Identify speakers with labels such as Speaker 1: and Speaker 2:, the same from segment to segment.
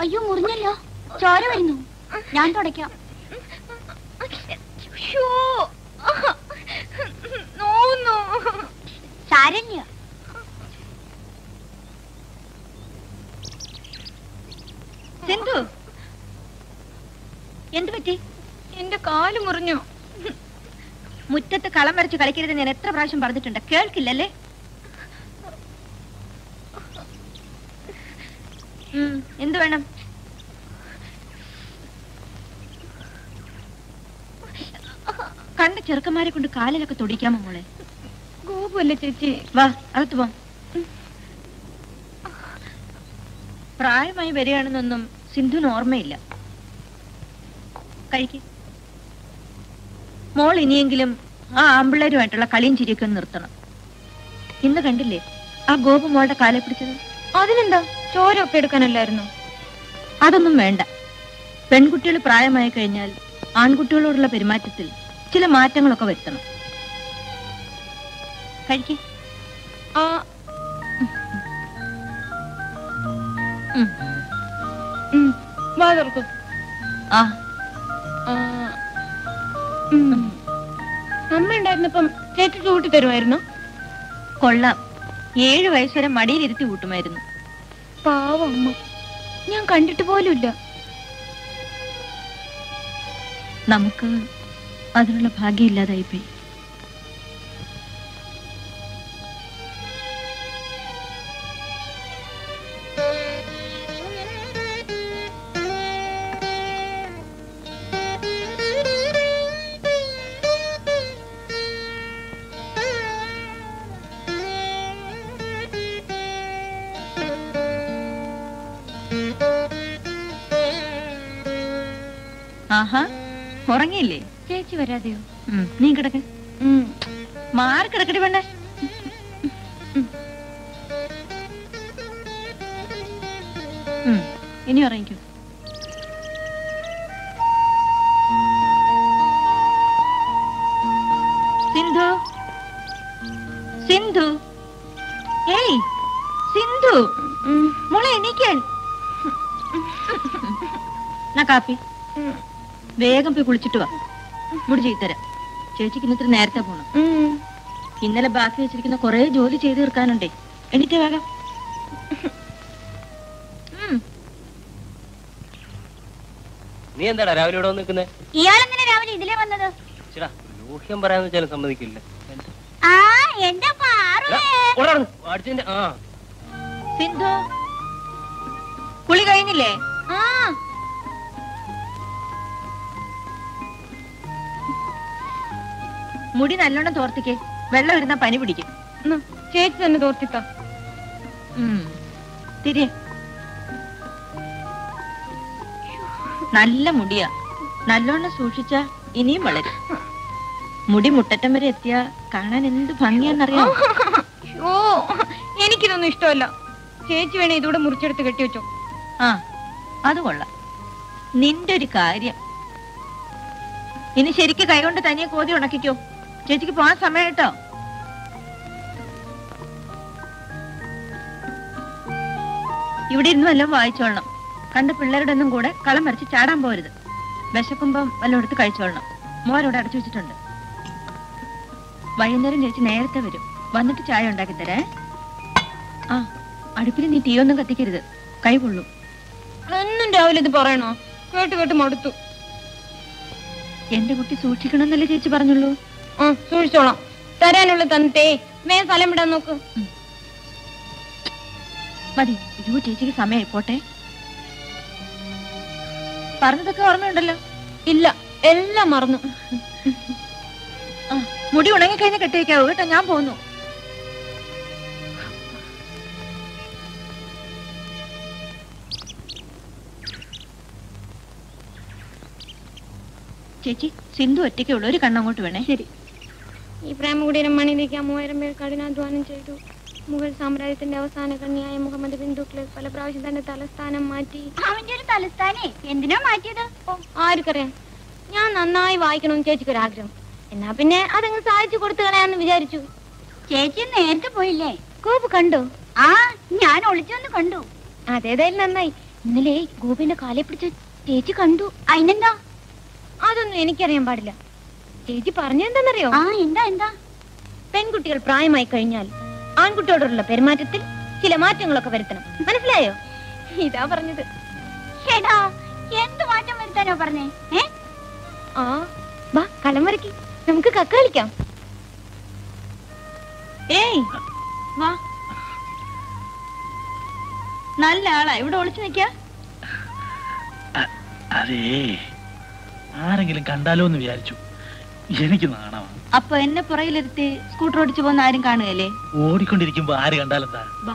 Speaker 1: അയ്യോ മുറിഞ്ഞല്ലോ, ചോര വരുന്നു. ഞാൻ തുടയ്ക്കാം. സാരണ്യ,
Speaker 2: സിന്ധു, എന്ത് പറ്റി? എന്റെ കാല് മുറിഞ്ഞു. മുറ്റത്ത് കളം വരച്ച് കളിക്കരുത് ഞാൻ എത്ര പ്രാവശ്യം പറഞ്ഞിട്ടുണ്ട്, കേൾക്കില്ലല്ലേ? എന്ത് വേണം? കണ്ട ചെറുക്കന്മാരെ കൊണ്ട് കാലിലൊക്കെ തൊടിക്കാമോ മോളെ? ഗോപുല്ലേ ചേച്ചി, വാ അകത്ത് പോ. പ്രായമായി വരികയാണെന്നൊന്നും സിന്ധുവിന് ഓർമ്മയില്ല. കഴിക്ക് മോൾ. ഇനിയെങ്കിലും ആ ആമ്പിള്ളേരുമായിട്ടുള്ള കളിയും ചിരിയൊക്കെ ഒന്ന് നിർത്തണം. ഇന്ന് കണ്ടില്ലേ ആ ഗോപു മോളുടെ കാലെ പിടിച്ചത്? അതിനെന്താ, ചോരൊക്കെ എടുക്കാനല്ലായിരുന്നു? അതൊന്നും വേണ്ട. പെൺകുട്ടികൾ പ്രായമായി കഴിഞ്ഞാൽ ആൺകുട്ടികളോടുള്ള പെരുമാറ്റത്തിൽ ചില മാറ്റങ്ങളൊക്കെ വരുത്തണം. കഴിക്ക്.
Speaker 3: വാ തുറക്കൂ. അമ്മ ഉണ്ടായിരുന്നപ്പം ചേച്ചി കൂട്ടി തരുമായിരുന്നു?
Speaker 2: കൊള്ളാം. 7 വയസ്സ് വരെ മടിയിലിരുത്തി കൂട്ടുമായിരുന്നു.
Speaker 3: പാവം അമ്മ, ഞാൻ കണ്ടിട്ട് പോലുമില്ല.
Speaker 2: നമുക്ക് അതിനുള്ള ഭാഗ്യം ഇല്ലാതായിപ്പോയി. ആഹാ, ഉറങ്ങിയില്ലേ?
Speaker 3: ചേച്ചി വരാതെയോ?
Speaker 2: നീ കിടക്ക. മാറി കിടക്കടി വേണ്ടേ. ഇനി ഉറങ്ങിക്കോ. സിന്ധു, സിന്ധു, ഏയ് സിന്ധു, മോളെ എണീക്കാൻ. കാപ്പി വേഗം പോയി കുളിച്ചിട്ട് വാ. മുടി ചെയ്തരാം. ചേച്ചിക്ക് ഇന്നത്ര നേരത്തെ പോണം. ഇന്നലെ ബാക്കി വെച്ചിരിക്കുന്ന കൊറേ ജോലി ചെയ്ത് തീർക്കാനുണ്ടേ. എണീറ്റേ വേഗം.
Speaker 4: നീ എന്താടാ രാവിലെ ഇവിടെ നിൽക്കുന്നേ?
Speaker 1: ഇയാളെങ്ങനെ രാവിലെ ഇതിലേ വന്നത്?
Speaker 4: ഊഹ്യം പറയാന്ന് വെച്ചാലും സമ്മതിക്കില്ല.
Speaker 2: സിന്ധു, കുളി കഴിഞ്ഞില്ലേ? മുടി നല്ലോണം തോർത്തിക്കേ, വെള്ളം ഇരുന്ന പനി പിടിക്കും.
Speaker 3: ചേച്ചി തന്നെ തോർത്തിക്ക.
Speaker 2: തിരിയ. നല്ല മുടിയാ, നല്ലോണം സൂക്ഷിച്ച ഇനിയും വളരും. മുടി മുട്ടറ്റം വരെ എത്തിയ കാണാൻ എന്ത് ഭംഗിയാന്നറിയാം.
Speaker 3: എനിക്കിതൊന്നും ഇഷ്ടമല്ല. ചേച്ചി വേണേ ഇതൂടെ മുറിച്ചെടുത്ത് കെട്ടിവെച്ചോ.
Speaker 2: അത് കൊള്ളാം. നിന്റെ ഒരു കാര്യം. ഇനി ശരിക്ക് കൈകൊണ്ട് തനിയെ കോതി ഉണക്കിക്കോ. ചേച്ചിക്ക് പോവാൻ സമയം കേട്ടോ. ഇവിടെ ഇരുന്ന് വല്ലതും വായിച്ചോളണം. കണ്ട പിള്ളേരുടെ ഒന്നും കൂടെ കളം വരച്ച് ചാടാൻ പോരുത്. വിശക്കുമ്പം വല്ലതും എടുത്ത് കഴിച്ചോളണം. മോരോടെ അടച്ചു വെച്ചിട്ടുണ്ട്. വൈകുന്നേരം ചേച്ചി നേരത്തെ വരും. വന്നിട്ട് ചായ ഉണ്ടാക്കി തരേ. അടുപ്പിൽ നീ തീയൊന്നും കത്തിക്കരുത്, കൈ കൊള്ളും.
Speaker 3: എന്നും രാവിലെ ഇത് പറയണോ? കേട്ട് കേട്ട് മടുത്തു.
Speaker 2: എന്റെ കുട്ടി സൂക്ഷിക്കണമെന്നല്ലേ ചേച്ചി പറഞ്ഞുള്ളൂ.
Speaker 3: സൂക്ഷിച്ചോളാം. തരാനുള്ള തന്നിട്ടേ മേ സ്ഥലം വിടാൻ നോക്ക്.
Speaker 2: മതി. ചേച്ചിക്ക് സമയമായി പോട്ടെ. പറഞ്ഞതൊക്കെ ഓർമ്മയുണ്ടല്ലോ?
Speaker 3: ഇല്ല, എല്ലാം മറന്നു.
Speaker 2: മുടി ഉണങ്ങിക്കഴിഞ്ഞ് കെട്ടിവെക്കാവൂ കേട്ടോ. ഞാൻ പോന്നു. ചേച്ചി, സിന്ധു ഒറ്റയ്ക്കുള്ള ഒരു കണ്ണങ്ങോട്ട് വേണേ.
Speaker 3: ശരി. ഈ പ്രേമകുടീരം മണിയിലേക്ക് 3000 പേർ കഠിനാധ്വാനം ചെയ്തു. മുഗൾ സാമ്രാജ്യത്തിന്റെ അവസാന കണ്ണിയായ മുഹമ്മദ് ബിൻ തുഗ്ലക് പല പ്രാവശ്യം തന്റെ തലസ്ഥാനം മാറ്റി.
Speaker 1: അവന്റെ ഒരു തലസ്ഥാനേ എന്തിനാ മാറ്റിയത്?
Speaker 3: ആർക്കറിയാം. ഞാൻ നന്നായി വായിക്കണമെന്ന് ചേച്ചിക്കൊരാഗ്രഹം. എന്നാ പിന്നെ അതങ്ങ് സാധിച്ചു കൊടുത്തു കളയാന്ന് വിചാരിച്ചു.
Speaker 1: ചേച്ചി നേരത്തെ പോയില്ലേ?
Speaker 3: ഗോപു കണ്ടോ?
Speaker 1: ആ, ഞാൻ ഒളിച്ചൊന്ന് കണ്ടു.
Speaker 3: അതേതായാലും നന്നായി. ഇന്നലെ ഗോപിന്റെ കാലെ പിടിച്ച് ചേച്ചി കണ്ടു.
Speaker 1: അതിനെന്താ?
Speaker 3: അതൊന്നും എനിക്കറിയാൻ പാടില്ല. ചേച്ചി പറഞ്ഞെന്താന്നറിയോ?
Speaker 1: ആ, എന്താ?
Speaker 3: പെൺകുട്ടികൾ പ്രായമായി കഴിഞ്ഞാൽ ആൺകുട്ടിയോടുള്ള പെരുമാറ്റത്തിൽ ചില മാറ്റങ്ങളൊക്കെ വരുത്തണം. മനസ്സിലായോ? ഇതാ പറഞ്ഞത്.
Speaker 1: ചേട്ടാ, എന്ത് മാറ്റം വരുത്താനോ പറഞ്ഞേ?
Speaker 3: ആ, വാ കളം വരക്കി നമുക്ക് കക്ക കളിക്കാം.
Speaker 2: ഏയ് വാ, നല്ല ആളാ ഇവിടെ ഒളിച്ചു നിക്ക.
Speaker 5: അതേ, ആരെങ്കിലും കണ്ടാലോ എന്ന് വിചാരിച്ചു. എനിക്ക് നാണമാണ്.
Speaker 2: അപ്പൊ എന്നെ പുറകിലിരുത്തി സ്കൂട്ടർ ഓടിച്ചു പോകുന്ന ആരും കാണുകയല്ലേ?
Speaker 5: ഓടിക്കൊണ്ടിരിക്കുമ്പോ ആര് കണ്ടാലെന്താ?
Speaker 2: വാ.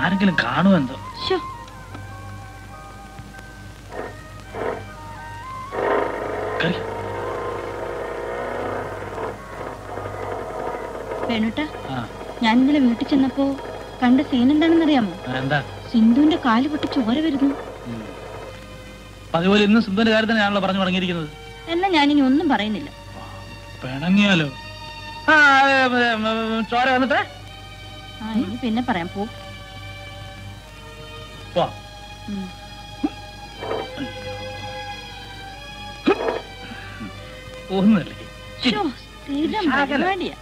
Speaker 5: ആരെങ്കിലും കാണുമോ എന്തോ?
Speaker 2: വേണുട്ടാ, ഞാൻ ഇന്നലെ വീട്ടിൽ ചെന്നപ്പോ കണ്ട സീൻ എന്താണെന്നറിയാമോ?
Speaker 5: എന്താ?
Speaker 2: സിന്ധുവിന്റെ കാല് പൊട്ടി ചോര വരുന്നു.
Speaker 5: അതുപോലെ ഇന്ന് സിന്ധുവിന്റെ കാര്യം തന്നെയാണല്ലോ പറഞ്ഞു തുടങ്ങിയിരിക്കുന്നത്.
Speaker 2: എന്നാ ഞാനിനി ഒന്നും പറയുന്നില്ല.
Speaker 5: പിണങ്ങിയാലോ? ചോര വന്നിട്ട്
Speaker 2: ഇനി പിന്നെ പറയാം. പോ.
Speaker 5: ഒന്നല്ലേ
Speaker 2: സ്ഥിരം പരിപാടിയാ.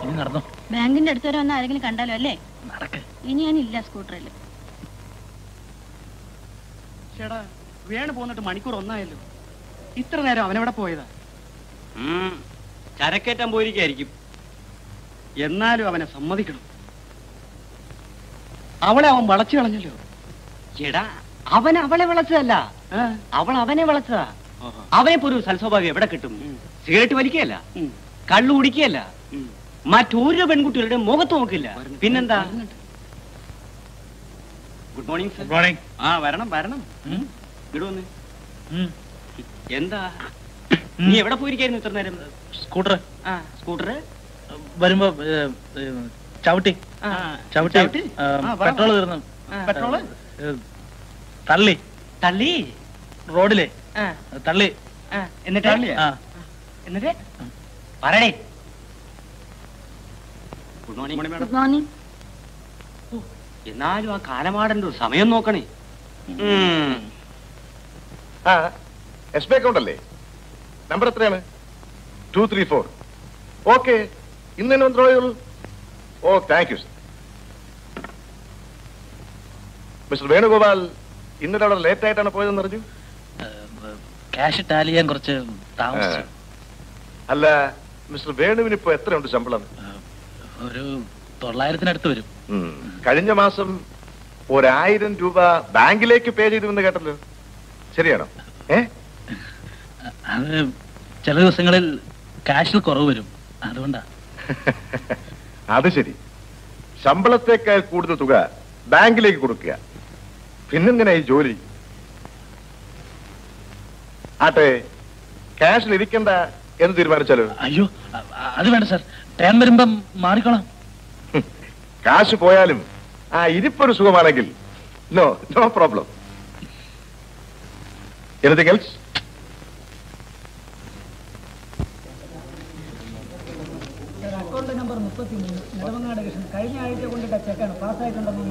Speaker 5: ഇനി നടന്നോ?
Speaker 2: ബാങ്കിന്റെ അടുത്ത് വരെ വന്ന ആരെങ്കിലും കണ്ടാലോ അല്ലേ?
Speaker 5: നടക്ക്.
Speaker 2: ഇനി ഞാനില്ല സ്കൂട്ടറിൽ.
Speaker 6: ചേട്ടാ, വേണു പോന്നിട്ട് മണിക്കൂർ ഒന്നായല്ലോ. ഇത്ര നേരം അവനെവിടെ പോയതാ?
Speaker 4: ചരക്കേറ്റാൻ പോയിരിക്കായിരിക്കും.
Speaker 6: എന്നാലും അവനെ സമ്മതിക്കണം. അവളെ അവൻ വളച്ചു കളഞ്ഞല്ലോ.
Speaker 4: ചേടാ, അവൻ അവളെ വിളച്ചതല്ല, അവൾ അവനെ വിളച്ചതാ. അവനെ ഒരു സൽസ്വഭാവം എവിടെ കിട്ടും? സിഗരറ്റ് വലിക്കുകയല്ല, കള്ളു കുടിക്കുകയല്ല, മറ്റൊരു പെൺകുട്ടികളുടെ മുഖത്ത് നോക്കില്ല. പിന്നെന്താ? Good morning sir.
Speaker 5: Good morning.
Speaker 4: ആ, വരണം വരണം. ഇടുവന്ന്. എന്താ നീ എവിടെ പോയിരിക്കായിരുന്നു ഇത്ര നേരം?
Speaker 5: സ്കൂട്ടർ.
Speaker 4: ആ, സ്കൂട്ടർ
Speaker 5: വരുമ്പോ ചവിട്ടി പെട്രോൾ തീർന്നു.
Speaker 6: പെട്രോള്
Speaker 5: തള്ളി
Speaker 4: തള്ളി
Speaker 5: റോഡിലെ തള്ളി.
Speaker 4: എന്നിട്ട് എന്നിട്ട് പറയണേ. Good morning.
Speaker 2: Good morning.
Speaker 4: എന്നാലും ആ കാലമാടന്റെ ഒരു സമയം നോക്കണേ.
Speaker 7: എസ് ബി അക്കൗണ്ട് അല്ലേ? നമ്പർ എത്രയാണ്? 234. ഓക്കെ, ഇന്ന് തന്നെ വന്നോളൂ. Oh, thank you sir. Mister Venugopal ഇന്നലെ അവിടെ ലേറ്റ് ആയിട്ടാണ് പോയതെന്ന് അറിഞ്ഞു.
Speaker 5: ക്യാഷ് ടാലി ചെയ്യാൻ കുറച്ച് താമസിച്ചു.
Speaker 7: അല്ല, മിസ്റ്റർ വേണുവിന് ഇപ്പൊ എത്രയുണ്ട് ശമ്പളം?
Speaker 5: ഒരു 900-ന് വരും.
Speaker 7: കഴിഞ്ഞ മാസം 1000 രൂപ ബാങ്കിലേക്ക് പേ ചെയ്തുവെന്ന് കേട്ടല്ലോ, ശരിയാണോ?
Speaker 5: അത് ചില ദിവസങ്ങളിൽ ക്യാഷിൽ കുറവ് വരും, അതുകൊണ്ടാ.
Speaker 7: അത് ശരി. ശമ്പളത്തേക്കാൾ കൂടുതൽ തുക ബാങ്കിലേക്ക് കൊടുക്കുക, പിന്നെന്തിനാ ഈ ജോലി? ആട്ടെ, ക്യാഷിൽ ഇരിക്കണ്ട എന്ന് തീരുമാനിച്ചാലോ?
Speaker 5: അയ്യോ, അത് വേണ്ട സാർ. ടൈം വരുമ്പം മാറിക്കോളാം.
Speaker 7: കാശ് പോയാലും ആ ഇരിപ്പൊരു സുഖമാണെങ്കിൽ no problem. Anything else?
Speaker 8: Account number 33 Nedumangad Krishnan കഴിഞ്ഞ ആഴ്ച കൊണ്ടിട്ട ചെക്കാണ് പാസ്സായിട്ടുണ്ടെന്ന്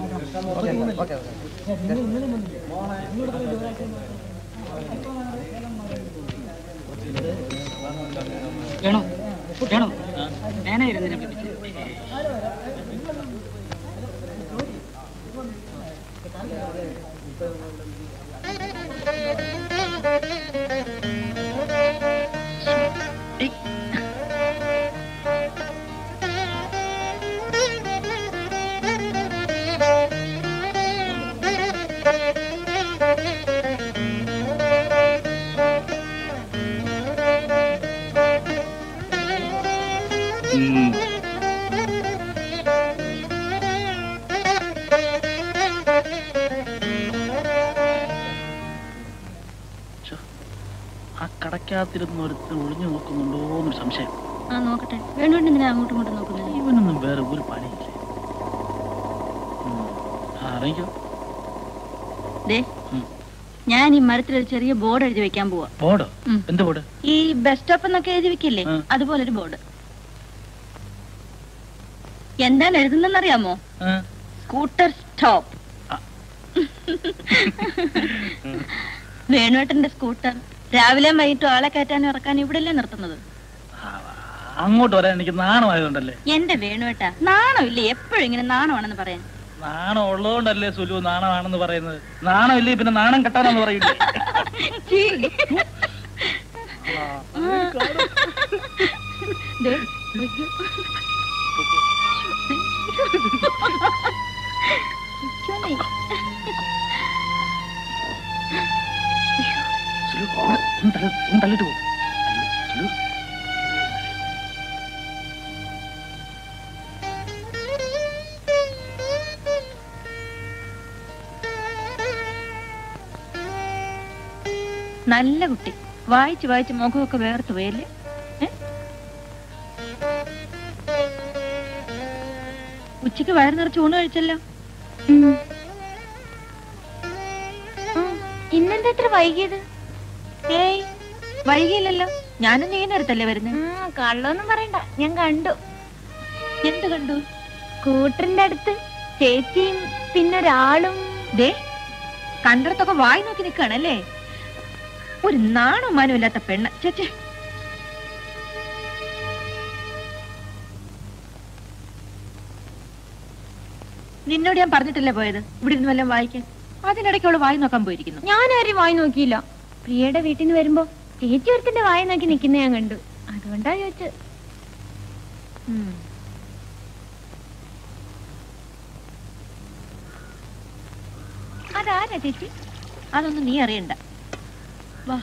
Speaker 5: കടക്കാത്തിരുന്ന് ഒരുത്തൻ ഒളിഞ്ഞു നോക്കുന്നുണ്ടോ എന്നൊരു സംശയം.
Speaker 2: ആ നോക്കട്ടെ. വേണോണ്ട് എന്തിനാ അങ്ങോട്ടും ഇങ്ങോട്ടും നോക്കുന്നത്?
Speaker 5: ഇവനൊന്നും വേറെ ഒരു പണിയില്ലേ. അറിയിക്കോ
Speaker 2: ഞാൻ ഈ മരത്തിലൊരു ചെറിയ ബോർഡ് എഴുതി വെക്കാൻ പോവാ.
Speaker 5: ബോർഡോ? എന്ത് ബോർഡ്?
Speaker 2: ഈ ബസ് സ്റ്റോപ്പ് എന്നൊക്കെ എഴുതി വെക്കില്ലേ, അതുപോലൊരു ബോർഡ്. എന്താണ് എഴുതുന്നറിയാമോ? Scooter stop. വേണുവേട്ടന്റെ സ്കൂട്ടർ രാവിലെ വൈകിട്ടും ആളെ കയറ്റാനും ഇറക്കാനും ഇവിടെയല്ലേ നിർത്തുന്നത്?
Speaker 5: അങ്ങോട്ട് വരാൻ എനിക്ക് നാണമായതുകൊണ്ടല്ലേ.
Speaker 2: എന്റെ വേണുവേട്ടാ, നാണമില്ലേ എപ്പോഴും ഇങ്ങനെ നാണമാണെന്ന് പറയാൻ?
Speaker 5: നാണം ഉള്ളതുകൊണ്ടല്ലേ സുലു നാണമാണെന്ന് പറയുന്നത്. നാണം ഇല്ലേ പിന്നെ നാണം കെട്ടാനെന്ന് പറയില്ലേ? തള്ളിട്ട് പോകും.
Speaker 2: നല്ല കുട്ടി. വായിച്ച് വായിച്ച് മുഖമൊക്കെ വേർത്ത് പോയല്ലേ? ഉച്ചക്ക് വയറ് നിറച്ച് ഊണ് കഴിച്ചല്ലോ.
Speaker 3: ഇന്നെന്താ ഇത്ര വൈകിയത്?
Speaker 2: ഏയ് വൈകിയില്ലല്ലോ. ഞാനും നീ നേരത്തല്ലേ വരുന്നത്.
Speaker 3: കള്ളൊന്നും പറയണ്ട, ഞാൻ കണ്ടു.
Speaker 2: എന്ത് കണ്ടു?
Speaker 3: സ്കൂട്ടറിന്റെ അടുത്ത് ചേച്ചിയും പിന്നൊരാളും.
Speaker 2: ദേ കണ്ടിടത്തൊക്കെ വായി നോക്കി നിൽക്കുകയാണല്ലേ. ഒരു നാണോ മാനോ ഇല്ലാത്ത പെണ്ണ്. ചേച്ചേ നിന്നോട് ഞാൻ പറഞ്ഞിട്ടല്ലേ പോയത് ഇവിടെ ഇരുന്ന് വല്ലതും വായിക്കാൻ? അതിനിടയ്ക്ക് അവള് വായി നോക്കാൻ പോയിരിക്കുന്നു.
Speaker 3: ഞാൻ ആരും വായി നോക്കിയില്ല. പ്രിയയുടെ വീട്ടിൽ നിന്ന് വരുമ്പോ ചേച്ചി ഒരുത്തിന്റെ വായി നോക്കി നിൽക്കുന്ന ഞാൻ കണ്ടു. അതുകൊണ്ടാ ചോദിച്ചത്.
Speaker 2: അതാരാ ചേച്ചി? അതൊന്നും നീ അറിയണ്ട. വാ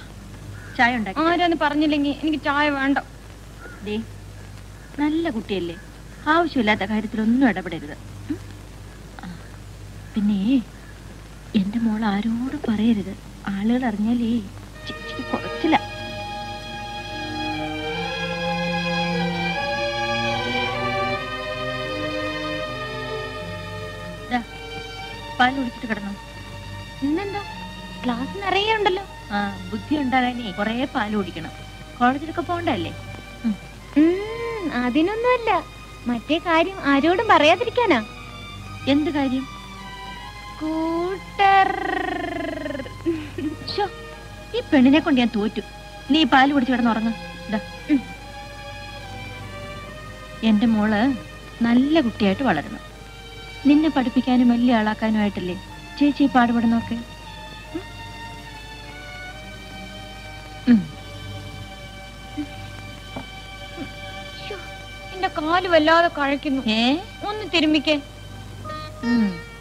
Speaker 2: ചായ ഉണ്ടാക്കി.
Speaker 3: ആരാന്ന് പറഞ്ഞില്ലെങ്കിൽ എനിക്ക് ചായ വേണ്ട.
Speaker 2: ദേ നല്ല കുട്ടിയല്ലേ, ആവശ്യമില്ലാത്ത കാര്യത്തിലൊന്നും ഇടപെടരുത്. പിന്നെ എന്റെ മോൾ ആരോടും പറയരുത്. ആളുകൾ അറിഞ്ഞാലേ ചേച്ചിക്ക് കുറച്ചില്ല. പാൽ കുടിച്ചിട്ട് കിടന്നു.
Speaker 3: ഇന്നെന്താ ക്ലാസ് നിറയെ ഉണ്ടല്ലോ.
Speaker 2: ആ ബുദ്ധി ഉണ്ടാകാനേ കൊറേ പാൽ കുടിക്കണം. കോളേജിലൊക്കെ പോണ്ടല്ലേ?
Speaker 3: അതിനൊന്നുമല്ല, മറ്റേ കാര്യം ആരോടും പറയാതിരിക്കാനാ.
Speaker 2: എന്ത് കാര്യം?
Speaker 3: സ്കൂട്ടർ.
Speaker 2: ഈ പെണ്ണിനെ കൊണ്ട് ഞാൻ തോറ്റു. നീ പാല് കുടിച്ച് കിടന്നുറങ്ങ. എന്റെ മോള് നല്ല കുട്ടിയായിട്ട് വളരണം. നിന്നെ പഠിപ്പിക്കാനും വലിയ ആളാക്കാനുമായിട്ടല്ലേ ചേച്ചി പാടുപെടുന്നൊക്കെ.
Speaker 3: എന്റെ കാല് വല്ലാതെ കഴക്കുന്നു. ഒന്ന് തിരുമ്മിക്കേ.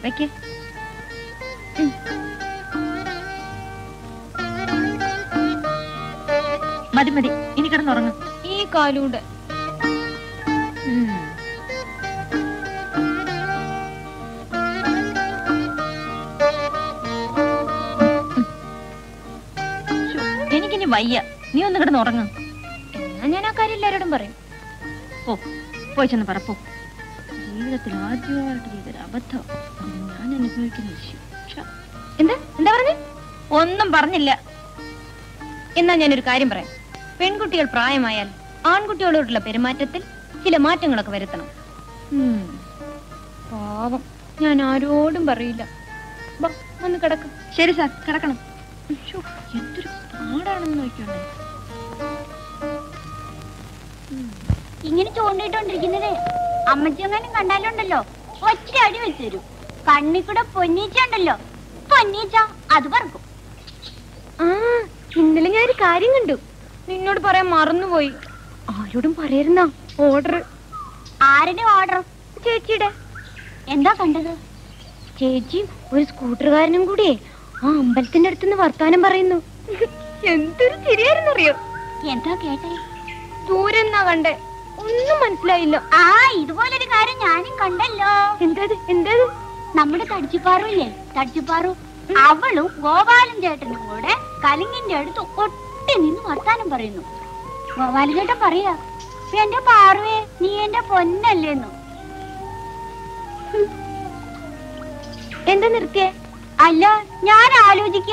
Speaker 2: വെക്കേ. മതി മതി, ഇനി കിടന്നുറങ്ങും.
Speaker 3: ഈ കാലൂടെ
Speaker 2: എനിക്കിനി വയ്യ. നീ ഒന്ന് കിടന്നുറങ്ങും.
Speaker 3: എന്നാ ഞാൻ ആ കാര്യം എല്ലാരോടും പറയും.
Speaker 2: ഓ പോയി ചെന്ന് പറപ്പോ. ജീവിതത്തിൽ ആദ്യമായിട്ട് ചെയ്തൊരു അബദ്ധം ഞാൻ അനുഭവിക്കുന്ന.
Speaker 3: എന്താ എന്താ പറഞ്ഞേ?
Speaker 2: ഒന്നും പറഞ്ഞില്ല.
Speaker 3: എന്നാ ഞാനൊരു കാര്യം പറയാം. പെൺകുട്ടികൾ പ്രായമായാൽ ആൺകുട്ടികളോടുള്ള പെരുമാറ്റത്തിൽ ചില മാറ്റങ്ങളൊക്കെ വരുത്തണം. പാവം, ഞാൻ ആരോടും പറയില്ല. ഒന്ന് കിടക്ക.
Speaker 2: ശരി സാർ, കിടക്കണം. എന്തൊരു പാടാണെന്ന് നോക്കിയോണ്ടേ.
Speaker 1: ഇങ്ങനെ ചൂണ്ടിട്ടോണ്ടിരിക്കുന്നതേ അമ്മച്ചെങ്ങാനും കണ്ടാലുണ്ടല്ലോ ഒറ്റ അടി വെച്ചു തരും. കണ്ണിക്കൂടെ പൊന്നീച്ച ഉണ്ടല്ലോ, പൊന്നീച്ച അത് പറക്കും.
Speaker 3: ഇന്നലെ ഞാനൊരു കാര്യം കണ്ടു, നിന്നോട് പറയാൻ മറന്നുപോയി. ആരോടും പറയരുന്ന ഓർഡർ.
Speaker 1: ആരുടെ ഓർഡർ?
Speaker 3: ചേച്ചിയുടെ.
Speaker 1: എന്താ കണ്ടത്?
Speaker 3: ചേച്ചിയും ഒരു സ്കൂട്ടറുകാരനും കൂടിയേ ആ അമ്പലത്തിന്റെ അടുത്തുനിന്ന് വർത്താനം പറയുന്നു. എന്തൊരു ശരിയായിരുന്നറിയോ?
Speaker 1: എന്താ കേട്ടെ?
Speaker 3: ദൂരെ എന്നാ കണ്ടേ, ഒന്നും മനസ്സിലായില്ല.
Speaker 1: ഇതുപോലൊരു കാര്യം ഞാനും കണ്ടല്ലോ.
Speaker 3: എന്തത് എന്തത്?
Speaker 1: നമ്മുടെ തടിച്ചുപാറുല്ലേ, തടിച്ചുപാറു, അവളും ഗോപാലൻ ചേട്ടനും കൂടെ കലിങ്ങിന്റെ അടുത്ത് ഒട്ടി മുട്ടി നിന്ന് വർത്താനം പറയുന്നു. ഗോപാലചേട്ടൻ പറയാ, എന്റെ പാർവേ നീ എന്റെ പൊന്നല്ലേന്നു.
Speaker 3: എന്താ നിർത്തിയേ?
Speaker 1: അല്ല, ഞാൻ ആലോചിക്ക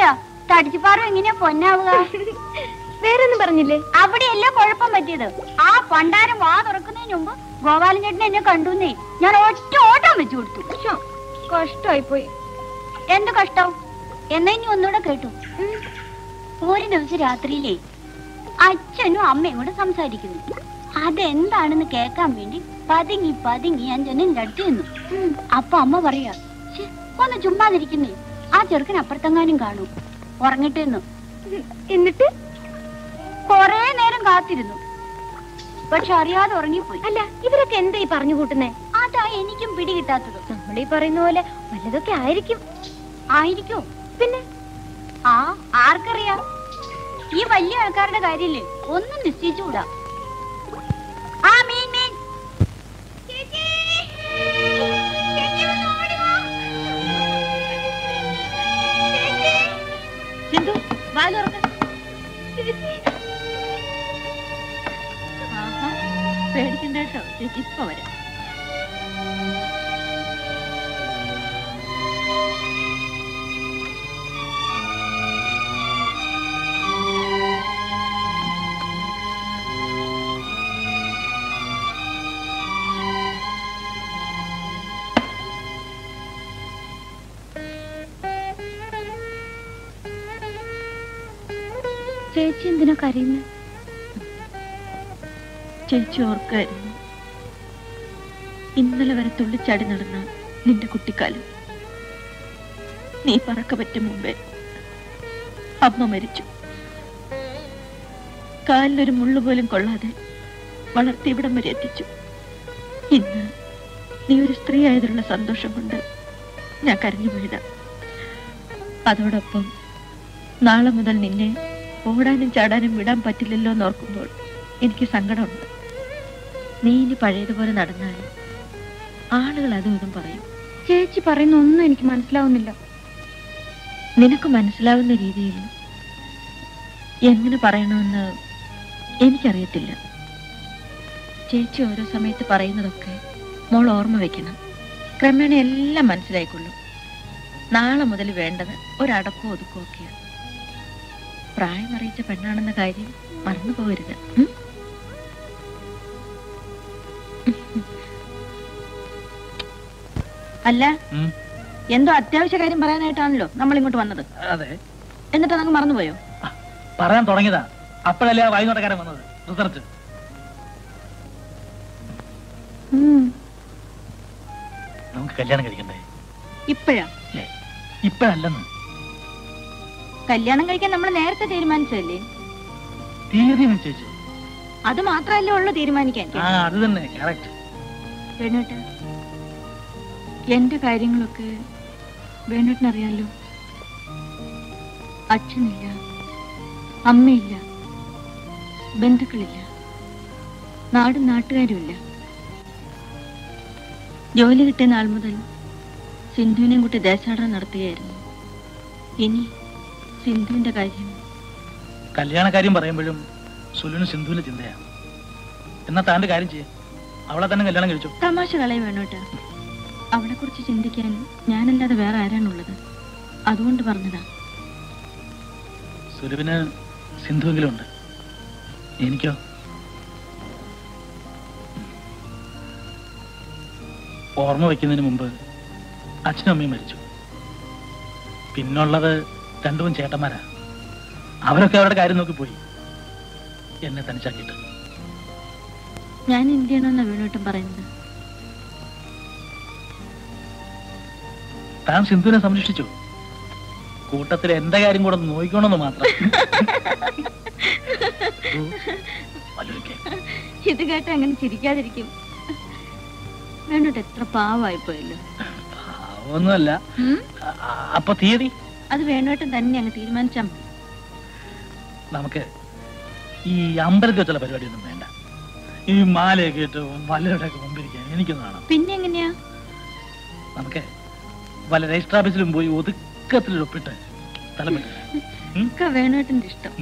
Speaker 1: തടിച്ചുപാറു എങ്ങനെയാ പൊന്നാവുക.
Speaker 3: വേറൊന്നും പറഞ്ഞില്ലേ?
Speaker 1: അവിടെയല്ല കുഴപ്പം പറ്റിയത്. ആ പണ്ടാരം വാ തുറക്കുന്നതിന് മുമ്പ് ഗോപാലൻ ചേട്ടൻ എന്നെ കണ്ടുന്നേ. ഞാൻ ഒറ്റ ഓട്ടം വെച്ചു കൊടുത്തു.
Speaker 3: കഷ്ടായി പോയി.
Speaker 1: എന്ത് കഷ്ടം? എന്നാ ഇനി ഒന്നുകൂടെ കേട്ടു. ഒരു ദിവസം രാത്രിയിലേ അച്ഛനും അമ്മയും കൂടെ സംസാരിക്കുന്നു. അതെന്താണെന്ന് കേൾക്കാൻ വേണ്ടി പതുങ്ങി പതുങ്ങി ഞാൻ ജനലിന്റെ അടുത്ത് നിന്നു. അപ്പൊ അമ്മ പറയാ, ഒന്ന് ചുമ്മാതിരിക്കുന്നേ, ആ ചെറുക്കൻ അപ്പുറത്തെങ്ങാനും കാണും, ഉറങ്ങിട്ടെന്നു.
Speaker 3: എന്നിട്ട്
Speaker 1: കൊറേ നേരം കാത്തിരുന്നു, പക്ഷെ അറിയാതെ ഉറങ്ങിപ്പോയി.
Speaker 3: അല്ല, ഇവരൊക്കെ എന്താ ഈ പറഞ്ഞു കൂട്ടുന്നേ?
Speaker 1: അതാ എനിക്കും പിടികിട്ടാത്തത്.
Speaker 3: നമ്മളീ പറയുന്ന പോലെ വല്ലതൊക്കെ ആയിരിക്കും.
Speaker 1: ആയിരിക്കോ?
Speaker 3: പിന്നെ
Speaker 1: ആർക്കറിയാം? ഈ വലിയ ആൾക്കാരുടെ കാര്യല്ലേ, ഒന്നും നിശ്ചയിച്ചുകൂടാ. ആ മീൻ മീൻ
Speaker 2: സിന്ധു, വാല് തുറക്ക്. പേടിക്കണ്ട കേട്ടോ, ചേച്ചി ഇപ്പൊ വരാം.
Speaker 3: ചേച്ചി എന്തിനാ കരയുന്നത്?
Speaker 2: ചേച്ചി ഓർക്കായിരുന്നു, ഇന്നലെ വരെ തുള്ളിച്ചാടി നടന്ന നിന്റെ കുട്ടിക്കാലം. നീ പറക്ക പറ്റും മുമ്പേ അമ്മ മരിച്ചു. കാലിലൊരു മുള്ളു പോലും കൊള്ളാതെ വളർത്തി ഇവിടം വരെ എത്തിച്ചു. ഇന്ന് നീ ഒരു സ്ത്രീ ആയതിലുള്ള സന്തോഷം കൊണ്ട് ഞാൻ കരഞ്ഞു പോയതാ. അതോടൊപ്പം നാളെ മുതൽ നിന്നെ ഓടാനും ചാടാനും വിടാൻ പറ്റില്ലല്ലോ എന്നോർക്കുമ്പോൾ എനിക്ക് സങ്കടമുണ്ട്. നീ ഇനി പഴയതുപോലെ നടന്നാൽ ആളുകൾ അതും ഇതും പറയും.
Speaker 3: ചേച്ചി പറയുന്ന ഒന്നും എനിക്ക് മനസ്സിലാവുന്നില്ല.
Speaker 2: നിനക്ക് മനസ്സിലാവുന്ന രീതിയിൽ എങ്ങനെ പറയണമെന്ന് എനിക്കറിയത്തില്ല. ചേച്ചി ഓരോ സമയത്ത് പറയുന്നതൊക്കെ മോൾ ഓർമ്മ വെക്കണം. ക്രമേണ എല്ലാം മനസ്സിലായിക്കൊള്ളും. നാളെ മുതൽ വേണ്ടത് ഒരടക്കവും ഒതുക്കവും ഒക്കെയാണ്. പ്രായം അറിയിച്ച പെണ്ണാണെന്ന കാര്യം മറന്നു പോകരുത്. അല്ല, എന്തോ അത്യാവശ്യ കാര്യം പറയാനായിട്ടാണല്ലോ നമ്മൾ ഇങ്ങോട്ട് വന്നത്.
Speaker 5: അതെ.
Speaker 2: എന്നിട്ട് നമുക്ക് മറന്നുപോയോ?
Speaker 5: പറയാൻ തുടങ്ങിയതാ, അപ്പോഴല്ലേ ആ വൈകുന്നേരക്കാരൻ വന്നത്. റിസർച്ച് നമുക്ക് കല്യാണം കഴിക്കണ്ടേ?
Speaker 2: ഇപ്പോഴാ?
Speaker 5: ഇപ്പോഴല്ലെന്ന്.
Speaker 2: കല്യാണം കഴിക്കാൻ നമ്മൾ നേരത്തെ തീരുമാനിച്ചതല്ലേ?
Speaker 5: തീയതി നിശ്ചയിച്ചു.
Speaker 2: അത് മാത്രമല്ലേ ഉള്ളു തീരുമാനിക്കാൻ.
Speaker 5: അത് തന്നെ കറക്റ്റ്.
Speaker 2: വേണുട്ട, എന്റെ കാര്യങ്ങളൊക്കെ വേണുട്ടിനറിയാലോ. അച്ഛനില്ല, അമ്മയില്ല, ബന്ധുക്കളില്ല, നാടും നാട്ടുകാരുമില്ല. ജോലി കിട്ടിയ നാൾ മുതൽ സിന്ധുവിനെയും കൂട്ടി ദേശാടനം നടത്തുകയായിരുന്നു. ഇനി സിന്ധുവിന്റെ കാര്യം.
Speaker 5: കല്യാണ കാര്യം പറയുമ്പോഴും സുലുവിന് സിന്ധുവിന്റെ ചിന്തയാണ്. എന്നാ താന്റെ കാര്യം ചെയ്യാം, അവളെ തന്നെ കല്യാണം കഴിച്ചു.
Speaker 2: തമാശ കളയും വേണോട്ടാ. അവളെ കുറിച്ച് ചിന്തിക്കാൻ ഞാനല്ലാതെ വേറെ ആരാണുള്ളത്? അതുകൊണ്ട് പറഞ്ഞതാ.
Speaker 5: സുലുവിന് സിന്ധുവെങ്കിലും ഉണ്ട്, എനിക്കോ? ഓർമ്മ വയ്ക്കുന്നതിന് മുമ്പ് അച്ഛനും അമ്മയും മരിച്ചു. പിന്നുള്ളത് രണ്ടും ചേട്ടന്മാരാ. അവരൊക്കെ അവരുടെ കാര്യം നോക്കി പോയി, എന്നെ തനിച്ചാക്കിയിട്ട്.
Speaker 2: ഞാൻ എന്ത് ചെയ്യണമെന്നാ വേണോട്ടും പറയുന്നത്?
Speaker 5: താൻ സിന്ധുവിനെ സംരക്ഷിച്ചു, കൂട്ടത്തിൽ എന്റെ കാര്യം കൂടെ നോക്കണമെന്ന് മാത്രം.
Speaker 2: ഇത് കേട്ട അങ്ങനെ ചിരിക്കാതിരിക്കും. വേണോട്ട് എത്ര പാവമായി പോയല്ലോ.
Speaker 5: പാവൊന്നുമല്ല. അപ്പൊ തീയതി
Speaker 2: അത് വേണോട്ടും തന്നെ അങ്ങ് തീരുമാനിച്ചാ മതി.
Speaker 5: നമുക്ക് ഈ അമ്പലത്തിൽ വെച്ചുള്ള പരിപാടിയൊന്നും വേണ്ട. ഈ മാലയൊക്കെ ഇട്ട് വല്ലവരുടെ ഒക്കെ മുമ്പിരിക്കാൻ എനിക്കൊന്നും കാണാം.
Speaker 2: പിന്നെ എങ്ങനെയാ?
Speaker 5: നമുക്ക് വല്ല രജിസ്റ്റർ ഓഫീസിലും പോയി ഒതുക്കത്തിൽ ഒപ്പിട്ട് സ്ഥലം
Speaker 2: വേണോട്ടിന്റെ ഇഷ്ടം.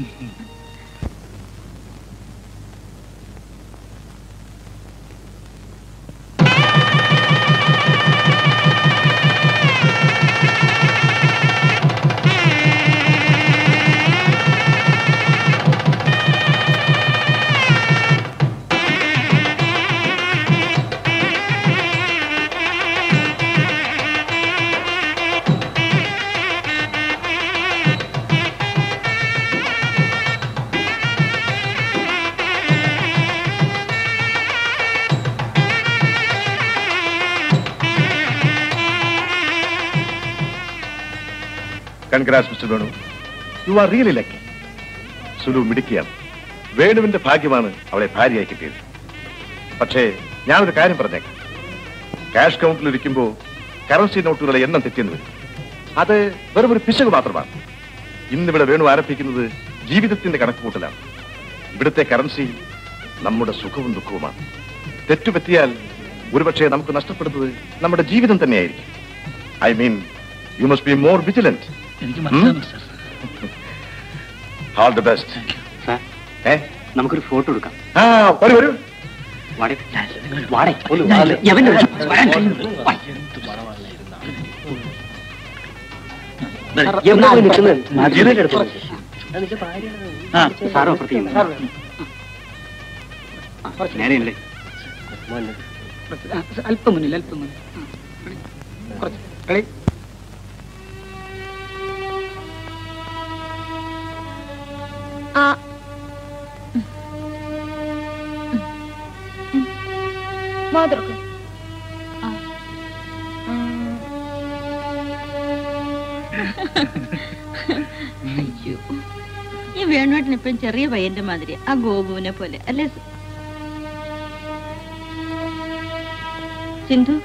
Speaker 7: Congrats mister Venu. You are really lucky. Sulu മിടുക്കിയാണ്. വേണുവിന്റെ ഭാഗ്യമാണ് അവളെ ഭാര്യയായി കിട്ടിയത്. പക്ഷേ ഞാനൊരു കാര്യം പറഞ്ഞേക്കാം. ക്യാഷ് കൗണ്ടിൽ ഇരിക്കുമ്പോൾ കറൻസി നോട്ടുകളുടെ എണ്ണം തെറ്റിയെന്ന് വരും. അത് വെറും ഒരു പിശക് മാത്രമാണ്. ഇന്നിവിടെ വേണു ആരംഭിക്കുന്നത് ജീവിതത്തിന്റെ കണക്കുകൂട്ടലാണ്. ഇവിടുത്തെ കറൻസി നമ്മുടെ സുഖവും ദുഃഖവുമാണ്. തെറ്റുപറ്റിയാൽ ഒരുപക്ഷെ നമുക്ക് നഷ്ടപ്പെടുന്നത് നമ്മുടെ ജീവിതം തന്നെയായിരിക്കും. I mean you must be more vigilant. All the best.
Speaker 4: നമുക്കൊരു ഫോട്ടോ എടുക്കാം.
Speaker 7: വരൂ.
Speaker 8: അല്പം മുന്നിൽ കുറച്ച്
Speaker 2: മാതൃക്കും അയ്യോ, ഈ വേണുവേട്ടൻ ഇപ്പം ചെറിയ പയ്യന്റെ മാതിരി, ആ ഗോപുവിനെ പോലെ അല്ലേ സിന്ധു?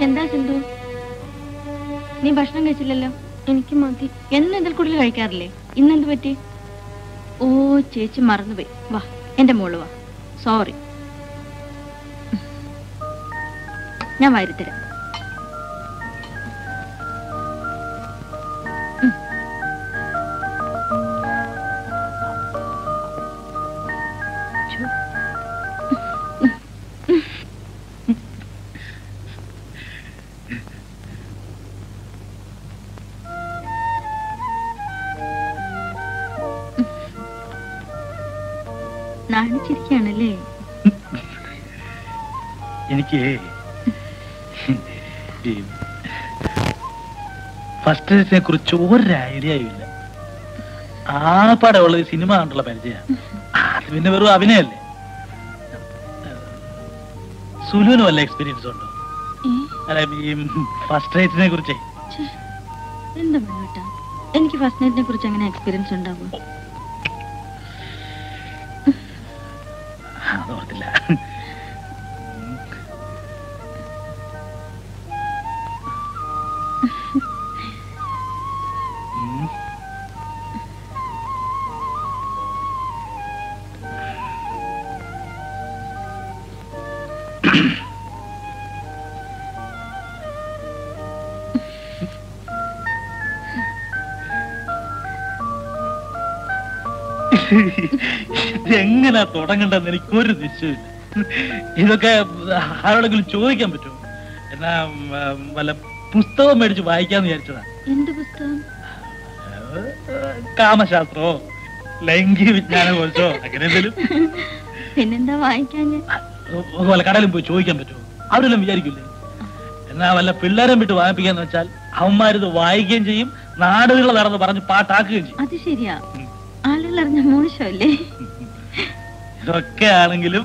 Speaker 2: എന്താ സിന്ധു, നീ ഭക്ഷണം കഴിച്ചില്ലല്ലോ?
Speaker 3: എനിക്ക് മതി.
Speaker 2: എന്നും ഇതിൽ കൂടുതൽ കഴിക്കാറില്ലേ? ഇന്നെന്ത് പറ്റി? ഓ, ചേച്ചി മറന്നുപോയി. വാ എന്റെ മോള് വാ. സോറി, ഞാൻ വാരിത്തരാം. നാണിച്ചിരിക്കുകയാണല്ലേ?
Speaker 5: എനിക്ക് ഫസ്റ്റ് ഡേറ്റിനെ കുറിച്ച് ഒരു ഐഡിയയും ഇല്ല. ആപ്പാടെ ഉള്ളത് സിനിമ കണ്ടുള്ള പരിചയമാണ്. അത് പിന്നെ വെറും അഭിനയല്ലേ. സുലുവിന് വല്ല എക്സ്പീരിയൻസ് ഉണ്ടോ? അല്ല, ഈ ഫസ്റ്റ് ഡേറ്റിനെ കുറിച്ച്.
Speaker 2: എന്താ വേണോട്ടാ, എനിക്ക് ഫസ്റ്റ് നൈറ്റിനെ കുറിച്ച് അങ്ങനെ എക്സ്പീരിയൻസ് ഉണ്ടാവും?
Speaker 5: അതോർത്തില്ല. എങ്ങനാ തുടങ്ങണ്ടെന്ന് എനിക്കൊരു നിശ്ചയമില്ല. ഇതൊക്കെ ആരോടെങ്കിലും ചോദിക്കാൻ പറ്റുമോ? എന്നാ വല്ല പുസ്തകം മേടിച്ച് വായിക്കാന്ന് വിചാരിച്ചതാ.
Speaker 2: എന്ത് പുസ്തകം?
Speaker 5: കാമശാസ്ത്രമോ ലൈംഗിക വിജ്ഞാന കോഴ്സോ അങ്ങനെ എന്തെങ്കിലും.
Speaker 2: പിന്നെന്താ വായിക്കാൻ?
Speaker 5: വല്ല കടയിലും പോയി ചോദിക്കാൻ പറ്റുമോ? അവരെല്ലാം വിചാരിക്കില്ലേ? എന്നാ വല്ല പിള്ളേരെ വിട്ട് വായിപ്പിക്കാന്ന് വെച്ചാൽ അവന്മാരിത് വായിക്കുകയും ചെയ്യും, നാടുകളിൽ നടന്ന് പറഞ്ഞ് പാട്ടാക്കുകയും ചെയ്യും.
Speaker 2: അത് ശരിയാ, ആളുകൾ അറിഞ്ഞ മോശമല്ലേ?
Speaker 5: ഇതൊക്കെ ആണെങ്കിലും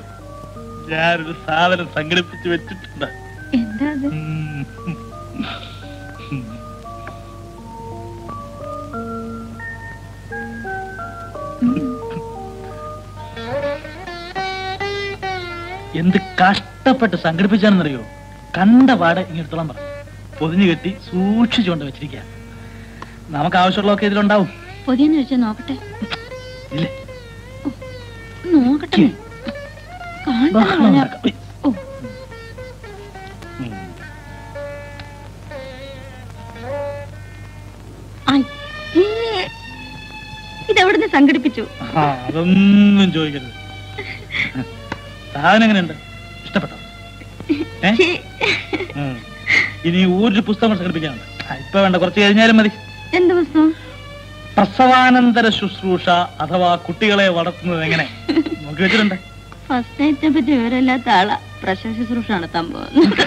Speaker 5: ഞാനൊരു സാധനം സംഘടിപ്പിച്ച് വെച്ചിട്ടുണ്ട്.
Speaker 2: എന്താ അത്?
Speaker 5: എന്ത് കഷ്ടപ്പെട്ട് സംഘടിപ്പിച്ചാണെന്നറിയോ? കണ്ട പാടെ ഇങ്ങെടുത്തോളം പറഞ്ഞു പൊതിഞ്ഞു കെട്ടി സൂക്ഷിച്ചുകൊണ്ട് വെച്ചിരിക്കുക. നമുക്ക് ആവശ്യമുള്ളതൊക്കെ ഇതിലുണ്ടാവും.
Speaker 2: പൊതിയെന്ന് വെച്ചാൽ നോക്കട്ടെ.
Speaker 5: ഇല്ലേ,
Speaker 2: നോക്കട്ടെ. ഇതെവിടുന്ന് സംഘടിപ്പിച്ചു?
Speaker 5: അതൊന്നും ചോദിക്കരുത്. സാധനം എങ്ങനെയുണ്ട്? ഇഷ്ടപ്പെട്ടോ? ഇനി ഒരു പുസ്തകം സംഘടിപ്പിക്കാനുണ്ട്. ഇപ്പൊ വേണ്ട, കുറച്ച് കഴിഞ്ഞാലും മതി.
Speaker 2: എന്ത് പുസ്തകം?
Speaker 5: പ്രസവാനന്തര ശുശ്രൂഷ അഥവാ കുട്ടികളെ വളർത്തുന്നത് എങ്ങനെ നോക്കി വെച്ചിട്ടുണ്ട്.
Speaker 2: ഫസ്റ്റ് നൈറ്റിനെ പറ്റി വിവരമില്ലാത്ത ആളാ പ്രസവ ശുശ്രൂഷ നടത്താൻ പോകുന്നത്.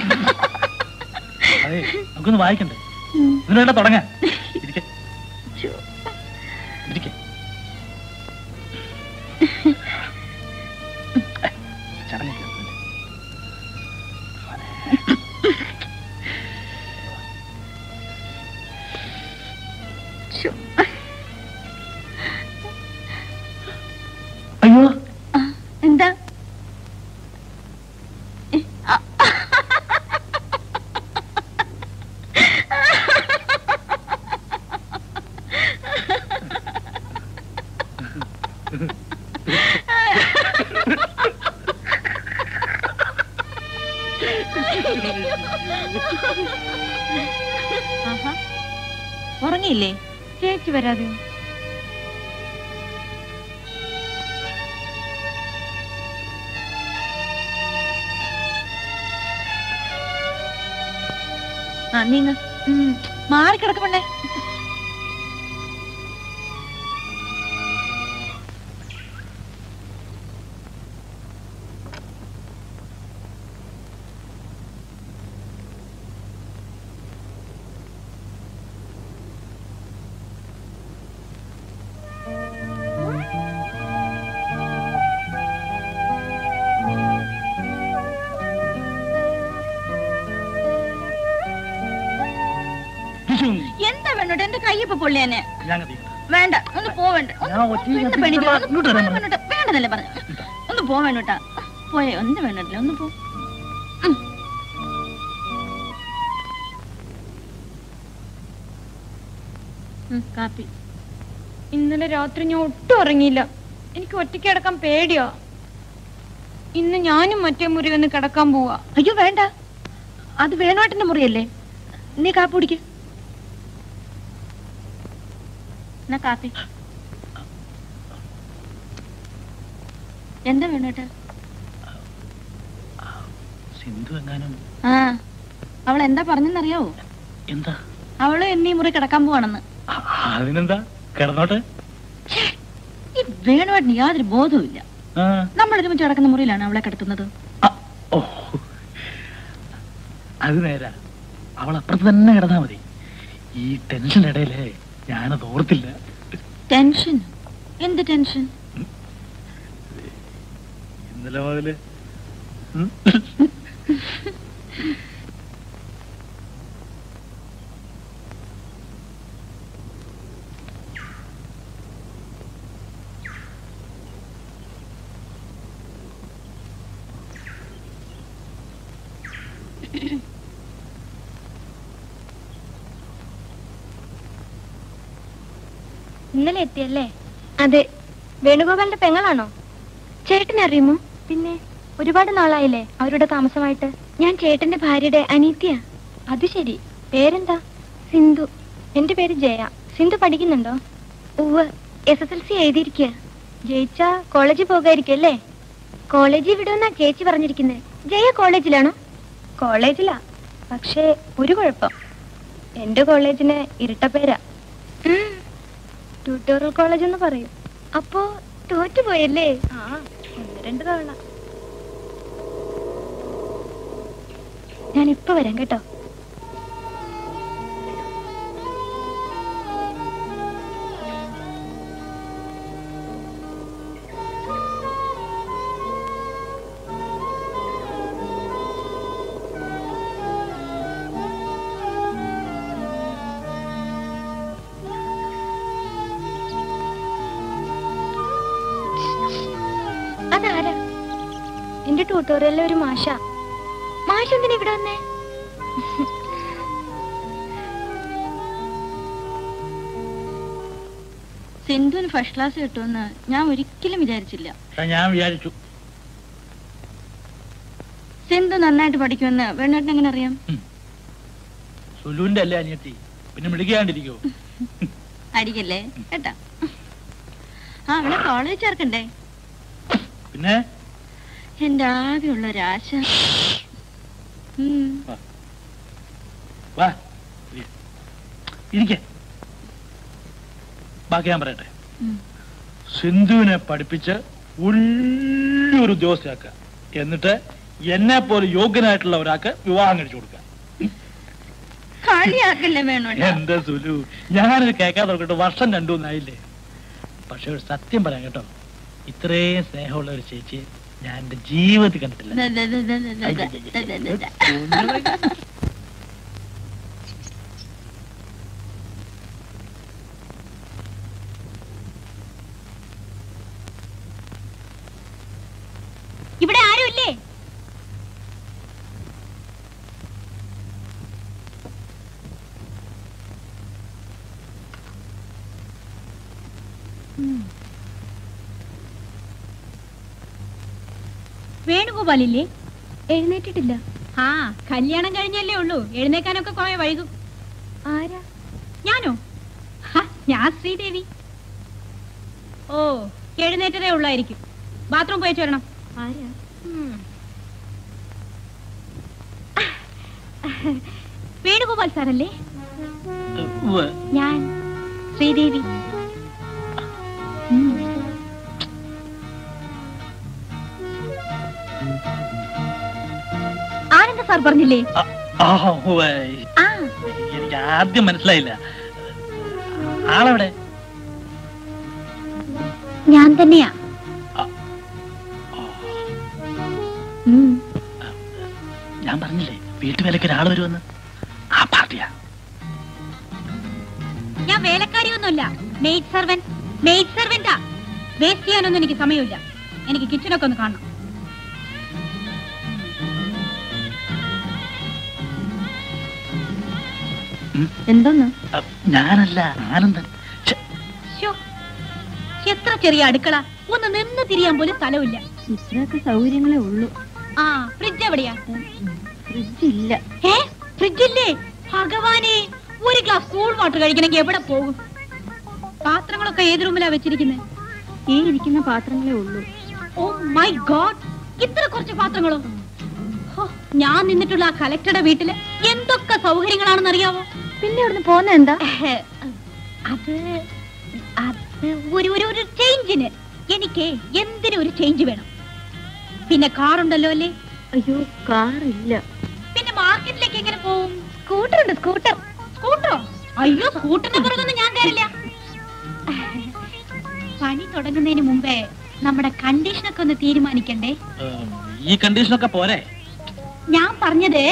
Speaker 5: അതെ, നമുക്കൊന്ന് വായിക്കണ്ടേ? ഇതിനുവേണ്ട തുടങ്ങാൻ.
Speaker 2: ഉറങ്ങിയില്ലേ?
Speaker 3: ചേച്ചി വരാതെ
Speaker 2: നീങ്ങ മാറിക്കിടക്കണ്ടേ. എന്താ വേണ്ടോട്ടെ? എന്റെ കയ്യപ്പ പൊള്ളിയാനെ. വേണ്ട, ഒന്ന് പോവേണ്ട. വേണ്ടതല്ലേ പറഞ്ഞു. ഒന്ന് പോവേണ്ടോട്ടാ. പോയേ, ഒന്ന് വേണ്ടല്ലേ, ഒന്ന് പോ. കാപ്പി.
Speaker 3: ഇന്നലെ രാത്രി ഞാൻ ഒട്ടും ഉറങ്ങിയില്ല. എനിക്ക് ഒറ്റയ്ക്ക് കിടക്കാൻ പേടിയാ. ഇന്ന് ഞാനും മറ്റേ മുറി വന്ന് കിടക്കാൻ പോവാ.
Speaker 2: അയ്യോ വേണ്ട, അത് വേണോട്ടന്റെ മുറിയല്ലേ. നീ കാപ്പി കുടിക്ക. എന്നാ കാപ്പി. എന്താ വേണോട്ടെ?
Speaker 5: സിന്ധു എങ്ങാനും.
Speaker 2: ആ, അവൾ എന്താ പറഞ്ഞെന്നറിയാവോ?
Speaker 5: എന്താ?
Speaker 2: അവള് എന്നീ മുറി കിടക്കാൻ പോവാണെന്ന്.
Speaker 5: അതിനെന്താ, കിടന്നോട്ടെ.
Speaker 2: ഈ വേണുവാട്ടിന് യാതൊരു ബോധവും ഇല്ല. നമ്മളൊരുമിച്ച് കിടക്കുന്ന മുറിയിലാണ് അവളെ കിടത്തുന്നത്.
Speaker 5: അത് നേരാ, അവൾ അപ്പുറത്ത് തന്നെ കിടന്നാ മതി. ഈ ടെൻഷൻ ഇടയിലേ ഞാനത് ഓർത്തില്ല.
Speaker 2: ടെൻഷൻ? എന്ത് ടെൻഷൻ?
Speaker 5: ഇന്നലെ മുതല്
Speaker 3: ഇന്നലെ എത്തിയല്ലേ? അതെ. വേണുഗോപാലിന്റെ പെങ്ങളാണോ? ചേട്ടനെ അറിയുമോ? പിന്നെ ഒരുപാട് നാളായില്ലേ അവരുടെ താമസമായിട്ട്. ഞാൻ ചേട്ടന്റെ ഭാര്യയുടെ അനീത്തിയ. അത് ശരി. പേരെന്താ? സിന്ധു. എന്റെ പേര് ജയ. സിന്ധു പഠിക്കുന്നുണ്ടോ? ഉവ്വ്, SSLC എഴുതിയിരിക്കുക. ജയിച്ചാ കോളേജിൽ പോകായിരിക്കും അല്ലേ? കോളേജിൽ വിടുമെന്നാ ചേച്ചി പറഞ്ഞിരിക്കുന്നത്. ജയ കോളേജിലാണോ? കോളേജിലാ, പക്ഷേ ഒരു കുഴപ്പം. എന്റെ കോളേജിന് ഇരട്ടപ്പേരാ. ട്യൂട്ടോറിയൽ കോളേജ് എന്ന് പറയും. അപ്പോ തോറ്റുപോയല്ലേ? ആ, 1-2 തവണ. ഞാൻ ഇപ്പൊ വരാം കേട്ടോ. അതാരാ? എന്റെ ട്യൂട്ടോറിയലിലെ ഒരു മാഷ. മാഷ എന്തിനാ ഇവിടെ വന്നേ?
Speaker 2: സിന്ധുവിന് ഫസ്റ്റ് ക്ലാസ് കിട്ടുമെന്ന് ഞാൻ ഒരിക്കലും വിചാരിച്ചില്ല.
Speaker 5: ഞാൻ വിചാരിച്ചു.
Speaker 2: സിന്ധു നന്നായിട്ട് പഠിക്കുമെന്ന് വേണേട്ടൻ എങ്ങനെ അറിയാം?
Speaker 5: സുലുവിന്റെ അല്ലേ അനിയത്തി, പിന്നെ വിളിക്കാണ്ടിരിക്കോ?
Speaker 2: അടിക്കല്ലേ കേട്ടാ. ആ, അവളെ കോളേജ് ചേർക്കണ്ടേ?
Speaker 5: പിന്നെ
Speaker 2: എന്റെ ആകെയുള്ള ഒരാശ.
Speaker 5: വാ ഇരിക്ക. ബാക്കി ഞാൻ പറയട്ടെ. സിന്ധുവിനെ പഠിപ്പിച്ച് വലിയൊരു ഉദ്യോഗസ്ഥയാക്ക, എന്നിട്ട് എന്നെ പോലെ യോഗ്യനായിട്ടുള്ള ഒരാൾക്ക് വിവാഹം കഴിച്ചു കൊടുക്കുക.
Speaker 2: കളിയാക്കല്ലേ വേണോ?
Speaker 5: എന്താ സുലു, ഞാനത് കേൾക്കാൻ തുടങ്ങിട്ട് വർഷം 2-3 ആയില്ലേ. പക്ഷെ ഒരു സത്യം പറയാം കേട്ടോ, ഇത്രയും സ്നേഹമുള്ള ഒരു ചേച്ചിയെ ഞാൻ എന്റെ ജീവിതത്തിൽ കണ്ടിട്ടില്ല.
Speaker 1: ഇവിടെ ആരുമില്ലേ? വേണുഗോപാലില്ലേ?
Speaker 3: എഴുന്നേറ്റിട്ടില്ല.
Speaker 1: ആ, കല്യാണം കഴിഞ്ഞല്ലേ ഉള്ളൂ, എഴുന്നേക്കാനൊക്കെ കുറെ വൈകും.
Speaker 3: ആരാ?
Speaker 1: ഞാനോ? ഞാൻ ശ്രീദേവി. ഓ, എഴുന്നേറ്റതേ ഉള്ളായിരിക്കും. ബാത്റൂം പോയി ചേരണം.
Speaker 3: ആരാ?
Speaker 1: വേണുഗോപാൽ സാറല്ലേ? ഞാൻ ശ്രീദേവി. ആനന്ദ സാർ പറഞ്ഞില്ലേ?
Speaker 5: എനിക്ക് ആദ്യം മനസ്സിലായില്ല. ആളെവിടെ?
Speaker 1: ഞാൻ തന്നെയാ.
Speaker 5: ഞാൻ പറഞ്ഞില്ലേ വീട്ടുവേലയ്ക്ക് ഒരാൾ വരുമെന്ന്. ആ പാർട്ടിയാ.
Speaker 1: ഞാൻ വേലക്കാരിയൊന്നുമല്ല, മെയ്ഡ് സെർവന്റ്. മെയ്ഡ് സെർവന്റാ. വേസ്റ്റ് ചെയ്യാനൊന്നും എനിക്ക് സമയമില്ല. എനിക്ക് കിച്ചണൊക്കെ ഒന്ന് കാണണം.
Speaker 2: എന്തോന്ന്?
Speaker 5: ഞാനല്ല, ആനന്ദൻ.
Speaker 1: എത്ര ചെറിയ അടുക്കള, ഒന്ന് നിന്ന് തിരിയാൻ പോലും സ്ഥലമില്ല.
Speaker 2: ഇത്രയൊക്കെ സൗകര്യങ്ങളേ ഉള്ളൂ.
Speaker 1: ആ, ഫ്രിഡ്ജ് എവിടെയാ?
Speaker 2: ഫ്രിഡ്ജ് ഇല്ല.
Speaker 1: ഫ്രിഡ്ജില്ലേ? ഭഗവാനെ, ഒരു ഗ്ലാസ് കൂൾ വാട്ടർ കഴിക്കണമെങ്കിൽ എവിടെ പോകും? പാത്രങ്ങളൊക്കെ ഏത് റൂമിലാ വെച്ചിരിക്കുന്നത്?
Speaker 2: ഈ ഇരിക്കുന്ന പാത്രങ്ങളേ ഉള്ളൂ.
Speaker 1: ഓ മൈ ഗോഡ്, ഇത്ര കുറച്ച് പാത്രങ്ങളോ? ഞാൻ നിന്നിട്ടുള്ള ആ കലക്ടറുടെ വീട്ടില് എന്തൊക്കെ സൗകര്യങ്ങളാണെന്ന് അറിയാവോ?
Speaker 2: പിന്നെ ഇവിടുന്ന് പോകുന്ന എന്താ?
Speaker 1: അത് ഒരു ചേഞ്ചിന്. എനിക്ക് എന്തിനും ഒരു ചേഞ്ച് വേണം. പിന്നെ കാറുണ്ടല്ലോ അല്ലേ?
Speaker 2: അയ്യോ, കാറില്ല.
Speaker 1: പിന്നെ മാർക്കറ്റിലേക്ക് എങ്ങനെ പോവും? സ്കൂട്ടറുണ്ട്. സ്കൂട്ടറോ? അയ്യോ, സ്കൂട്ടറിന്റെ പുറത്തൊന്നും ഞാൻ കയറില്ല. പണി തുടങ്ങുന്നതിന് മുമ്പേ നമ്മുടെ കണ്ടീഷനൊക്കെ ഒന്ന് തീരുമാനിക്കണ്ടേ?
Speaker 5: ഈ കണ്ടീഷനൊക്കെ പോരെ?
Speaker 1: ഞാൻ പറഞ്ഞത്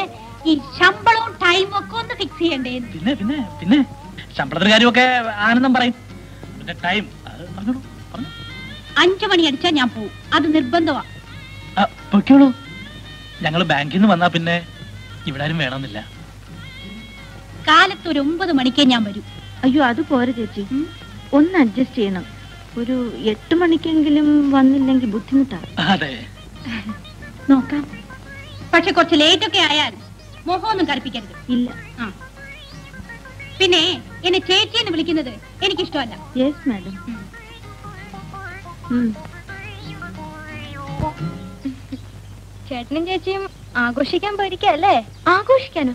Speaker 1: ഈ ശമ്പളവും ടൈമും ഒക്കെ ഒന്ന് ഫിക്സ് ചെയ്യണ്ടേ?
Speaker 5: പിന്നെ പിന്നെ പിന്നെ ശമ്പളത്തിന്റെ കാര്യമൊക്കെ ആനന്ദം പറയും. പിന്നെ ടൈം
Speaker 1: 5 മണി അടിച്ചാ ഞാൻ പോവും. അത് നിർബന്ധമാ.
Speaker 5: പൊയ്ക്കോളൂ. ഞങ്ങള് ബാങ്കിൽ നിന്ന് വന്നാ പിന്നെ ഇവിടെ ആരും വേണമെന്നില്ല.
Speaker 1: കാലത്ത് ഒരു 9 മണിക്കേ ഞാൻ വരൂ.
Speaker 2: അയ്യോ, അത് പോരെ ചേച്ചി. ഒന്ന് അഡ്ജസ്റ്റ് ചെയ്യണം. ഒരു 8 മണിക്കെങ്കിലും വന്നില്ലെങ്കിൽ ബുദ്ധിമുട്ടാണ്.
Speaker 5: അതെ,
Speaker 1: നോക്കാം. പക്ഷെ കുറച്ച് ലേറ്റ് ഒക്കെ ആയാൽ മോഹമൊന്നും കറുപ്പിക്കരുത്.
Speaker 2: ഇല്ല.
Speaker 1: പിന്നെ എന്നെ ചേച്ചിയെന്ന് വിളിക്കുന്നത് എനിക്കിഷ്ടമല്ല.
Speaker 2: Yes madam.
Speaker 3: ചേട്ടനും ചേച്ചിയും ആഘോഷിക്കാൻ പോയിരിക്കല്ലേ? ആഘോഷിക്കാനോ?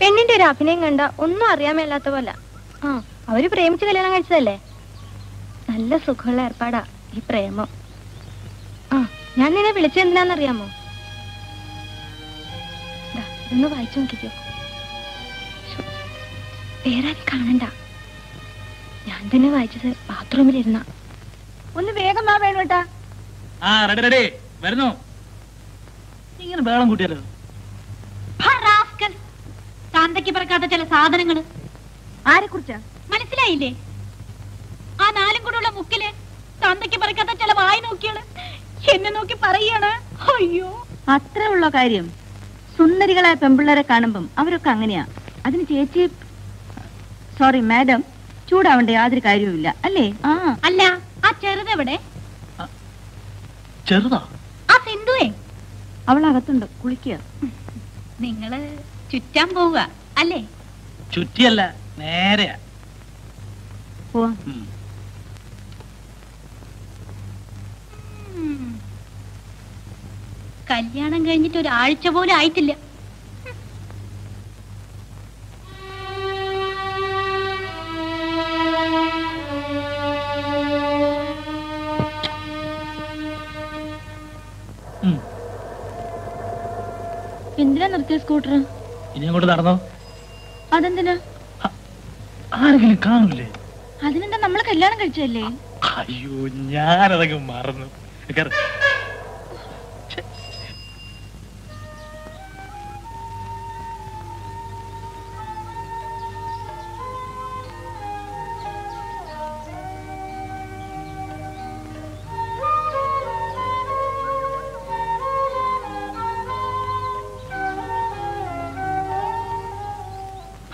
Speaker 3: പെണ്ണിന്റെ ഒരു അഭിനയം കണ്ട ഒന്നും അറിയാൻ മേലാത്ത പോലെ. ആ, അവര് പ്രേമിച്ച് കല്യാണം കഴിച്ചതല്ലേ? നല്ല സുഖമുള്ള ഏർപ്പാടാ ഈ പ്രേമം. ആ, ഞാൻ നിന്നെ വിളിച്ചെന്തിനാന്നറിയാമോ? ഇതൊന്ന് വായിച്ചു നോക്കിക്കോ. വേറെ കാണണ്ട. ഞാൻ തന്നെ വായിച്ചത് ബാത്റൂമിലിരുന്ന.
Speaker 2: ഒന്ന് വേഗം വാ വേണുട്ടാ.
Speaker 5: റെഡി വരുന്നു. ഇങ്ങനെ വേളം കൂട്ടിയാലോ?
Speaker 1: താന്തയ്ക്ക് പറക്കാത്ത ചില സാധനങ്ങള്.
Speaker 2: ആരെ കുറിച്ചാ?
Speaker 1: മനസ്സിലായില്ലേ? ആ 4 കൂടെയുള്ള മുക്കില് താന്തയ്ക്ക് പറക്കാത്ത ചില വായി നോക്കിയാണ് എന്നെ നോക്കി പറയാണ്. അയ്യോ,
Speaker 2: അത്രേ ഉള്ള കാര്യം. സുന്ദരികളായ പെമ്പിള്ളേരെ കാണുമ്പം അവരൊക്കെ അങ്ങനെയാ. അതിന് ചേച്ചി, സോറി മാഡം, ചൂടാവേണ്ട യാതൊരു കാര്യവുമില്ല അല്ലേ?
Speaker 1: അല്ല, ആ ചെറുതെവിടെ?
Speaker 5: ചെറുതാ?
Speaker 1: ആ സിന്ധുവേ?
Speaker 2: അവളകത്തുണ്ട്, കുളിക്കുക.
Speaker 1: നിങ്ങള് ചുറ്റാൻ പോവുക അല്ലേ?
Speaker 5: ചുറ്റിയല്ല, നേരെയാ.
Speaker 2: പോവാ.
Speaker 1: കല്യാണം കഴിഞ്ഞിട്ട് ഒരാഴ്ച പോലും ആയിട്ടില്ല.
Speaker 2: എന്തിനാ നിർത്തിയ സ്കൂട്ടർ?
Speaker 5: ഇനി അങ്ങോട്ട് നടന്നോ.
Speaker 2: അതെന്തിനാ?
Speaker 5: ആരെങ്കിലും കാണൂലേ?
Speaker 2: അതിനെന്താ, നമ്മള് കല്യാണം കഴിച്ചല്ലേ?
Speaker 5: അയ്യോ, ഞാനതൊക്കെ മറന്നു.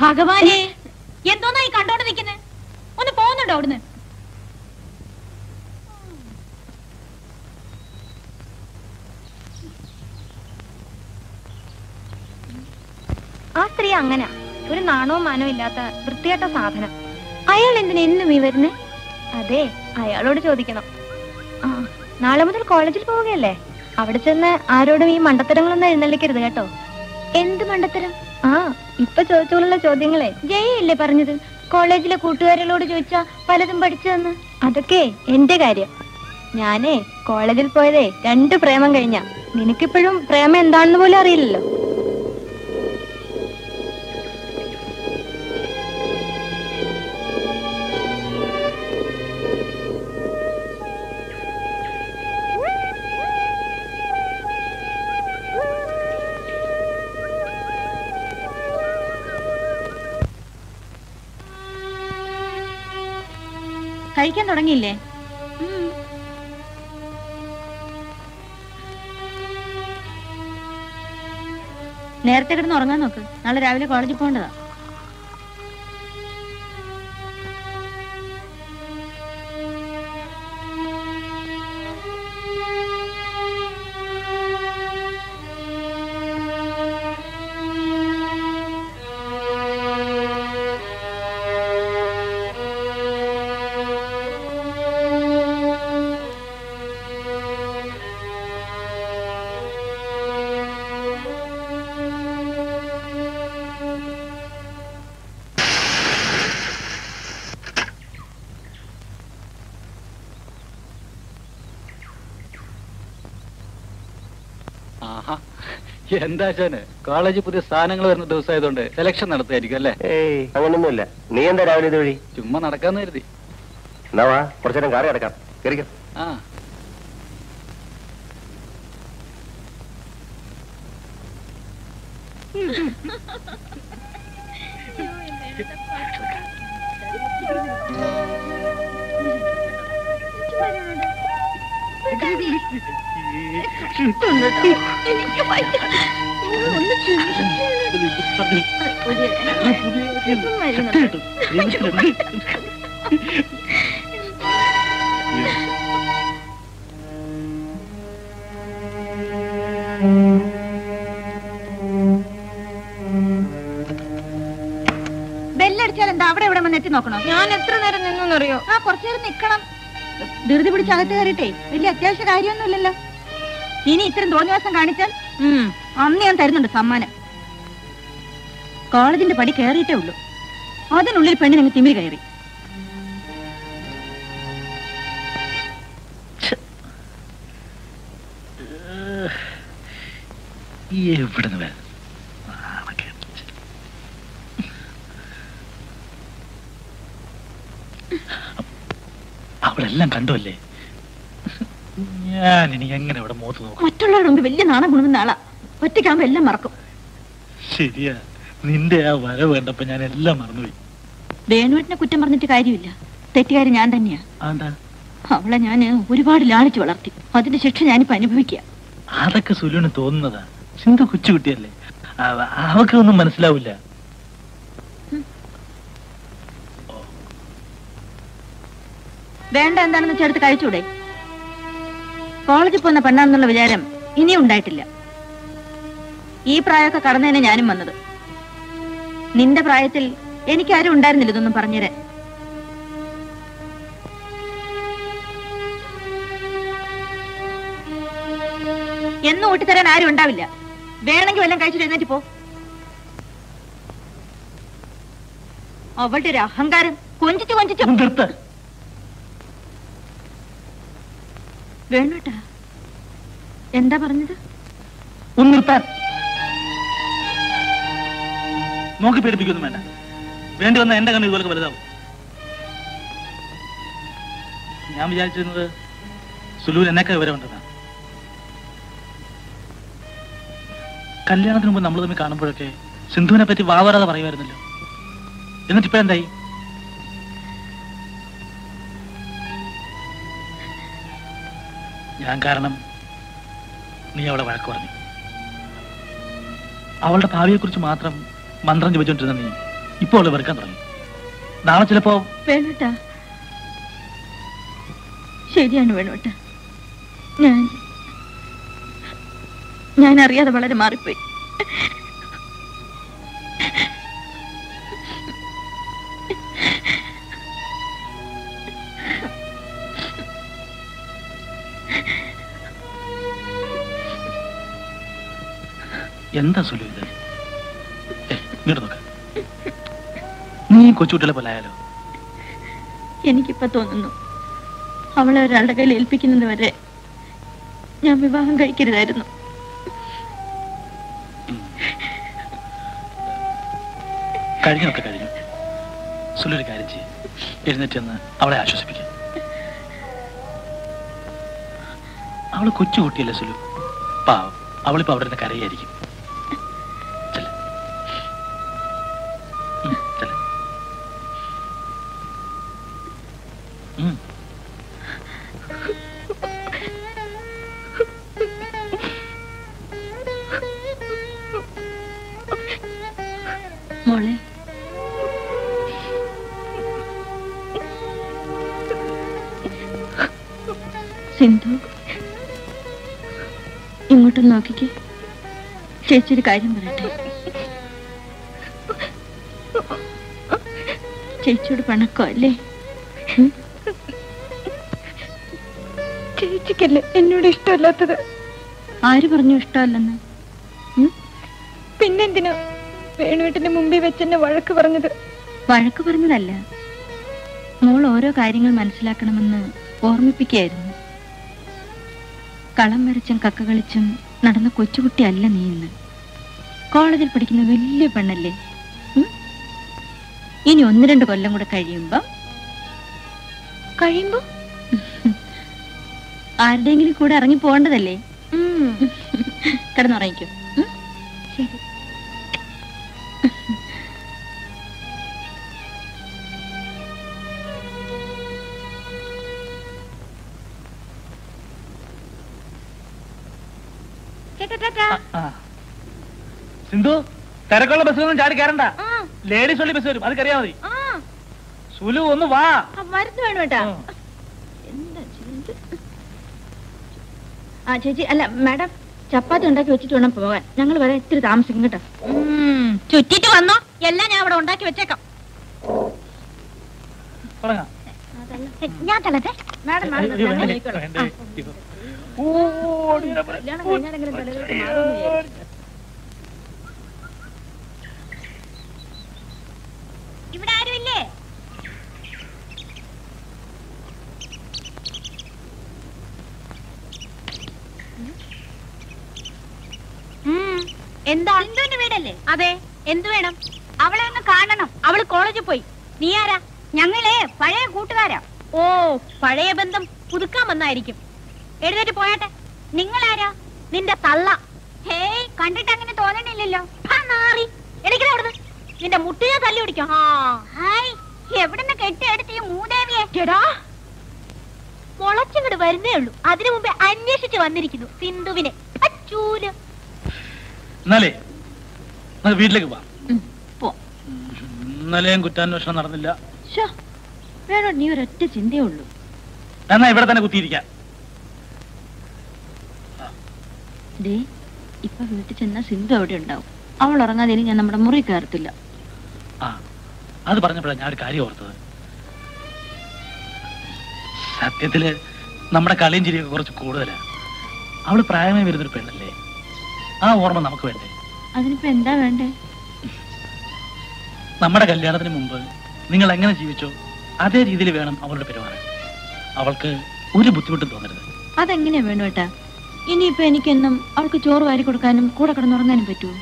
Speaker 1: ഭഗവാനെ, എന്തോന്നായി കണ്ടോണ്ട് നിൽക്കുന്നത്? ഒന്ന് പോകുന്നുണ്ടോ അവിടുന്ന്?
Speaker 3: സ്ത്രീ അങ്ങനെ ഒരു നാണവും മാനവും ഇല്ലാത്ത വൃത്തികെട്ട സാധനം. അയാൾ എന്തിനാ എന്നും ഈ വരുന്നേ? അതെ, അയാളോട് ചോദിക്കണം. ആ, നാളെ മുതൽ കോളേജിൽ പോവുകയല്ലേ? അവിടെ ചെന്ന് ആരോടും ഈ മണ്ടത്തരങ്ങളൊന്നും എഴുന്നള്ളിക്കരുത് കേട്ടോ. എന്ത് മണ്ടത്തരം? ആ, ഇപ്പൊ ചോദിച്ചോളുള്ള ചോദ്യങ്ങളെ ജയല്ലേ പറഞ്ഞത്. കോളേജിലെ കൂട്ടുകാരികളോട് ചോദിച്ചാ പലതും പഠിച്ചതെന്ന്. അതൊക്കെ എന്റെ കാര്യം. ഞാനേ കോളേജിൽ പോയതേ 2 പ്രേമം കഴിഞ്ഞ. നിനക്കിപ്പോഴും പ്രേമം എന്താണെന്ന് പോലും അറിയില്ലല്ലോ.
Speaker 2: കഴിക്കാൻ തുടങ്ങിയില്ലേ? നേരത്തെ കിടന്ന് ഉറങ്ങാൻ നോക്ക്. നാളെ രാവിലെ കോളേജിൽ പോകേണ്ടതാ.
Speaker 9: എന്താ കോളേജ് പുതിയ സ്ഥാനങ്ങൾ വരുന്ന ദിവസമായതുകൊണ്ട് സെലക്ഷൻ നടത്തുമായിരിക്കും അല്ലേ?
Speaker 10: ഏയ് അങ്ങനൊന്നുമില്ല. നീ എന്താ രാവിലെ ഇത് വഴി?
Speaker 9: ചുമ്മാ നടക്കാന്ന് കരുതി.
Speaker 10: എന്നാ വാ, കുറച്ചു നേരം കാറി കിടക്കാം. കയറിക്കാം.
Speaker 9: ആ,
Speaker 2: ബെല്ലടിച്ചാൽ എന്താ അവിടെ ഇവിടെ വന്ന് എത്തി നോക്കണോ?
Speaker 3: ഞാൻ എത്ര നേരം നിന്നറിയോ?
Speaker 2: ആ, കുറച്ചു നേരം നിക്കണം. ധൃതി പിടിച്ച് അകത്ത് കയറിട്ടെ വലിയ അത്യാവശ്യ കാര്യമൊന്നുമില്ലല്ലോ. ഇനി ഇത്രയും തോന്നിവാസം കാണിച്ചാൽ അന്ന് ഞാൻ തരുന്നുണ്ട് സമ്മാനം. കോളേജിന്റെ പടി കയറിയിട്ടേ ഉള്ളൂ, അതിനുള്ളിൽ പെണ്ണിനങ്ങ് തിമിരി കയറി.
Speaker 5: അവളെല്ലാം കണ്ടുവല്ലേ? ഞാൻ ഇനി എങ്ങനെ ഇവിടെ മുഖത്ത് നോക്കും?
Speaker 2: മറ്റുള്ളവരുടെ മുമ്പ് വലിയ നാണം ഗുണമെന്ന ആളാ. ഒറ്റയ്ക്കാകുമ്പോ എല്ലാം മറക്കും.
Speaker 5: ശരിയാ, നിന്റെ ആ വരവ് കണ്ടപ്പോ ഞാൻ എല്ലാം മറന്നുപോയി.
Speaker 2: വേണുവിനെ കുറ്റം പറഞ്ഞിട്ട് കാര്യമില്ല, തെറ്റുകാരി ഞാൻ തന്നെയാ. അവളെ ഞാൻ ഒരുപാട് ലാളിച്ചു വളർത്തി. അതിന്റെ ശിക്ഷ ഞാനിപ്പോ അനുഭവിക്കുക.
Speaker 5: അതൊക്കെ സുലുവിന് തോന്നുന്നതാ. സിന്ധു കൊച്ചുകുട്ടിയല്ലേ, അവക്കൊന്നും മനസ്സിലാവില്ല.
Speaker 2: വേണ്ട എന്താണെന്ന് ചേർത്ത് കഴിച്ചൂടെ? കോളേജിൽ പോകുന്ന പെണ്ണാണെന്നുള്ള വിചാരം ഇനിയും ഉണ്ടായിട്ടില്ല. ഈ പ്രായമൊക്കെ കടന്നതിനെ ഞാനും വന്നത്. നിന്റെ പ്രായത്തിൽ എനിക്കാരും ഉണ്ടായിരുന്നില്ല ഇതൊന്നും പറഞ്ഞുതരാൻ. എന്നും ഊട്ടിത്തരാൻ ആരും ഉണ്ടാവില്ല. വേണമെങ്കിൽ വല്ലതും കഴിച്ചിട്ട് എഴുന്നേറ്റ് പോ. അവളുടെ ഒരു അഹങ്കാരം കൊഞ്ചിച്ചു കൊഞ്ചിച്ചു. വേണോട്ടാ, എന്താ പറഞ്ഞത്?
Speaker 5: ഒന്ന് നിർത്താൻ. നോക്കി പേടിപ്പിക്കൊന്നും വേണ്ട. വേണ്ടി വന്ന എന്റെ കണ്ണ് ഇതുപോലെ വലുതാവും. ഞാൻ വിചാരിച്ചിരുന്നത് സുലൂൻ എന്നൊക്കെ വിവരമുണ്ടെന്നാണ്. കല്യാണത്തിന് മുമ്പ് നമ്മൾ തമ്മിൽ കാണുമ്പോഴൊക്കെ സിന്ധുവിനെ പറ്റി വാവരാതെ പറയുമായിരുന്നല്ലോ. എന്നിട്ട് ഇപ്പഴെന്തായി? ഞാൻ കാരണം നീ അവളെ വഴക്ക് പറഞ്ഞു. അവളുടെ ഭാവിയെക്കുറിച്ച് മാത്രം മന്ത്രം ജപിച്ചോണ്ടിരുന്ന നീ ഇപ്പോൾ അവളെ വെറുക്കാൻ തുടങ്ങി. നാളെ ചിലപ്പോ
Speaker 2: വേണോട്ടാ, ശരിയാണ് വേണോട്ടാ. ഞാൻ അറിയാതെ വളരെ മാറിപ്പോയി.
Speaker 5: എന്താ സുലു ഇത്? ഇങ്ങോട്ട് നോക്ക. നീ കൊച്ചുകുട്ടികളെ പോലെ ആയാലോ?
Speaker 2: എനിക്കിപ്പോ തോന്നുന്നു അവളെ ഒരാളുടെ കയ്യിൽ ഏൽപ്പിക്കുന്നത് വരെ ഞാൻ വിവാഹം കഴിക്കരുതായിരുന്നു.
Speaker 5: കഴിഞ്ഞൊക്കെ കഴിഞ്ഞു. സുലു ഒരു കാര്യം ചെയ്യും, എഴുന്നേറ്റെന്ന് അവളെ ആശ്വസിപ്പിക്കും. അവള് കൊച്ചുകുട്ടിയല്ലേ സുലു, പാവം. അവളിപ്പോ അവിടെ നിന്ന് കരയായിരിക്കും.
Speaker 2: മോളെ, സിന്ധു ഇങ്ങോട്ട് നോക്കിക്കേ. ചേച്ചി ഒരു കാര്യം പറയട്ടെ. ചേച്ചിയോട് പണക്കോ അല്ലേ?
Speaker 3: ചേച്ചിക്കല്ലേ എന്നോട് ഇഷ്ടമല്ലാത്തത്?
Speaker 2: ആര് പറഞ്ഞു ഇഷ്ടമല്ലെന്ന്?
Speaker 3: പിന്നെന്തിനാ വേണുവേട്ടന്റെ മുമ്പിൽ വെച്ചെന്നെ വഴക്ക് പറഞ്ഞത്?
Speaker 2: വഴക്ക് പറഞ്ഞതല്ല, മോൾ ഓരോ കാര്യങ്ങൾ മനസ്സിലാക്കണമെന്ന് ഓർമ്മിപ്പിക്കുകയായിരുന്നു. കളം വരച്ചും കക്ക കളിച്ചും നടന്ന കൊച്ചുകുട്ടി അല്ല നീ ഇന്ന്. കോളേജിൽ പഠിക്കുന്ന വലിയ പെണ്ണല്ലേ. ഇനി 1-2 കൊല്ലം കൂടെ കഴിയുമ്പോ ആരുടെയെങ്കിലും കൂടെ ഇറങ്ങി പോകേണ്ടതല്ലേ? കിടന്നുറങ്ങിക്കോ.
Speaker 3: ശരി.
Speaker 5: സിന്ധു, തിരക്കുള്ള ബസ്സൊന്നും ചാടി കയറണ്ട. ലേഡീസ് ഉള്ളി ബസ് വരും, അത് കറിയാ മതി. സുലു ഒന്ന് വാ.
Speaker 2: മരുന്ന് വേണം കേട്ടാ. എന്താ ചേച്ചി? അല്ല മാഡം, ചപ്പാത്തി ഉണ്ടാക്കി വെച്ചിട്ട് വേണം പോകാൻ. ഞങ്ങൾ വരെ ഇത്തിരി താമസിക്കും കേട്ടോ. ചുറ്റിട്ട് വന്നോ, എല്ലാം ഞാൻ അവിടെ ഉണ്ടാക്കി വെച്ചേക്കാം.
Speaker 1: ഞാൻ തലത്തെ
Speaker 2: മാഡം
Speaker 1: ഇവിടെ ആരുമില്ലേ? എന്താ? സിന്ധുവിന്റെ വീടല്ലേ? അതെ. എന്തു വേണം? അവളെ ഒന്ന് കാണണം. അവള് കോളേജിൽ പോയി. നീ ആരാ? ഞങ്ങളെ പഴയ കൂട്ടുകാരാ. ഓ, പഴയ ബന്ധം പുതുക്കാൻ വന്നായിരിക്കും. എഴുന്നേറ്റ് പോയാട്ടെ. നിങ്ങളാരാ? നിന്റെ തള്ള. ഹേയ്, കണ്ടിട്ട് അങ്ങനെ തോന്നണില്ലല്ലോ. എണീക്കണ. നിന്റെ മുട്ടിനെ തല്ലി പിടിക്കാം. ഹായ്, എവിടുന്ന് കെട്ടിയെടുത്ത് ഈ മൂദേവിയെ? മുളച്ചിങ്ങോട്ട് വരുന്നേ ഉള്ളൂ. അതിനു മുമ്പേ അന്വേഷിച്ച് വന്നിരിക്കുന്നു സിന്ധുവിനെ. അച്ചൂല്.
Speaker 5: എന്നാലേ വീട്ടിലേക്ക് പോവാം. ഇന്നലെയും കുറ്റാന്വേഷണം നടന്നില്ല.
Speaker 2: വേണോ, നീ ഒരൊറ്റ ചിന്തയേ ഉള്ളൂ.
Speaker 5: എന്നാ ഇവിടെ തന്നെ കുത്തിയിരിക്കാം.
Speaker 2: ഇപ്പൊ വീട്ടിൽ ചെന്ന സിന്ധു അവിടെ ഉണ്ടാവും. അവൾ ഉറങ്ങാതെ ഞാൻ നമ്മുടെ മുറി കയറത്തില്ല.
Speaker 5: അത് പറഞ്ഞപ്പോഴാണ് ഞാൻ ഒരു കാര്യം ഓർത്തത്. സത്യത്തില് നമ്മുടെ കളിയും ചിരിയൊക്കെ കുറച്ച് കൂടുതലാണ്. അവള് പ്രായമായി വരുന്നൊരു പെണ്ണല്ലേ. ആ ഓർമ്മ നമുക്ക് വേണ്ടേ?
Speaker 2: അതിനിപ്പോ എന്താ വേണ്ടേ?
Speaker 5: നമ്മുടെ കല്യാണത്തിന് മുമ്പ് നിങ്ങൾ എങ്ങനെ ജീവിച്ചോ അതേ രീതിയിൽ വേണം അവളുടെ പെരുമാറാൻ. അവൾക്ക് ഒരു ബുദ്ധിമുട്ടും തോന്നരുത്.
Speaker 2: അതെങ്ങനെയാ വേണു ഏട്ടാ? ഇനിയിപ്പോ എനിക്കെന്നും അവൾക്ക് ചോറ് വാരി കൊടുക്കാനും കൂടെ കിടന്നുറങ്ങാനും പറ്റുമോ?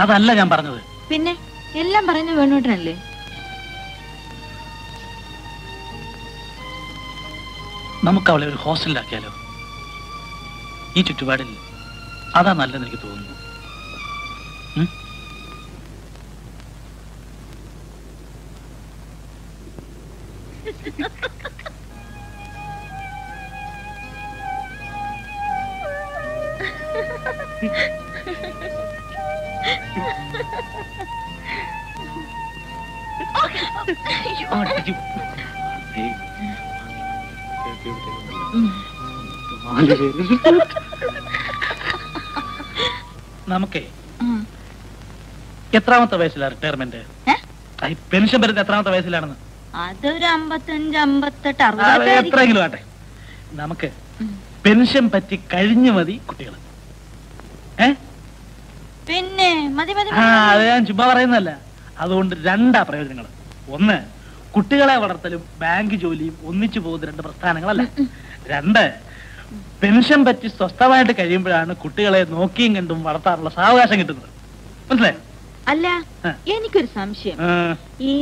Speaker 5: അതല്ല ഞാൻ പറഞ്ഞത്.
Speaker 2: പിന്നെ എല്ലാം പറയുന്നത് വേണുവേട്ടനല്ലേ?
Speaker 5: നമുക്ക് അവളെ ഒരു ഹോസ്റ്റലിലാക്കിയാലോ? ഈ ചുറ്റുപാടിൽ അതാ നല്ലതെന്ന് എനിക്ക് തോന്നുന്നു. നമുക്കേ എത്രാമത്തെ വയസ്സിലാണ് റിട്ടയർമെന്റ്? പെൻഷൻ വരുന്നത് എത്രാമത്തെ വയസ്സിലാണെന്ന്?
Speaker 2: അതൊരു 55, 58, 60
Speaker 5: എത്രയെങ്കിലും ആട്ടെ. നമുക്ക് പെൻഷൻ പറ്റി കഴിഞ്ഞു മതി കുട്ടികൾ.
Speaker 2: പിന്നെ മതി മതി
Speaker 5: ആ അത് ഞാൻ ചുമ്മാ പറയുന്നതല്ല. അതുകൊണ്ട് രണ്ടാ പ്രയോജനങ്ങൾ. ഒന്ന്, കുട്ടികളെ വളർത്തലും ബാങ്ക് ജോലിയും ഒന്നിച്ചു പോകുന്ന രണ്ട് പ്രസ്ഥാനങ്ങളല്ല. രണ്ട്, പെൻഷൻ പറ്റി സ്വസ്ഥമായിട്ട് കഴിയുമ്പോഴാണ് കുട്ടികളെ നോക്കിയും കണ്ടും വളർത്താനുള്ള സാവകാശം കിട്ടുന്നത്. മനസ്സിലായി?
Speaker 2: അല്ല, എനിക്കൊരു സംശയം. ഈ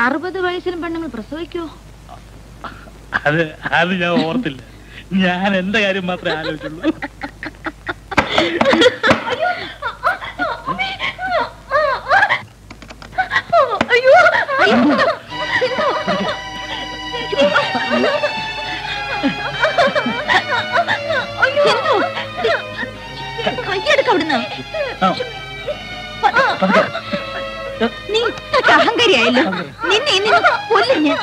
Speaker 2: 60 വയസ്സിലും പെണ്ണുങ്ങൾ പ്രസവിക്കുവോ?
Speaker 5: അത് ഞാൻ ഓർത്തില്ല. ഞാൻ എന്റെ കാര്യം മാത്രമേ ആലോചിച്ചുള്ളൂ.
Speaker 2: കയ്യെടുക്ക അവിടുന്ന്. നീ അഹങ്കാരിയായല്ലോ. നിന്നെ കൊല്ലും ഞാൻ.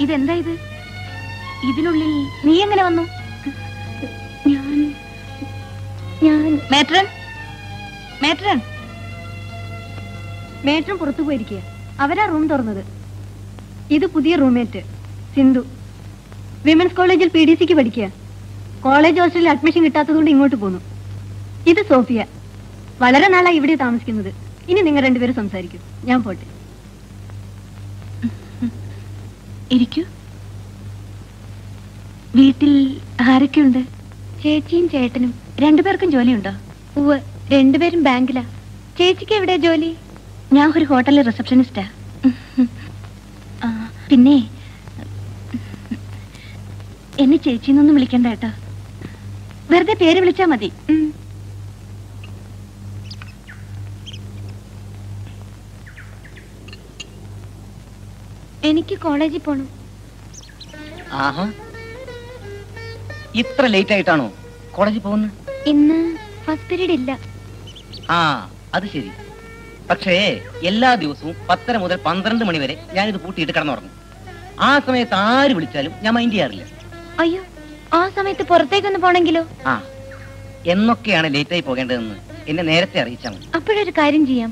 Speaker 1: ഇതെന്താ ഇത്? ഇതിനുള്ളിൽ നീ എങ്ങനെ വന്നു? ഞാൻ
Speaker 2: മേട്രൻ
Speaker 3: പുറത്തു പോയിരിക്കുക. അവരാ റൂം തുറന്നത്. ഇത് പുതിയ റൂംമേറ്റ് സിന്ധു. വിമൻസ് കോളേജിൽ PDCക്ക് പഠിക്കുക. കോളേജ് ഹോസ്റ്റലിൽ അഡ്മിഷൻ കിട്ടാത്തതുകൊണ്ട് ഇങ്ങോട്ട് പോന്നു. ഇത് സോഫിയ. വളരെ നാളായി ഇവിടെ താമസിക്കുന്നത്. ഇനി നിങ്ങൾ രണ്ടുപേരും സംസാരിക്കും. ഞാൻ പോട്ടെ.
Speaker 1: ഇരിക്കൂ. വീട്ടിൽ ആരൊക്കെയുണ്ട്?
Speaker 3: ചേച്ചിയും ചേട്ടനും.
Speaker 1: രണ്ടുപേർക്കും ജോലിയുണ്ടോ?
Speaker 3: ഉവ്വ്, രണ്ടുപേരും ബാങ്കിലാ. ചേച്ചിക്ക് എവിടെ ജോലി?
Speaker 1: ഞാൻ ഒരു ഹോട്ടലിൽ റിസപ്ഷനിസ്റ്റാ. പിന്നെ എന്നെ ചേച്ചിന്നൊന്നും വിളിക്കണ്ട കേട്ടോ. വെറുതെ പേര് വിളിച്ചാ മതി.
Speaker 3: എനിക്ക് കോളേജിൽ പോണം.
Speaker 4: ആഹാ, ഇത്ര ലേറ്റ് ആയിട്ടാണോ കോളേജിൽ പോകുന്നത്?
Speaker 3: ഇന്ന് ഫസ്റ്റ് പീരീഡ് ഇല്ല.
Speaker 4: ആ, അത് ശരി. പക്ഷേ എല്ലാ ദിവസവും 10:30 മുതൽ 12 മണി വരെ ഞാനിത് പൂട്ടിയിട്ട് കിടന്നുറങ്ങും. ആ സമയത്ത് ആര് വിളിച്ചാലും ഞാൻ മൈൻഡ് ചെയ്യാറില്ല.
Speaker 3: അയ്യോ, ആ സമയത്ത് പുറത്തേക്കൊന്ന് പോണെങ്കിലോ?
Speaker 4: ആ, എന്നൊക്കെയാണ് ലേറ്റായി പോകേണ്ടതെന്ന് എന്നെ നേരത്തെ അറിയിച്ചാൽ മതി.
Speaker 3: അപ്പോഴൊരു കാര്യം ചെയ്യാം.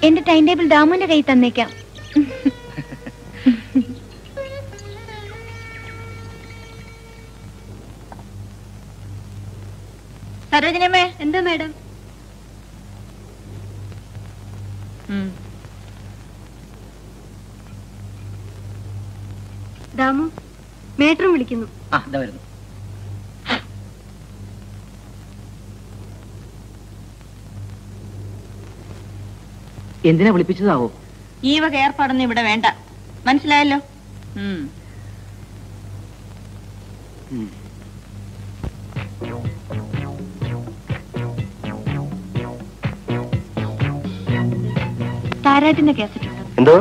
Speaker 3: എന്റെ ടൈം ടേബിൾ ദാമുന്റെ കയ്യിൽ തന്നേക്കാം.
Speaker 2: സരോജിനിയമ്മേ.
Speaker 3: എന്താ മാഡം? ദാമു, മേട്രും വിളിക്കുന്നു.
Speaker 4: ആ, ഇതാ വരുന്നു. എന്തിനാ വിളിപ്പിച്ചതാവോ?
Speaker 2: ഈ വക ഏർപ്പാടൊന്നും ഇവിടെ വേണ്ട. മനസ്സിലായല്ലോ?
Speaker 1: താരാട്ടിന്റെ കാസറ്റ് ഉണ്ടോ?
Speaker 10: എന്തോ?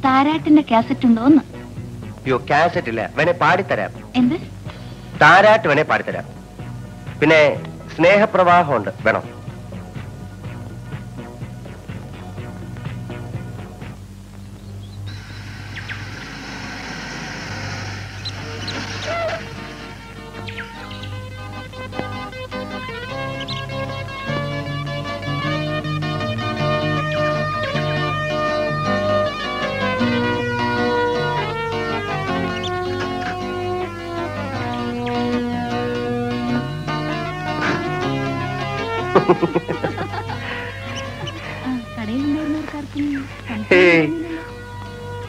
Speaker 1: താരാട്ടിന്റെ കാസറ്റ് ഉണ്ടോന്ന്?
Speaker 10: യോ, കാസറ്റ് ഇല്ല. വേണേ പാടിത്തരാം.
Speaker 1: എന്ത്?
Speaker 10: താരാട്ട് വേണേ പാടിത്തരാം. പിന്നെ സ്നേഹപ്രവാഹം ഉണ്ട്. വേണോ?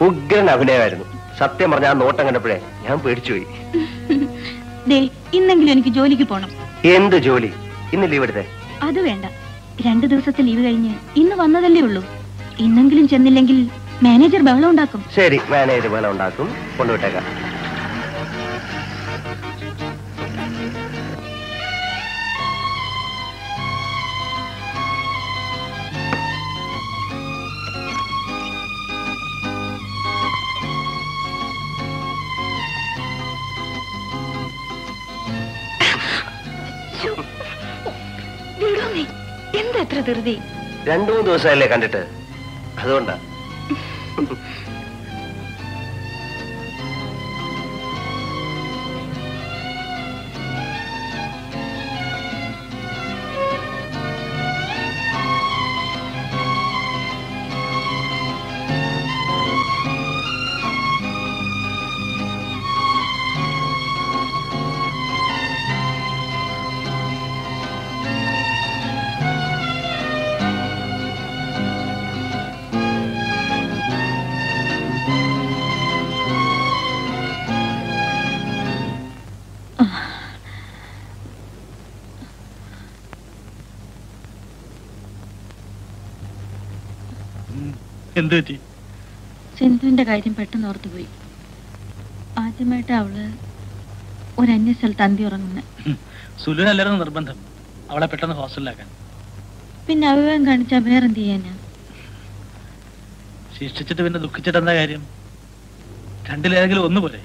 Speaker 10: ഉഗ്രൻ അഭിനയമായിരുന്നു. സത്യം പറഞ്ഞ ആ നോട്ടം കണ്ടപ്പോഴേ ഞാൻ പേടിച്ചുപോയി.
Speaker 1: ഇന്നെങ്കിലും എനിക്ക് ജോലിക്ക് പോണം.
Speaker 10: എന്ത് ജോലി? ഇന്ന് ലീവ് എടുത്തേ?
Speaker 1: അത് വേണ്ട. 2 ദിവസത്തെ ലീവ് കഴിഞ്ഞ് ഇന്ന് വന്നതല്ലേ ഉള്ളൂ. ഇന്നെങ്കിലും ചെന്നില്ലെങ്കിൽ
Speaker 2: മാനേജർ ബഹളം ഉണ്ടാക്കും.
Speaker 10: ശരി, മാനേജർ ബഹളം ഉണ്ടാക്കും. കൊണ്ടുവിട്ടേക്കാം.
Speaker 2: എന്താ എത്ര ധൃതി?
Speaker 10: 2-3 ദിവസമല്ലേ കണ്ടിട്ട്, അതുകൊണ്ടാ.
Speaker 5: എന്തുപറ്റി?
Speaker 2: സിന്ധുവിന്റെ കാര്യം പെട്ടെന്ന് ഓർത്തുപോയി. ആദ്യമായിട്ട് അവള് ഒരു അന്യ സ്ഥലത്ത് അന്തി ഉറങ്ങുന്ന.
Speaker 5: സുലുനല്ലായിരുന്നു നിർബന്ധം അവളെ പെട്ടെന്ന് ഹോസ്റ്റലിലാക്കാൻ.
Speaker 2: പിന്നെ അവിവേകം കാണിച്ചാ വേറെന്ത് ചെയ്യാനാ?
Speaker 5: ശിക്ഷിച്ചിട്ട് പിന്നെ ദുഃഖിച്ചിട്ട് എന്താ കാര്യം? രണ്ടിലേതെങ്കിലും ഒന്നുപോലെ.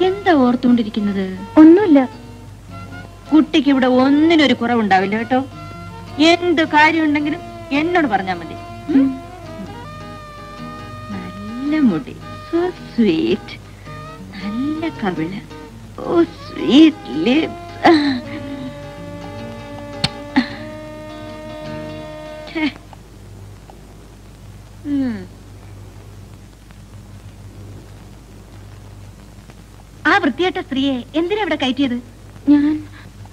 Speaker 2: എന്താ ഓർത്തുകൊണ്ടിരിക്കുന്നത്?
Speaker 3: ഒന്നുമില്ല.
Speaker 2: കുട്ടിക്ക് ഇവിടെ ഒന്നിനൊരു കുറവുണ്ടാവില്ല കേട്ടോ. എന്ത് കാര്യം ഉണ്ടെങ്കിലും എന്നോട് പറഞ്ഞാൽ മതി. നല്ല മുടി, സോ സ്വീറ്റ്, നല്ല കവിള്, ഓ സ്വീറ്റ് ലിപ്സ്. ആ വൃത്തിയായിട്ട സ്ത്രീയെ എന്തിനാ ഇവിടെ കയറ്റിയത്?
Speaker 3: ഞാൻ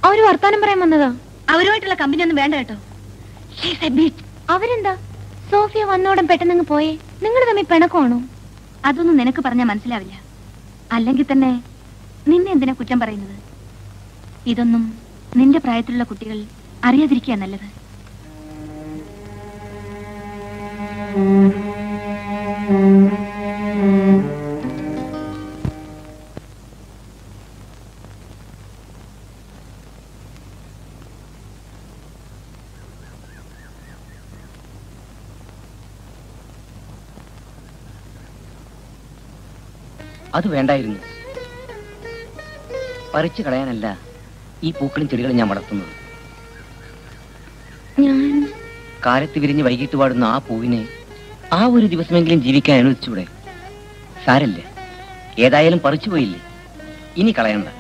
Speaker 3: അവര് വർത്താനം പറയാൻ വന്നതാ.
Speaker 2: അവരുമായിട്ടുള്ള കമ്പനി ഒന്നും വേണ്ട കേട്ടോ.
Speaker 3: അവരെന്താ സോഫിയ വന്നോടം പെട്ടെന്ന് പോയേ? നിങ്ങൾ തമ്മിൽ പിണക്കമാണോ?
Speaker 2: അതൊന്നും നിനക്ക് പറഞ്ഞാൽ മനസ്സിലാവില്ല. അല്ലെങ്കിൽ തന്നെ നിന്നെ എന്തിനാ കുറ്റം പറയുന്നത്? ഇതൊന്നും നിന്റെ പ്രായത്തിലുള്ള കുട്ടികൾ അറിയാതിരിക്കുക നല്ലത്.
Speaker 11: അത് വേണ്ടായിരുന്നു. പറിച്ചു കളയാനല്ല ഈ പൂക്കളും ചെടികളും ഞാൻ വളർത്തുന്നത്. കാലത്ത് വിരിഞ്ഞ് വൈകിട്ട് പാടുന്ന ആ പൂവിനെ ആ ഒരു ദിവസമെങ്കിലും ജീവിക്കാൻ അനുവദിച്ചൂടെ? സാരല്ല, ഏതായാലും പറിച്ചു പോയില്ലേ, ഇനി കളയണ്ട.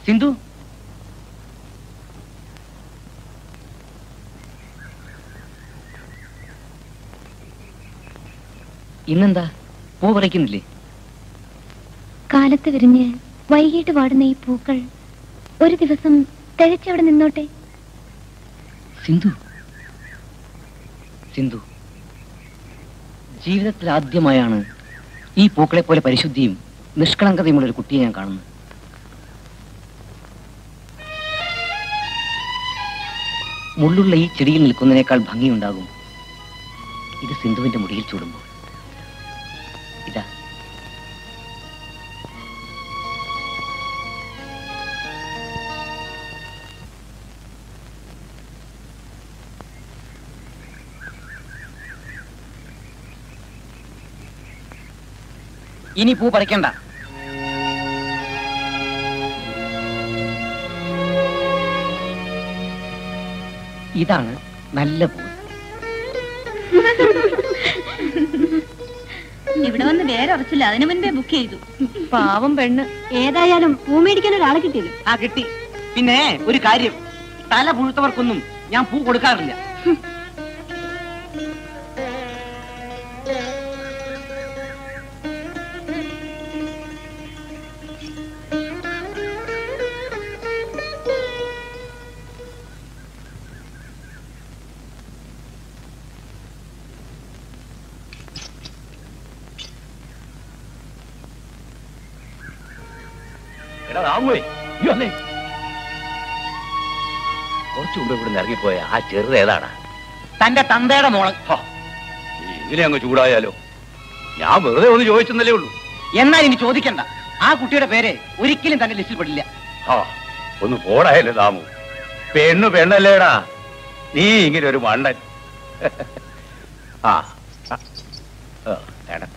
Speaker 11: സിന്ധു, ഇന്നെന്താ പൂ പറിക്കുന്നില്ലേ?
Speaker 3: കാലത്ത് വിരിഞ്ഞ് വൈകിട്ട് പാടുന്ന ഈ പൂക്കൾ ഒരു ദിവസം തികച്ചവിടെ നിന്നോട്ടെ.
Speaker 11: സിന്ധു, സിന്ധു, ജീവിതത്തിൽ ആദ്യമായാണ് ഈ പൂക്കളെ പോലെ പരിശുദ്ധിയും നിഷ്കളങ്കതയുമുള്ള ഒരു കുട്ടിയെ ഞാൻ കാണുന്നു. മുള്ളുള്ള ഈ ചെടിയിൽ നിൽക്കുന്നതിനേക്കാൾ ഭംഗിയുണ്ടാകും ഇത് സിന്ധുവിന്റെ മുടിയിൽ ചൂടുമ്പോൾ. ഇതാ, ഇനി പൂ പറിക്കണ്ട. ഇതാണ് നല്ല പൂ.
Speaker 2: ഇവിടെ വന്ന് വേറെ ഉറച്ചില്ല, അതിനു മുൻപേ ബുക്ക് ചെയ്തു.
Speaker 3: പാവം പെണ്ണ്.
Speaker 2: ഏതായാലും പൂ മേടിക്കാൻ ഒരാളെ കിട്ടിയത്.
Speaker 4: ആ കിട്ടി. പിന്നെ ഒരു കാര്യം, തല പുഴുത്തവർക്കൊന്നും ഞാൻ പൂ കൊടുക്കാറില്ല.
Speaker 10: കുറച്ചു മുമ്പ് ഇവിടെ ഇറങ്ങിപ്പോയ ആ ചെറുത് ഏതാണ്?
Speaker 4: തന്റെ തന്തയുടെ മോള്.
Speaker 10: ഇങ്ങനെ അങ്ങ് ചൂടായാലോ? ഞാൻ വെറുതെ ഒന്ന് ചോദിച്ചെന്നല്ലേ ഉള്ളൂ.
Speaker 4: എന്നാൽ ഇനി ചോദിക്കണ്ട. ആ കുട്ടിയുടെ പേര് ഒരിക്കലും തന്റെ ലിസ്റ്റിൽ പെടില്ല.
Speaker 10: ഒന്ന് പോടായല്ലേ ദാമു. പെണ്ണല്ലേടാ നീ ഇങ്ങനെ ഒരു മണ്ടൻ. എടാ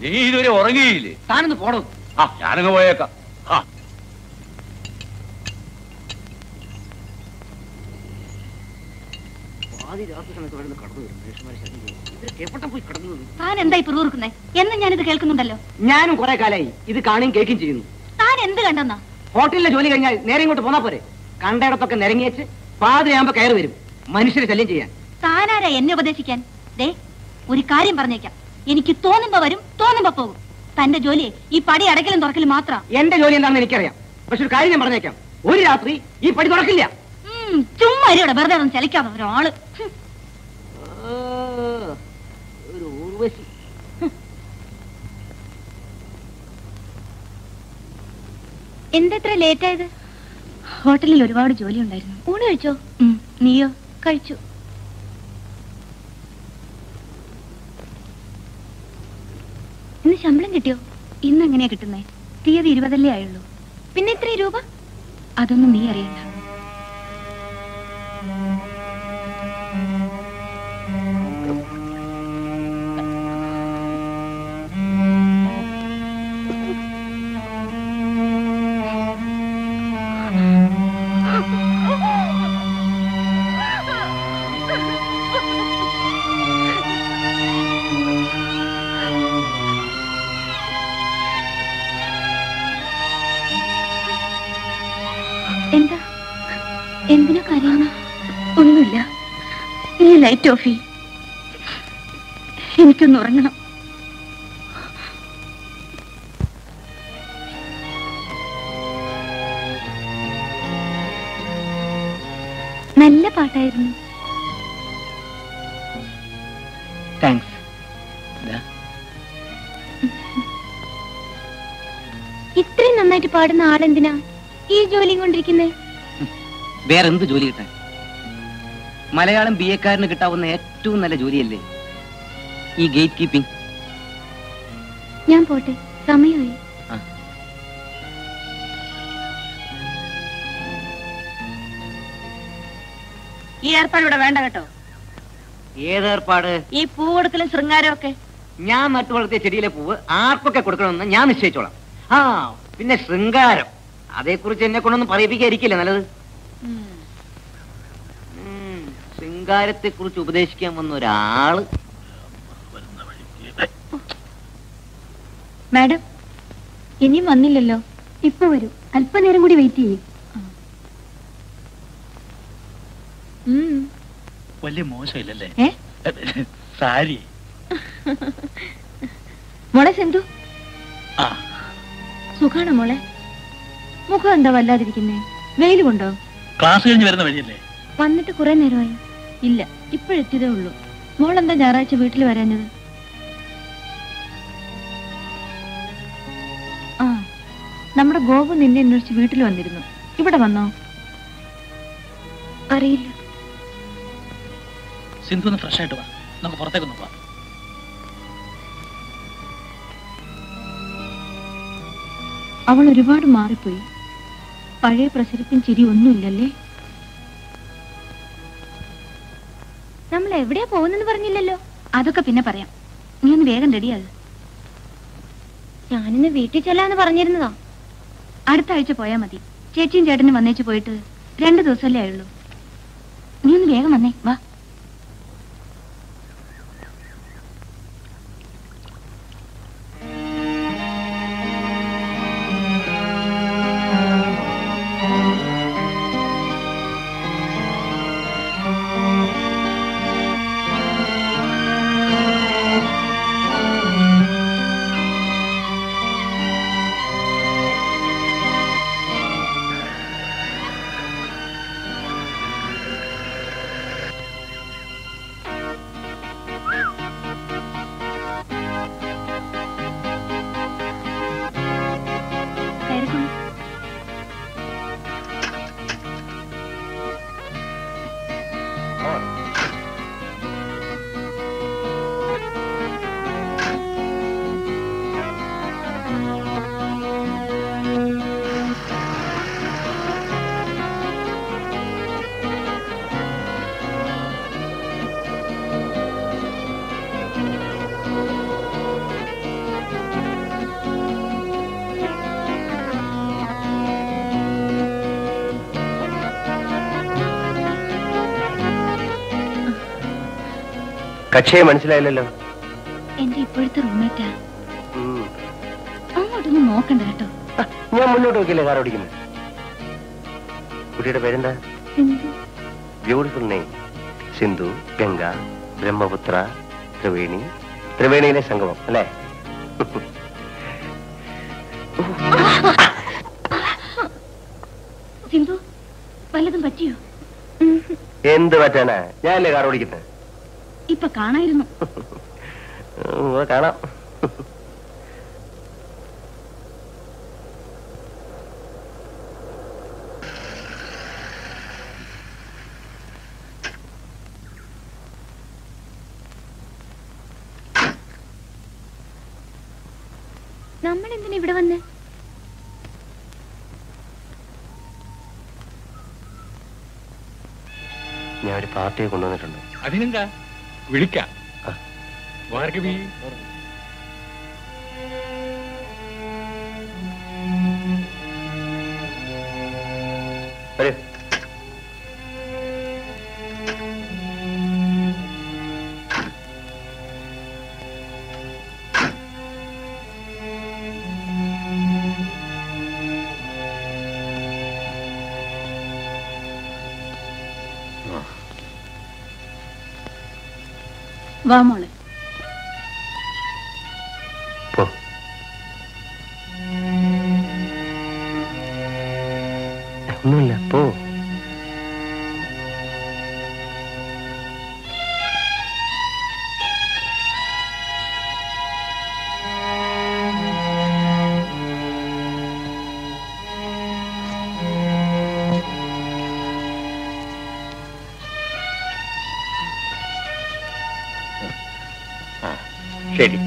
Speaker 10: നീ ഇതുവരെ ഉറങ്ങിയില്ലേ?
Speaker 4: താനൊന്ന് പോടോ.
Speaker 10: ഞാനങ്ങ് പോയേക്കാം.
Speaker 1: താൻ എന്തായി പിറുപിറുക്കുന്നേ? എന്നും ഞാനിത് കേൾക്കുന്നുണ്ടല്ലോ.
Speaker 4: ഞാനും കുറെ കാലായി ഇത് കാണുകയും കേൾക്കുകയും ചെയ്യുന്നു.
Speaker 1: താൻ എന്ത് കണ്ടെന്നാ?
Speaker 4: ഹോട്ടലിലെ ജോലി കഴിഞ്ഞാൽ നേരെ ഇങ്ങോട്ട് പോന്നാ പോരെ? കണ്ടയിടത്തൊക്കെ നിരങ്ങിയേച്ച് പാതിരയാകുമ്പോ കയറി വരും മനുഷ്യരെ ശല്യം ചെയ്യാൻ.
Speaker 1: താനാരാ എന്നെ ഉപദേശിക്കാൻ? ദേ, ഒരു കാര്യം പറഞ്ഞേക്കാം. എനിക്ക് തോന്നുമ്പോ വരും, തോന്നുമ്പോ പോകും. തന്റെ ജോലി ഈ പടി അടയ്ക്കലും തുറക്കലും മാത്രം.
Speaker 4: എന്റെ ജോലി എന്താണെന്ന് എനിക്കറിയാം. പക്ഷെ ഒരു കാര്യം ഞാൻ പറഞ്ഞേക്കാം, ഒരു രാത്രി ഈ പടി തുറക്കില്ല.
Speaker 1: ചുമ്മാ ഇവിടെ വെറുതെ ഒന്നും ചലിക്കാതെ ഒരാള്.
Speaker 4: ഒരു ഊർവശി.
Speaker 1: എന്തെത്ര ലേറ്റ് ആയത്? ഹോട്ടലിൽ ഒരുപാട് ജോലി ഉണ്ടായിരുന്നു. ഊണ് കഴിച്ചോ? നീയോ? കഴിച്ചു. ഇന്ന് ശമ്പളം കിട്ടിയോ? ഇന്ന് എങ്ങനെയാ കിട്ടുന്നേ? തീയതി 20 ആയുള്ളൂ. പിന്നെ എത്ര രൂപ? അതൊന്നും നീ അറിയണ്ട. എന്താ? എന്തിനാ കരയുന്ന? ഒന്നുമില്ല. ഈ ലൈറ്റ് ഓഫ് ചെയ്യ്. എനിക്കൊന്ന് ഉറങ്ങണം. നല്ല പാട്ടായിരുന്നു.
Speaker 11: താങ്ക്സ്.
Speaker 1: ഇത്രയും നന്നായിട്ട് പാടുന്ന ആളെന്തിനാ ഈ ജോലിയും കൊണ്ടിരിക്കുന്നേ?
Speaker 11: വേറെന്ത് ജോലി കിട്ടാൻ? മലയാളം BA-ക്കാരന് കിട്ടാവുന്ന ഏറ്റവും നല്ല ജോലിയല്ലേ ഈ ഗേറ്റ് കീപ്പിംഗ്.
Speaker 1: ഞാൻ പോട്ടെ, സമയമായി. ഈ ഏർപ്പാട് ഇവിടെ വേണ്ട കേട്ടോ.
Speaker 4: ഏതേർപ്പാട്?
Speaker 1: ഈ പൂ കൊടുക്കലും ശൃംഗാരവും ഒക്കെ.
Speaker 4: ഞാൻ നട്ടു വളർത്തിയ ചെടിയിലെ പൂവ് ആർക്കൊക്കെ കൊടുക്കണമെന്ന് ഞാൻ നിശ്ചയിച്ചോളാം. പിന്നെ ശൃംഗാരം, അതേക്കുറിച്ച് എന്നെ കൊണ്ടൊന്നും പറയിപ്പിക്കാതിരിക്കില്ല നല്ലത്. ശൃംഗാരത്തെ കുറിച്ച് ഉപദേശിക്കാൻ വന്ന ഒരാള്.
Speaker 1: മാഡം ഇനിയും വന്നില്ലല്ലോ. ഇപ്പൊ വരും. അല്പനേരം കൂടി വെയിറ്റ് ചെയ്യും.
Speaker 5: വലിയ മോശമില്ലല്ലേ സാരി?
Speaker 1: മോളെ സിന്ധു, സുഖാണോ മോളെ? മുഖം എന്താ വല്ലാതിരിക്കുന്നേ? വെയിൽ കൊണ്ടോ?
Speaker 5: ക്ലാസ് കഴിഞ്ഞ് വരുന്ന വഴിയല്ലേ?
Speaker 1: വന്നിട്ട് കുറെ നേരമായി. ഇല്ല, ഇപ്പോഴെത്തിയതേ ഉള്ളൂ. മോളെന്താ ഞായറാഴ്ച വീട്ടിൽ വരാഞ്ഞത്? ആ, നമ്മുടെ ഗോപു നിന്നെ അന്വേഷിച്ച് വീട്ടിൽ വന്നിരുന്നു. ഇവിടെ വന്നോ? അറിയില്ല.
Speaker 5: സിന്ധു ഒന്ന് ഫ്രഷ് ആയിട്ട് വാ, നമുക്ക് പുറത്തേക്കൊന്ന് പോവാം.
Speaker 1: അവൾ ഒരുപാട് മാറിപ്പോയി. പഴയ പ്രസരിപ്പും ചിരി ഒന്നുമില്ലല്ലേ? നമ്മൾ എവിടെയാ പോകുന്നെന്ന് പറഞ്ഞില്ലല്ലോ. അതൊക്കെ പിന്നെ പറയാം. നീ ഒന്ന് വേഗം റെഡിയാകും. ഞാനിന്ന് വീട്ടിൽ ചെല്ലാന്ന് പറഞ്ഞിരുന്നതാ.
Speaker 2: അടുത്ത ആഴ്ച പോയാ മതി. ചേച്ചിയും ചേട്ടനും വന്നേച്ച് പോയിട്ട് 2 ദിവസമല്ലേ ആയുള്ളൂ. നീ ഒന്ന് വേഗം വന്നേ, വാ.
Speaker 12: കക്ഷിയെ മനസ്സിലായില്ലല്ലോ.
Speaker 2: എന്റെ ഇപ്പോഴത്തെ റൂംമേറ്റാ. അങ്ങോട്ടൊന്നും നോക്കണ്ട കേട്ടോ.
Speaker 12: ഞാൻ മുന്നോട്ട് നോക്കിയില്ലേ കാർ ഓടിക്കുന്നത്. കുട്ടിയുടെ പേരെന്താ? Beautiful name. സിന്ധു, ഗംഗ, ബ്രഹ്മപുത്ര, ത്രിവേണി. ത്രിവേണിയിലെ സംഗമം അല്ലേ?
Speaker 2: സിന്ധു, വല്ലതും പറ്റിയോ?
Speaker 12: എന്ത് പറ്റാനാ? ഞാനല്ലേ കാർ ഓടിക്കുന്നത്.
Speaker 2: ഇപ്പൊ കാണായിരുന്നു.
Speaker 12: കാണാം.
Speaker 3: നമ്മൾ എന്തിനാ ഇവിടെ വന്ന്?
Speaker 12: ഞാൻ ഒരു പാർട്ടിയെ കൊണ്ടുവന്നിട്ടുണ്ട്.
Speaker 9: അതിനെന്താ, വിളിക്കാം. ഭാർഗവി,
Speaker 12: വരൂ.
Speaker 2: വാ മോളെ.
Speaker 12: ഒന്നുമില്ല, പോ. ശരി.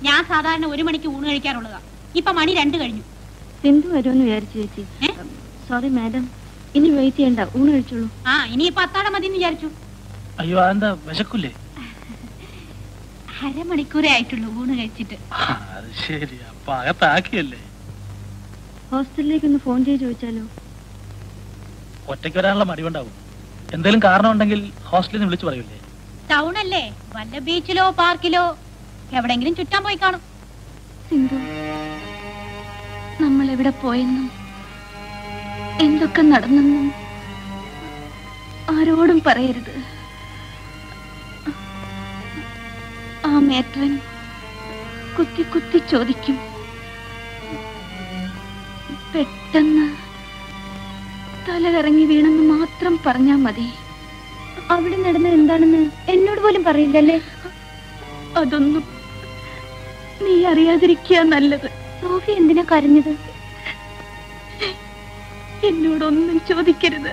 Speaker 1: ഞാൻ സാധാരണ 1 മണിക്ക് ഊണ് കഴിക്കാറുള്ളതാ. ഇപ്പൊ മണി 2 കഴിഞ്ഞു.
Speaker 2: സിന്ധു വരുമെന്ന് വിചാരിച്ചു ചേച്ചി. സോറി മാഡം, ഇനി വെയിറ്റ് ചെയ്യണ്ട, ഊണ് കഴിച്ചോളൂ.
Speaker 1: ആ, ഇനിയിപ്പൊ അത്താഴം മതി എന്ന് വിചാരിച്ചു.
Speaker 5: അയ്യോ, അതെന്താ വിശക്കൂലേ?
Speaker 1: അരമണിക്കൂറേ ആയിട്ടുള്ളൂ ഊണ് കഴിച്ചിട്ട്.
Speaker 5: അത് ശരി, അപ്പൊ അകത്താക്കിയല്ലേ?
Speaker 2: ഹോസ്റ്റലിലേക്ക് ഒന്ന് ഫോൺ ചെയ്ത് ചോദിച്ചാലോ?
Speaker 5: ഒറ്റയ്ക്ക് വരാനുള്ള മടിവുണ്ടാവും. എന്തെങ്കിലും കാരണം ഉണ്ടെങ്കിൽ ഹോസ്റ്റലിൽ നിന്ന് വിളിച്ചു പറയൂലേ?
Speaker 1: ടൗൺ അല്ലേ, വല്ല ബീച്ചിലോ പാർക്കിലോ എവിടെങ്കിലും ചുറ്റാൻ പോയി കാണും.
Speaker 2: സിന്ധു, നമ്മൾ എവിടെ പോയെന്നും എന്തൊക്കെ നടന്നെന്നും ആരോടും പറയരുത്. ആ മേത്രൻ കുത്തി കുത്തി ചോദിക്കും. പെട്ടെന്ന് തലകറങ്ങി വീണെന്ന് മാത്രം പറഞ്ഞാ മതി.
Speaker 3: അവിടെ നടന്നത് എന്താണെന്ന് എന്നോട് പോലും പറയില്ലല്ലേ?
Speaker 2: അതൊന്നും നീ അറിയാതിരിക്കുക നല്ലത്.
Speaker 3: സോഫി എന്തിനാ കരഞ്ഞത്?
Speaker 2: എന്നോടൊന്നും ചോദിക്കരുത്.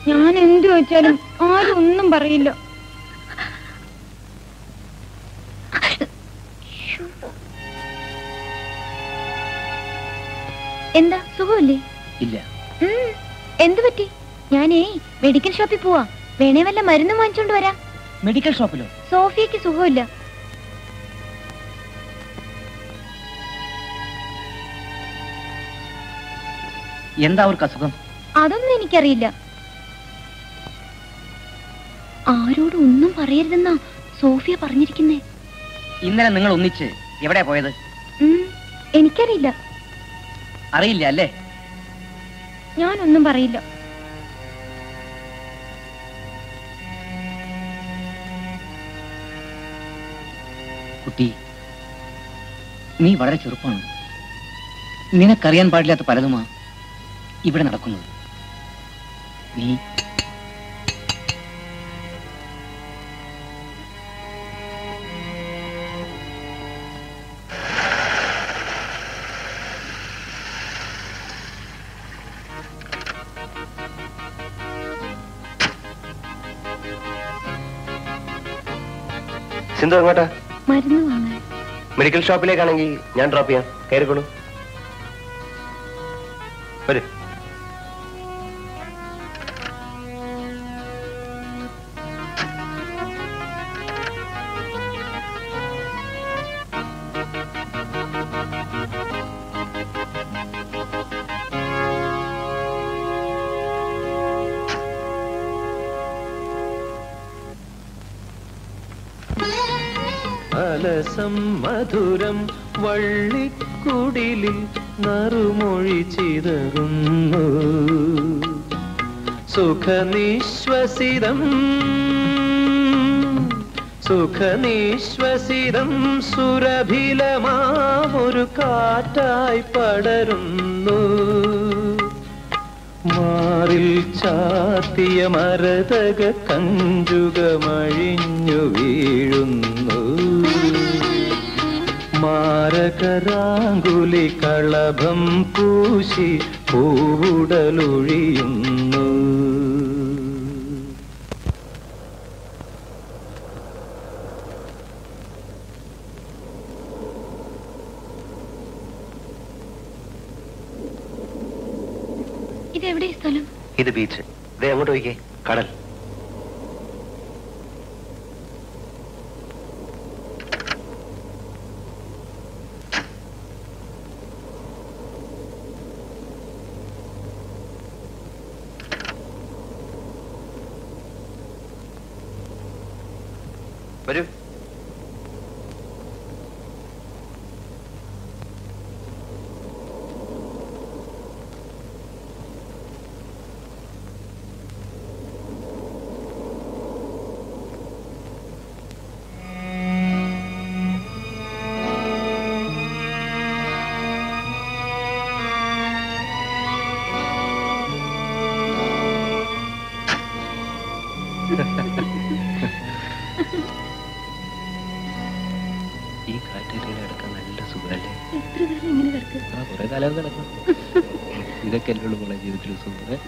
Speaker 3: ഞാൻ എന്ത് ചോദിച്ചാലും ആരും ഒന്നും പറയില്ല. എന്താ സുഖമില്ലേ?
Speaker 11: ഇല്ല.
Speaker 3: എന്തു പറ്റി? ഞാനേ മെഡിക്കൽ ഷോപ്പിൽ പോവാ. വേണേ വല്ല മരുന്നും വാങ്ങിച്ചോണ്ട് വരാം.
Speaker 11: മെഡിക്കൽ ഷോപ്പിലോ?
Speaker 3: സോഫിയക്ക് സുഖമില്ല.
Speaker 11: എന്താ അവർക്ക് അസുഖം?
Speaker 3: അതൊന്നും എനിക്കറിയില്ല. ആരോടും ഒന്നും പറയരുതെന്നാ സോഫിയ പറഞ്ഞിരിക്കുന്നേ.
Speaker 11: ഇന്നലെ നിങ്ങൾ ഒന്നിച്ച് എവിടെയാ പോയത്?
Speaker 3: എനിക്കറിയില്ല.
Speaker 11: അറിയില്ല അല്ലേ?
Speaker 3: ഞാനൊന്നും പറയില്ല.
Speaker 11: കുട്ടി, നീ വളരെ ചെറുപ്പമാണ്. നിനക്കറിയാൻ പാടില്ലാത്ത പലതുമാ ഇവിടെ നടക്കുന്നത്. നീ
Speaker 12: സിന്ധു എങ്ങോട്ടാ?
Speaker 3: മരുന്ന് വാങ്ങാൻ.
Speaker 12: മെഡിക്കൽ ഷോപ്പിലേക്കാണെങ്കിൽ ഞാൻ ഡ്രോപ്പ് ചെയ്യാം. കയറിക്കോളൂ. വരൂ.
Speaker 13: അലസം മധുരം വള്ളിക്കുടിലിൽ നറുമൊഴി ചിതറുന്നു. സുഖനിശ്വസിതം സുഖനിശ്വസിതം സുരഭിലമാമൊരു കാറ്റായി പടരുന്നു. മാറിൽ ചാത്തിയ മരതക കഞ്ചുകമഴിഞ്ഞു വീഴുന്നു. മാരകരാങ്കുലി കളഭം പൂശി പൂവുടലൊഴിയുന്നു.
Speaker 3: ഇതെവിടെ സ്ഥലം?
Speaker 12: ഇത് ബീച്ച്. ദേ അങ്ങോട്ട് പോയിക്കേ. കടൽ. വരൂ.
Speaker 11: ഈ കാറ്റേരിയിൽ കിടക്കാൻ നല്ല സുഖമല്ലേ?
Speaker 3: എത്ര കാലം ഇങ്ങനെ കിടക്കുക?
Speaker 11: കുറെ കാലം കിടക്കും. ഇതൊക്കെ അല്ലേ ഉള്ളൂ മോളെ ജീവിതത്തിൽ സുഖം.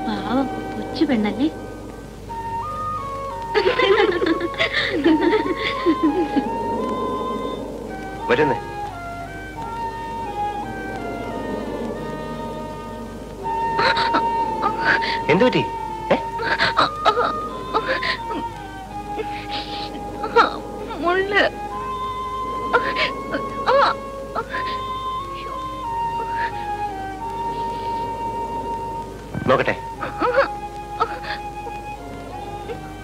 Speaker 2: പാവം കൊച്ചു പെണ്ണല്ലേ?
Speaker 12: വരുന്നേ. എന്തു പറ്റി?
Speaker 2: മുള്ള്.
Speaker 12: നോക്കട്ടെ.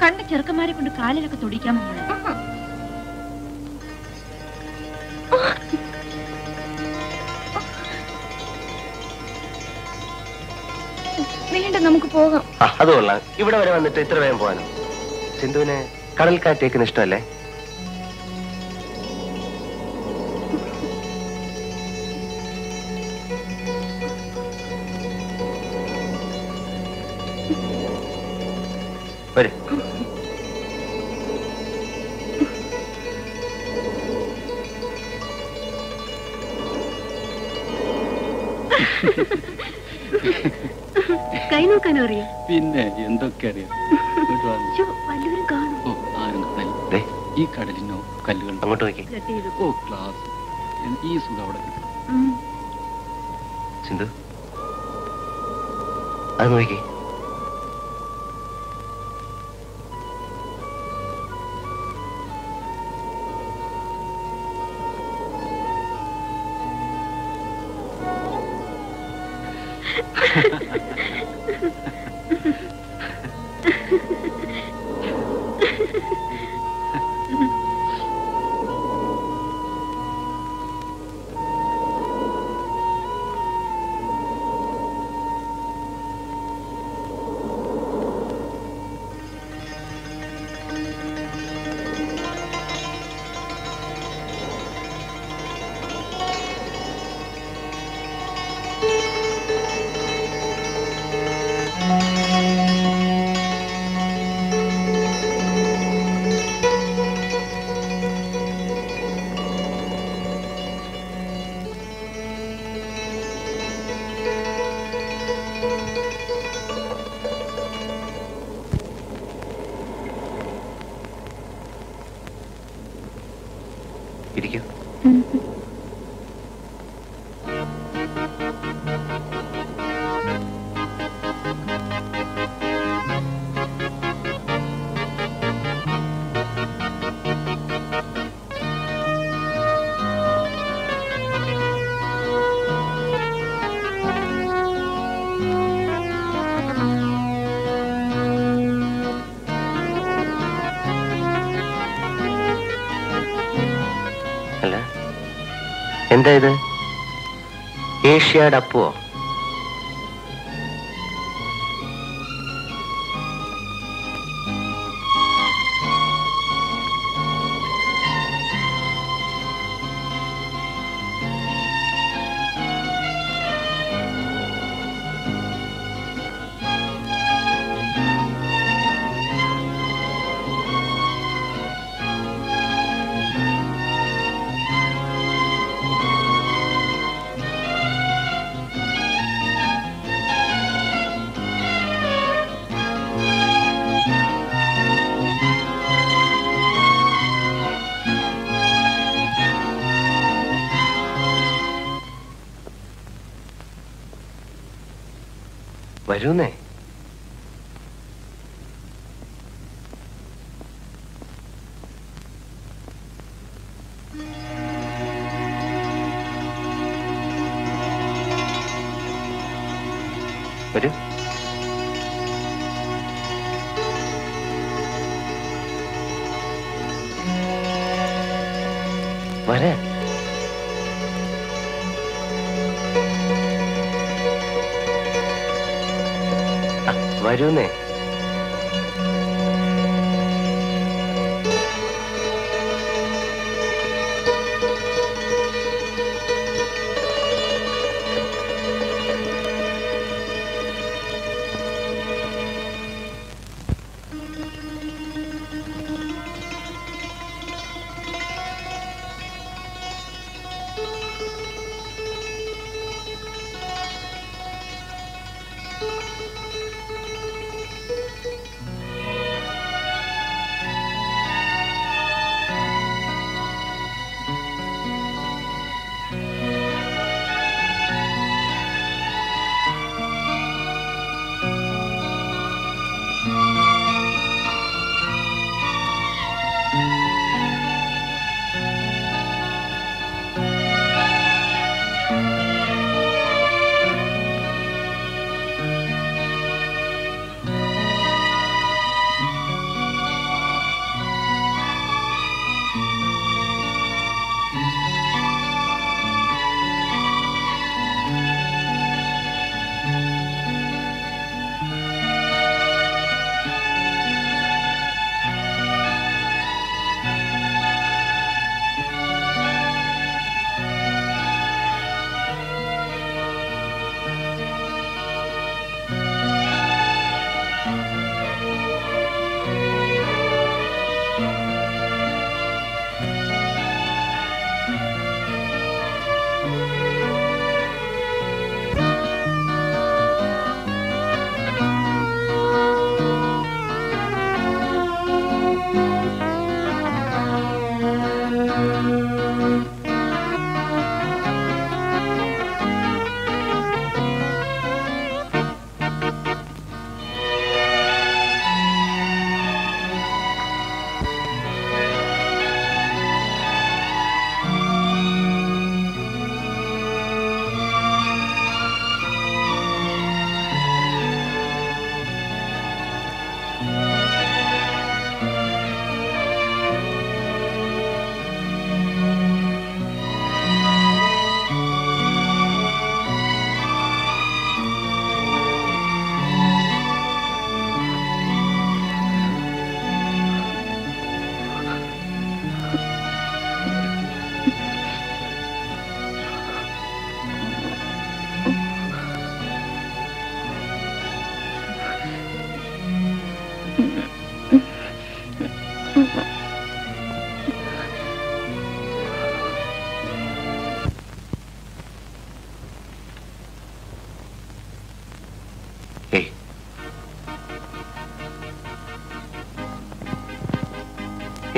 Speaker 2: കണ്ട ചെറുക്കന്മാരെ കൊണ്ട് കാലിലൊക്കെ തൊടിക്കാമോ മോളെ?
Speaker 3: വേണ്ട, നമുക്ക് പോകാം.
Speaker 12: അത് കൊള്ളാം. ഇവിടെ വരെ വന്നിട്ട് ഇത്ര വേഗം പോകാനോ? സിന്ധുവിന് കടൽക്കാറ്റേക്കുന്ന ഇഷ്ടമല്ലേ? വരൂ.
Speaker 3: കൈ നോക്കാനോ അറിയാം?
Speaker 9: പിന്നെ എന്തൊക്കെ അറിയാം.
Speaker 3: വല്ലവരും കാണും.
Speaker 9: ഓ, ആരും കാണാനില്ല. ഈ കടലിനോ കല്ലുകൾ
Speaker 12: അങ്ങോട്ട് നോക്കി.
Speaker 9: ഓ ക്ലാസ്. ഈ സുഖം അവിടെ കിട്ടും.
Speaker 12: സിന്ധു, അത് നോക്കി. ഇരിക്കൂ. എന്താ ഇത്? ഏഷ്യാഡ് അപ്പോ? വരൂന്നേ. വരൂ. വരാ. വരൂന്നേ.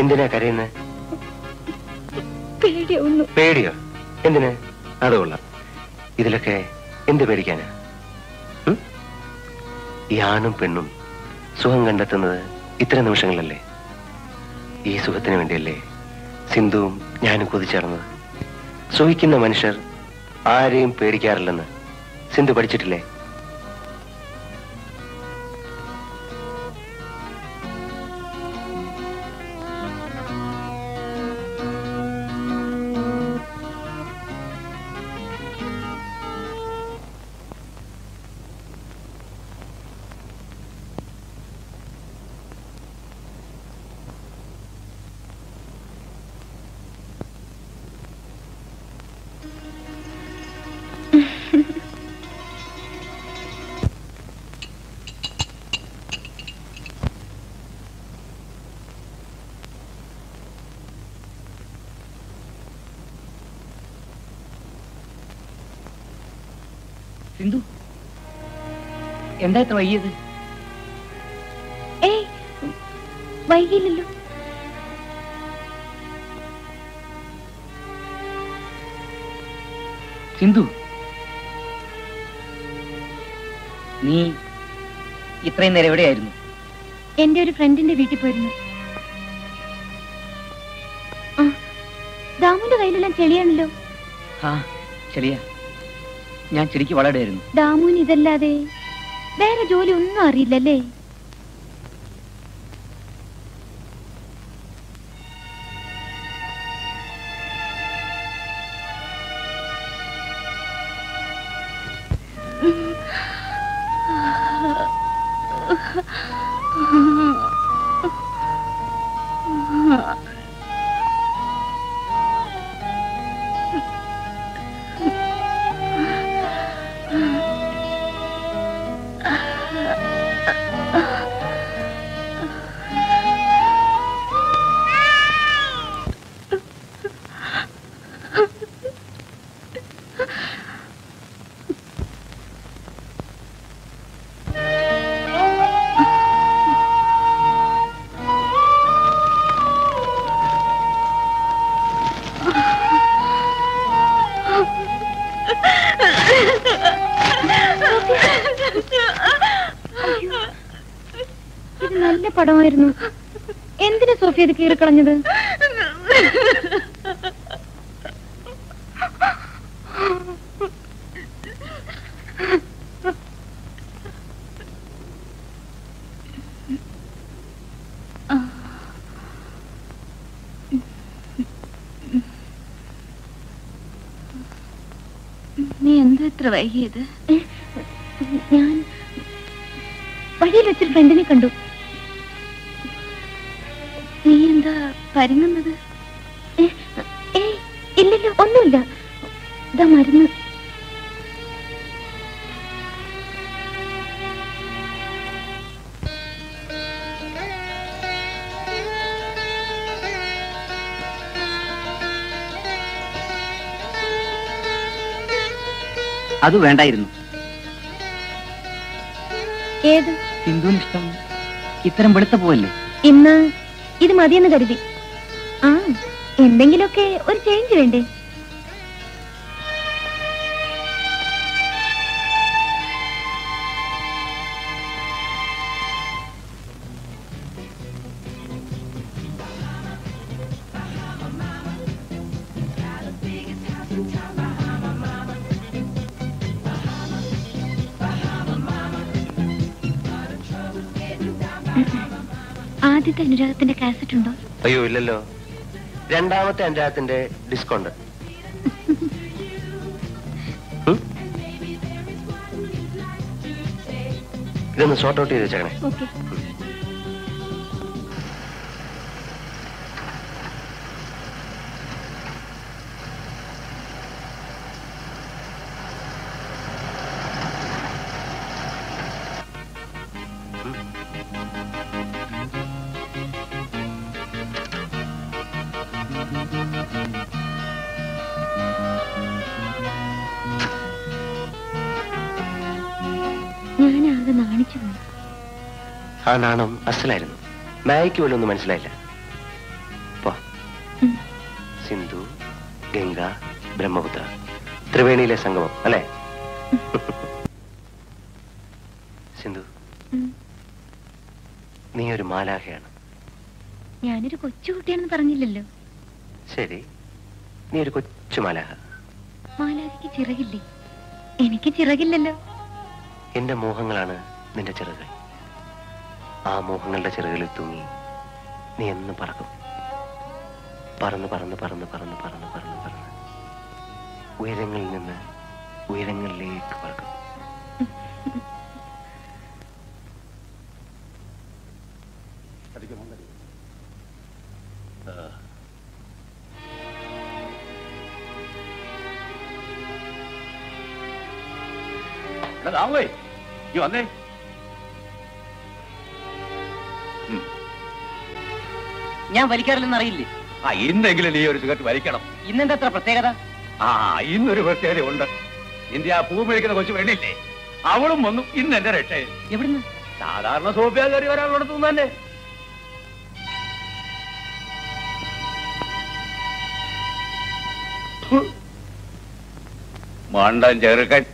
Speaker 12: എന്തിനാ കരയുന്നത്?
Speaker 3: പേടിയൊന്നു.
Speaker 12: പേടിയോ? എന്തിനാ? അത് കൊള്ളാം. ഇതിലൊക്കെ എന്ത് പേടിക്കാനാ? ഈ ആണും പെണ്ണും സുഖം കണ്ടെത്തുന്നത് ഇത്തരം നിമിഷങ്ങളല്ലേ? ഈ സുഖത്തിന് വേണ്ടിയല്ലേ സിന്ധുവും ഞാനും കൊതിച്ചേർന്നത്? സുഖിക്കുന്ന മനുഷ്യർ ആരെയും പേടിക്കാറില്ലെന്ന് സിന്ധു പഠിച്ചിട്ടില്ലേ?
Speaker 11: സിന്ധു, എന്താ ഇത്ര വൈകിയത്?
Speaker 3: ഏയ്, വൈകിയില്ലല്ലോ.
Speaker 11: സിന്ധു, നീ ഇത്രയും നേരം എവിടെയായിരുന്നു?
Speaker 3: എന്റെ ഒരു ഫ്രണ്ടിന്റെ വീട്ടിൽ പോയിരുന്നു. ദാമുന്റെ കയ്യിലെല്ലാം ചെളിയാണല്ലോ.
Speaker 11: ആ, ചെളിയാ. ഞാൻ ചെടിക്ക് വളരുമായിരുന്നു.
Speaker 3: ദാമുന് ഇതല്ലാതെ വേറെ ജോലി ഒന്നും അറിയില്ലല്ലേ? ഇത് നല്ല പടമായിരുന്നു. എന്തിനാ സോഫിയ ഇത് കീറിക്കളഞ്ഞത്?
Speaker 2: നീ എന്താ ഇത്ര വൈകിയത്?
Speaker 3: ഞാൻ വഴിയിൽ വെച്ചൊരു ഫ്രണ്ടിനെ കണ്ടു.
Speaker 2: നീ എന്താ പരുങ്ങുന്നത്?
Speaker 3: ഏയ്, ഇല്ലല്ലോ, ഒന്നുമില്ല. ഇതാ മരുന്ന്.
Speaker 11: അത് വേണ്ടായിരുന്നു.
Speaker 3: ഏത്?
Speaker 11: സിന്ധുവിന് ഇഷ്ടം ഇത്തരം വെളുത്ത പോവല്ലേ?
Speaker 3: ഇന്ന് ഇത് മതിയെന്ന് കരുതി. ആ, എന്തെങ്കിലുമൊക്കെ ഒരു ചേഞ്ച് വേണ്ടേ? ആദ്യത്തെ അനുരാഗത്തിന്റെ കാസറ്റ് ഉണ്ടോ?
Speaker 12: അയ്യോ ഇല്ലല്ലോ. രണ്ടാമത്തെ അനുരാഗത്തിന്റെ ഡിസ്ക് ഉണ്ട്. ഇതൊന്ന് ഷോർട്ട് ഔട്ട് ചെയ്ത് വെച്ചേക്കണേ.
Speaker 3: ഓക്കെ. ഞാനാകെ നാണിച്ചു പോയി.
Speaker 12: ആ നാണം അസലായിരുന്നു. മായയ്ക്ക് പോലും ഒന്നും മനസ്സിലായില്ല. സിന്ധു, ഗംഗ, ബ്രഹ്മപുത്ര, ത്രിവേണിയിലെ സംഗമം അല്ലേ? സിന്ധു, നീ ഒരു മാലാഖയാണ്.
Speaker 3: ഞാനൊരു കൊച്ചുകുട്ടിയാണെന്ന് പറഞ്ഞില്ലല്ലോ.
Speaker 12: ശരി, നീ ഒരു കൊച്ചു മാലാഖ.
Speaker 3: മാലാഖയ്ക്ക് ചിറകില്ലേ? എനിക്ക് ചിറകില്ലല്ലോ.
Speaker 12: എന്റെ മോഹങ്ങളാണ് നിന്റെ ചിറകുകൾ. ആ മോഹങ്ങളുടെ ചിറകുകളിൽ തൂങ്ങി നീ എന്നും പറക്കും. പറന്ന് പറന്ന് പറന്ന് പറന്ന് പറന്ന് പറന്ന് പറന്ന് ഉയരങ്ങളിൽ നിന്ന് ഉയരങ്ങളിലേക്ക് പറക്കും.
Speaker 10: വന്നേ.
Speaker 11: ഞാൻ വലിക്കാറില്ലെന്ന് അറിയില്ലേ?
Speaker 10: ഇന്നെങ്കിലും നീ ഒരു സിഗരറ്റ് വലിക്കണം.
Speaker 11: ഇന്നെന്താ അത്ര പ്രത്യേകത?
Speaker 10: ഇന്നൊരു പ്രത്യേകത ഉണ്ട്. നിന്റെ ആ പൂ മേടിക്കുന്ന കൊച്ചു വേണ്ടിയില്ലേ, അവളും വന്നു ഇന്ന് എന്റെ രക്ഷയിൽ.
Speaker 11: എവിടുന്ന്?
Speaker 10: സാധാരണ സോഫിയ കയറി ഒരാളോടത്തുനിന്ന് തന്നെ. മണ്ടൻ ചെറുക്കൻ.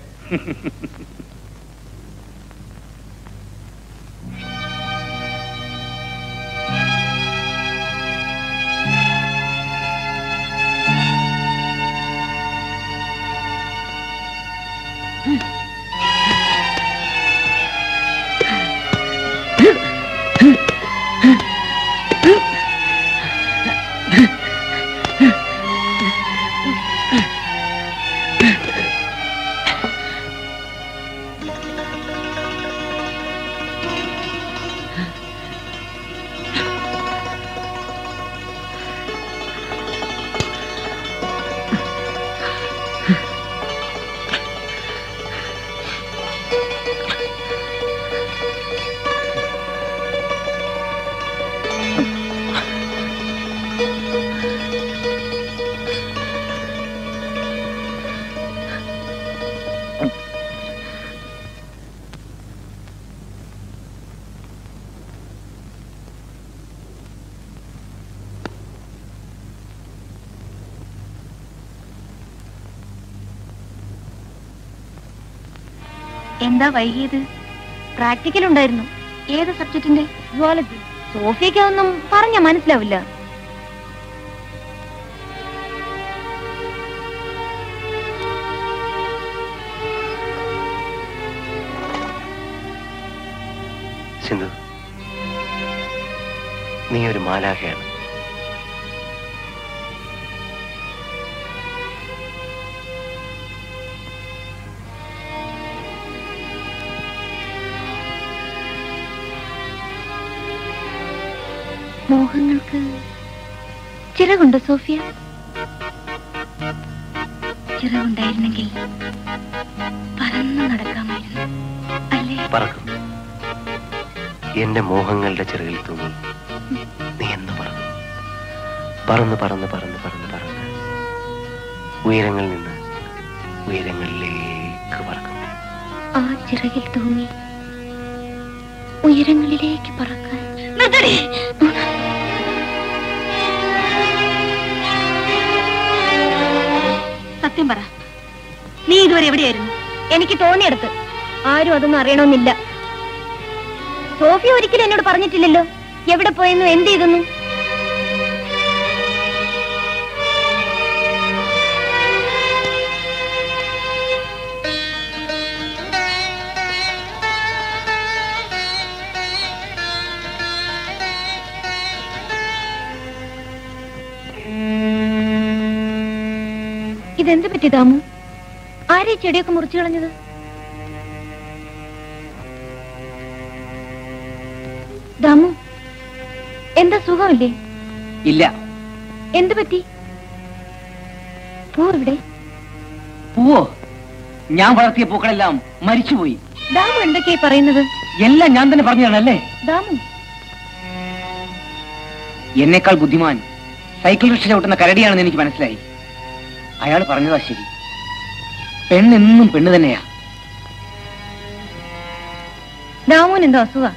Speaker 3: എന്താ വൈകിയത്? പ്രാക്ടിക്കൽ ഉണ്ടായിരുന്നു. ഏത് സബ്ജക്റ്റിന്റെ? സുവോളജി. സോഫിയക്ക് ഒന്നും പറഞ്ഞ മനസ്സിലാവില്ല.
Speaker 12: സിന്ധു, നീ ഒരു മാലാഖയാണ്.
Speaker 3: മോഹങ്ങൾക്ക് ചിറകുണ്ടോ സോഫിയ? ചിറകുണ്ടായിരുന്നെങ്കിൽ പറന്നു നടക്കാമായിരുന്നു അല്ലേ?
Speaker 12: പറക്കും. എന്റെ മോഹങ്ങളുടെ ചിറകിൽ തൂങ്ങി നീ എന്ന് പറക്കും. പറന്ന് പറന്ന് പറന്ന് പറന്ന് പറന്ന് ഉയരങ്ങളിൽ നിന്ന് ഉയരങ്ങളിലേക്ക് പറക്കും.
Speaker 3: ആ ചിറകിൽ തൂങ്ങി ഉയരങ്ങളിലേക്ക് പറക്കാൻ. സത്യം പറ, നീ ഇതുവരെ എവിടെയായിരുന്നു? എനിക്ക് തോന്നിയെടുത്ത്. ആരും അതൊന്നും അറിയണമെന്നില്ല. സോഫിയ ഒരിക്കലും എന്നോട് പറഞ്ഞിട്ടില്ലല്ലോ എവിടെ പോയെന്നു, എന്ത് ചെയ്തെന്നു. ഇതെന്ത് പറ്റി ദാമു? ആരെ ചെടിയൊക്കെ മുറിച്ചു കളഞ്ഞത്? ദാമു, എന്താ സുഖമില്ലേ?
Speaker 11: ഇല്ല.
Speaker 3: എന്ത് പറ്റി? പൂ എവിടെ?
Speaker 11: പൂവോ? ഞാൻ വളർത്തിയ പൂക്കളെല്ലാം മരിച്ചുപോയി.
Speaker 3: ദാമു എന്തൊക്കെയായി പറയുന്നത്?
Speaker 11: എല്ലാം ഞാൻ തന്നെ പറഞ്ഞതാണല്ലേ?
Speaker 3: ദാമു,
Speaker 11: എന്നേക്കാൾ ബുദ്ധിമാൻ സൈക്കിൾ റിക്ഷ ചവിട്ടുന്ന കരടിയാണെന്ന് എനിക്ക് മനസ്സിലായി. അയാൾ പറഞ്ഞതാ ശരി. പെണ്ണെന്നും പെണ്ണ് തന്നെയാ.
Speaker 3: ദാമുവിന് എന്തോ അസുഖ?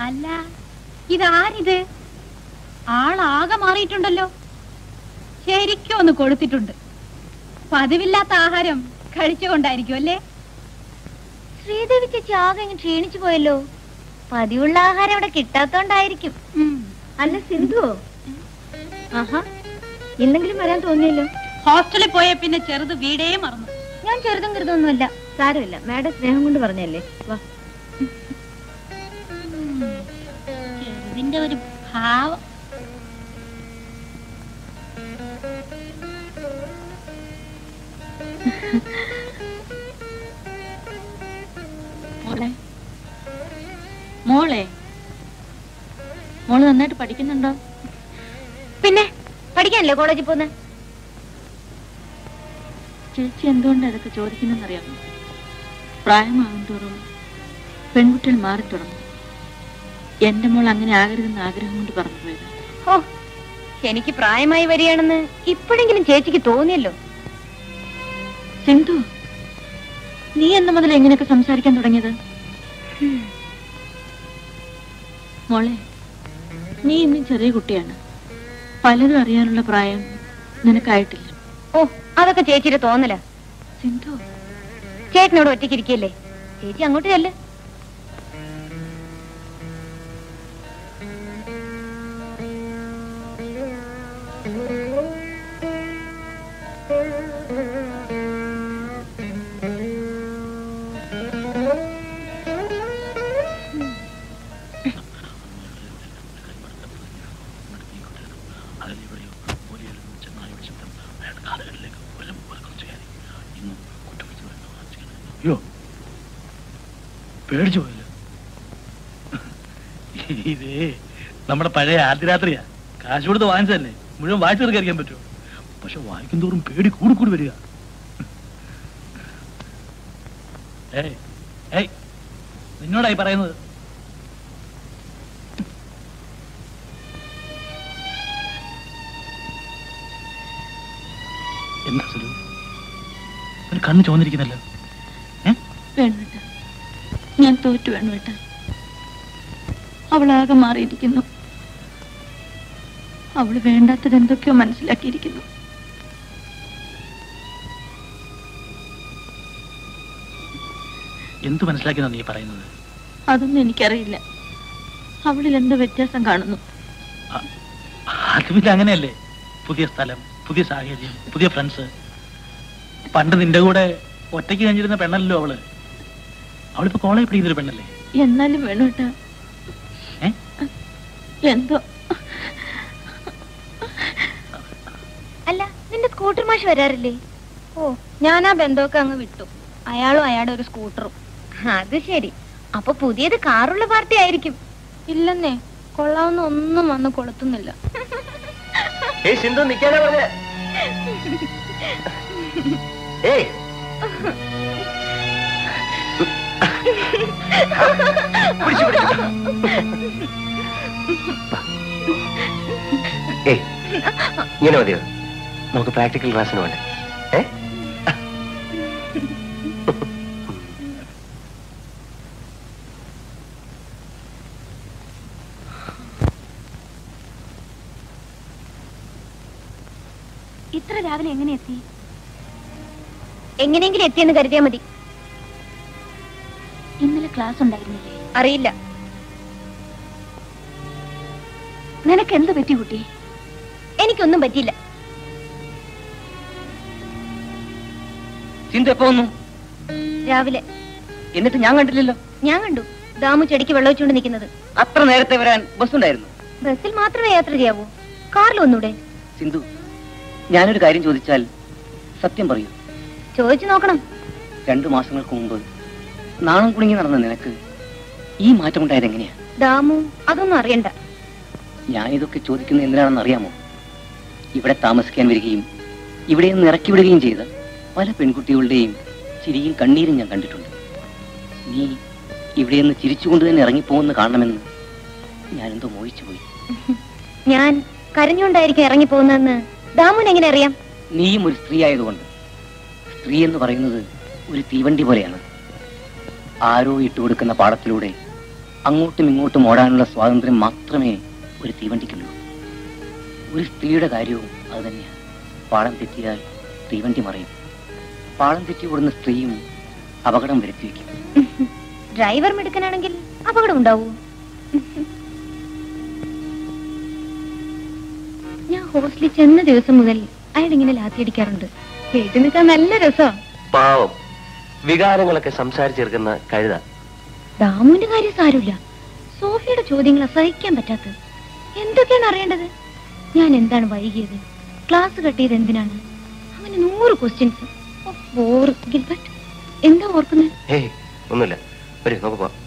Speaker 2: അല്ല ഇതാരിത്? ആളാകെ മാറിയിട്ടുണ്ടല്ലോ. ശരിക്കും ഒന്ന് കൊടുത്തിട്ടുണ്ട്. പതിവില്ലാത്ത ആഹാരം കഴിച്ചുകൊണ്ടായിരിക്കും അല്ലേ?
Speaker 3: ശ്രീദേവി ചേച്ചി ആകെ ഇങ്ങ് ക്ഷീണിച്ചു പോയല്ലോ. പതിവുള്ള ആഹാരം അവിടെ കിട്ടാത്തോണ്ടായിരിക്കും. അല്ല സിന്ധു, ആഹാ എന്തെങ്കിലും വരാൻ തോന്നിയല്ലോ.
Speaker 2: ഹോസ്റ്റലിൽ പോയ പിന്നെ ചെറുത് വീടേ മറന്നു.
Speaker 3: ഞാൻ ചെറുതും കരുതൊന്നുമല്ല. സാരമില്ല, മാഡം സ്നേഹം കൊണ്ട് പറഞ്ഞല്ലേ. വാ.
Speaker 1: ചെറുതിന്റെ ഒരു ഭാവം.
Speaker 2: മോളെ മോളെ മോള് നന്നായിട്ട് പഠിക്കുന്നുണ്ടോ?
Speaker 3: പിന്നെ പഠിക്കാനല്ലേ കോളേജിൽ പോന്നെ?
Speaker 2: ചേച്ചി എന്തുകൊണ്ട് അതൊക്കെ ചോദിക്കുന്നറിയാമോ? പ്രായമാകും തോറും പെൺകുട്ടികൾ മാറി തുടങ്ങും. എന്റെ മോൾ അങ്ങനെ ആകരുതെന്ന് ആഗ്രഹം കൊണ്ട് പറഞ്ഞു പോയത്.
Speaker 3: ഓ, എനിക്ക് പ്രായമായി വരികയാണെന്ന് ഇപ്പോഴെങ്കിലും ചേച്ചിക്ക് തോന്നിയല്ലോ.
Speaker 2: സിന്ധു, നീ എന്ന് മുതൽ എങ്ങനെയൊക്കെ സംസാരിക്കാൻ തുടങ്ങിയത്? മോളെ, നീ ഇന്നും ചെറിയ കുട്ടിയാണ്. പലതും അറിയാനുള്ള പ്രായം നിനക്കായിട്ടില്ല.
Speaker 3: ഓ, അതൊക്കെ ചേച്ചിയുടെ തോന്നല.
Speaker 2: സിന്ധു,
Speaker 3: ചേട്ടനോട് ഒറ്റയ്ക്കിരിക്കല്ലേ, ചേച്ചി അങ്ങോട്ട് ചെല്ല്.
Speaker 5: അയ്യോ, പേടിച്ചു പോയല്ലോ. ഇതേ നമ്മുടെ പഴയ ആദ്യരാത്രിയാ. കാശ് കൊടുത്ത് വാങ്ങിച്ചതല്ലേ, മുഴുവൻ വായിച്ചു തീർക്കാതിരിക്കാൻ പറ്റുമോ? പക്ഷെ വായിക്കും തോറും പേടി കൂടി കൂടി വരിക. ഏയ് ഏയ്, നിന്നോടായി പറയുന്നത്. എന്താ സുലു, ഒരു കണ്ണ് ചോന്നിരിക്കുന്നല്ലോ.
Speaker 2: വേണുവേട്ട, ഞാൻ തോറ്റു വേണുവേട്ട. അവളാകെ മാറിയിരിക്കുന്നു. അവള് വേണ്ടാത്തത് എന്തൊക്കെയോ മനസ്സിലാക്കിയിരിക്കുന്നു.
Speaker 5: എന്ത് മനസ്സിലാക്കിയെന്നാ നീ പറയുന്നത്?
Speaker 2: അതൊന്നും എനിക്കറിയില്ല. അവളിൽ എന്തോ വ്യത്യാസം കാണുന്നു.
Speaker 5: അത് പിന്നെ അങ്ങനെയല്ലേ. പുതിയ സ്ഥലം, പുതിയ സാഹചര്യം, പുതിയ ഫ്രണ്ട്സ്. പണ്ട് നിന്റെ കൂടെ ഒറ്റയ്ക്ക് കഴിഞ്ഞിരുന്ന പെണ്ണല്ലോ അവള്. അവളിപ്പോ കോളേജ് പഠിക്കുന്നൊരു പെണ്ണല്ലേ.
Speaker 2: എന്നാലും വേണുവേട്ട, എന്തോ.
Speaker 3: അല്ല, നിന്റെ സ്കൂട്ടർ മാഷ് വരാറില്ലേ? ഓ, ഞാൻ ആ ബന്ധമൊക്കെ അങ്ങ് വിട്ടു. അയാളും അയാളുടെ ഒരു സ്കൂട്ടറും. അത് ശരി. അപ്പൊ പുതിയത് കാറുള്ള പാർട്ടി ആയിരിക്കും. ഇല്ലെന്നേ, കൊള്ളാവുന്ന ഒന്നും വന്ന് കൊളുത്തുന്നില്ല.
Speaker 12: സിന്ധു നിക്കാനാ പറഞ്ഞേ? ഏയ് ഏയ്, ഇങ്ങനെ മതിയോ? നമുക്ക് പ്രാക്ടിക്കൽ ക്ലാസ്സിന് വേണ്ടേ?
Speaker 1: ഇത്ര രാവിലെ എങ്ങനെ എത്തി?
Speaker 3: എങ്ങനെയെങ്കിലും എത്തിയെന്ന് കരുതിയാ മതി.
Speaker 1: ഇന്നലെ ക്ലാസ് ഉണ്ടായിരുന്നില്ലേ?
Speaker 3: അറിയില്ല.
Speaker 1: നിനക്ക് എന്ത് പറ്റി കുട്ടി?
Speaker 3: എനിക്കൊന്നും പറ്റിയില്ല.
Speaker 11: സിന്ധു എപ്പോ വന്നു?
Speaker 3: രാവിലെ.
Speaker 11: എന്നിട്ട് ഞാൻ കണ്ടില്ലല്ലോ.
Speaker 3: ഞാൻ കണ്ടു, ദാമു ചെടിക്ക് വെള്ളം വെച്ചുകൊണ്ട് നിൽക്കുന്നത്.
Speaker 11: അത്ര നേരത്തെ വരാൻ ബസ് ഉണ്ടായിരുന്നു?
Speaker 3: ബസ്സിൽ മാത്രമേ യാത്ര ചെയ്യാവൂ, കാറിൽ ഒന്നൂടെ?
Speaker 11: സിന്ധു, ഞാനൊരു കാര്യം ചോദിച്ചാൽ സത്യം പറയൂ?
Speaker 3: ചോദിച്ചു നോക്കണം.
Speaker 11: 2 മാസങ്ങൾക്ക് മുമ്പ് നാണം കുടുങ്ങി നടന്ന നിനക്ക് ഈ മാറ്റം ഉണ്ടായത് എങ്ങനെയാ?
Speaker 3: ദാമു അതൊന്നും അറിയണ്ട.
Speaker 11: ഞാനിതൊക്കെ ചോദിക്കുന്നത് എന്തിനാണെന്ന് അറിയാമോ? ഇവിടെ താമസിക്കാൻ വരികയും ഇവിടെ നിന്ന് ഇറക്കി വിടുകയും ചെയ്ത പല പെൺകുട്ടികളുടെയും ചിരിയും കണ്ണീരും ഞാൻ കണ്ടിട്ടുണ്ട്. നീ ഇവിടെ നിന്ന് ചിരിച്ചുകൊണ്ട് തന്നെ ഇറങ്ങിപ്പോകുന്ന കാണണമെന്ന് ഞാനെന്തോ മോഹിച്ചു പോയി.
Speaker 3: ഞാൻ കരഞ്ഞുകൊണ്ടായിരിക്കും ഇറങ്ങിപ്പോകുന്നതെന്ന് ദാമുന് എങ്ങനെ അറിയാം?
Speaker 11: നീയും ഒരു സ്ത്രീ ആയതുകൊണ്ട്. സ്ത്രീ എന്ന് പറയുന്നത് ഒരു തീവണ്ടി പോലെയാണ്. ആരോ ഇട്ടുകൊടുക്കുന്ന പാടത്തിലൂടെ അങ്ങോട്ടും ഇങ്ങോട്ടും ഓടാനുള്ള സ്വാതന്ത്ര്യം മാത്രമേ ഒരു തീവണ്ടിക്കുള്ളൂ. ഒരു സ്ത്രീയുടെ കാര്യവും അത് തന്നെയാണ്. പാളം തെറ്റിയാൽ തീവണ്ടി മറിയും. പാളം തെറ്റി ഓടുന്ന സ്ത്രീയും അപകടം വരുത്തി വയ്ക്കും.
Speaker 3: ഡ്രൈവർ മിടുക്കനാണെങ്കിൽ അപകടം ഉണ്ടാവൂ? ഞാൻ ഹോസ്റ്റലിൽ ചെന്ന ദിവസം മുതൽ അയാൾ ഇങ്ങനെ ലാത്തിയടിക്കാറുണ്ട്. കേട്ടു നിൽക്കാൻ നല്ല രസം.
Speaker 12: പാവം, വികാരങ്ങളൊക്കെ സംസാരിച്ചെടുക്കുന്ന കഴുത.
Speaker 3: ദാമുവിന്റെ കാര്യം സാരമില്ല. സോഫിയുടെ ചോദ്യങ്ങൾ സഹിക്കാൻ പറ്റാത്തത്. എന്തൊക്കെയാണ് അറിയേണ്ടത്? ഞാൻ എന്താണ് വൈകിയത്? ക്ലാസ് കട്ട് ചെയ്ത് എന്തിനാണ്? അങ്ങനെ 100 ക്വസ്റ്റ്യൻസ്. ഗിൽബർട്ട്, എന്താ ഓർക്കുന്നത്?
Speaker 12: ഏയ് ഒന്നുമില്ല, വരൂ നമുക്ക് പോവാം.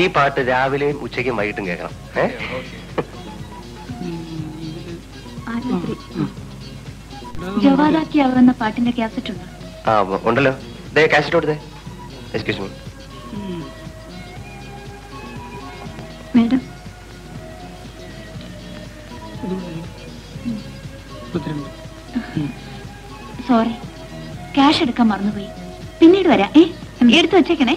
Speaker 12: ഈ പാട്ട് രാവിലെയും ഉച്ചയ്ക്കും വൈകിട്ടും കേൾക്കണം.
Speaker 2: ജവാദാക്കിയാവുന്ന പാട്ടിന്റെ കാസറ്റ് ഉണ്ട്.
Speaker 12: ആ ഉണ്ടല്ലോ, ദേ കാസറ്റ് കൊടുത്തേ. Excuse me
Speaker 2: madam. Sorry, cash എടുക്കാൻ മറന്നുപോയി. പിന്നീട് വരാം. എടുത്തു വെച്ചേക്കണേ.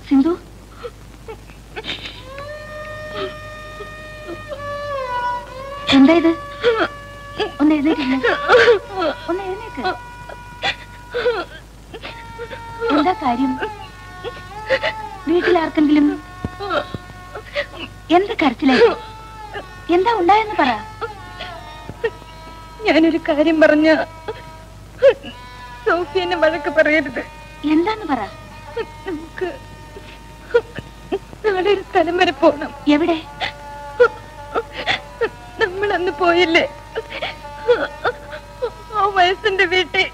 Speaker 2: സിന്ധു, എന്താ ഇത്? ഒന്ന് എഴുന്നേറ്റില്ല, ഒന്ന് എഴുന്നേക്ക്. എന്താ കാര്യം? വീട്ടിലാർക്കെങ്കിലും എന്ത് കരച്ചിലായി? എന്താ ഉണ്ടായെന്ന് പറ.
Speaker 3: ഞാനൊരു കാര്യം പറഞ്ഞ സോഫി എന്നെ വഴക്ക് പറയരുത്.
Speaker 2: എന്താന്ന് പറ.
Speaker 3: നമുക്ക് നാളെ ഒരു സ്ഥലം വരെ പോണം.
Speaker 2: എവിടെ?
Speaker 3: നമ്മൾ അന്ന് പോയില്ലേ, ആ വയസ്സിന്റെ വീട്ടിൽ.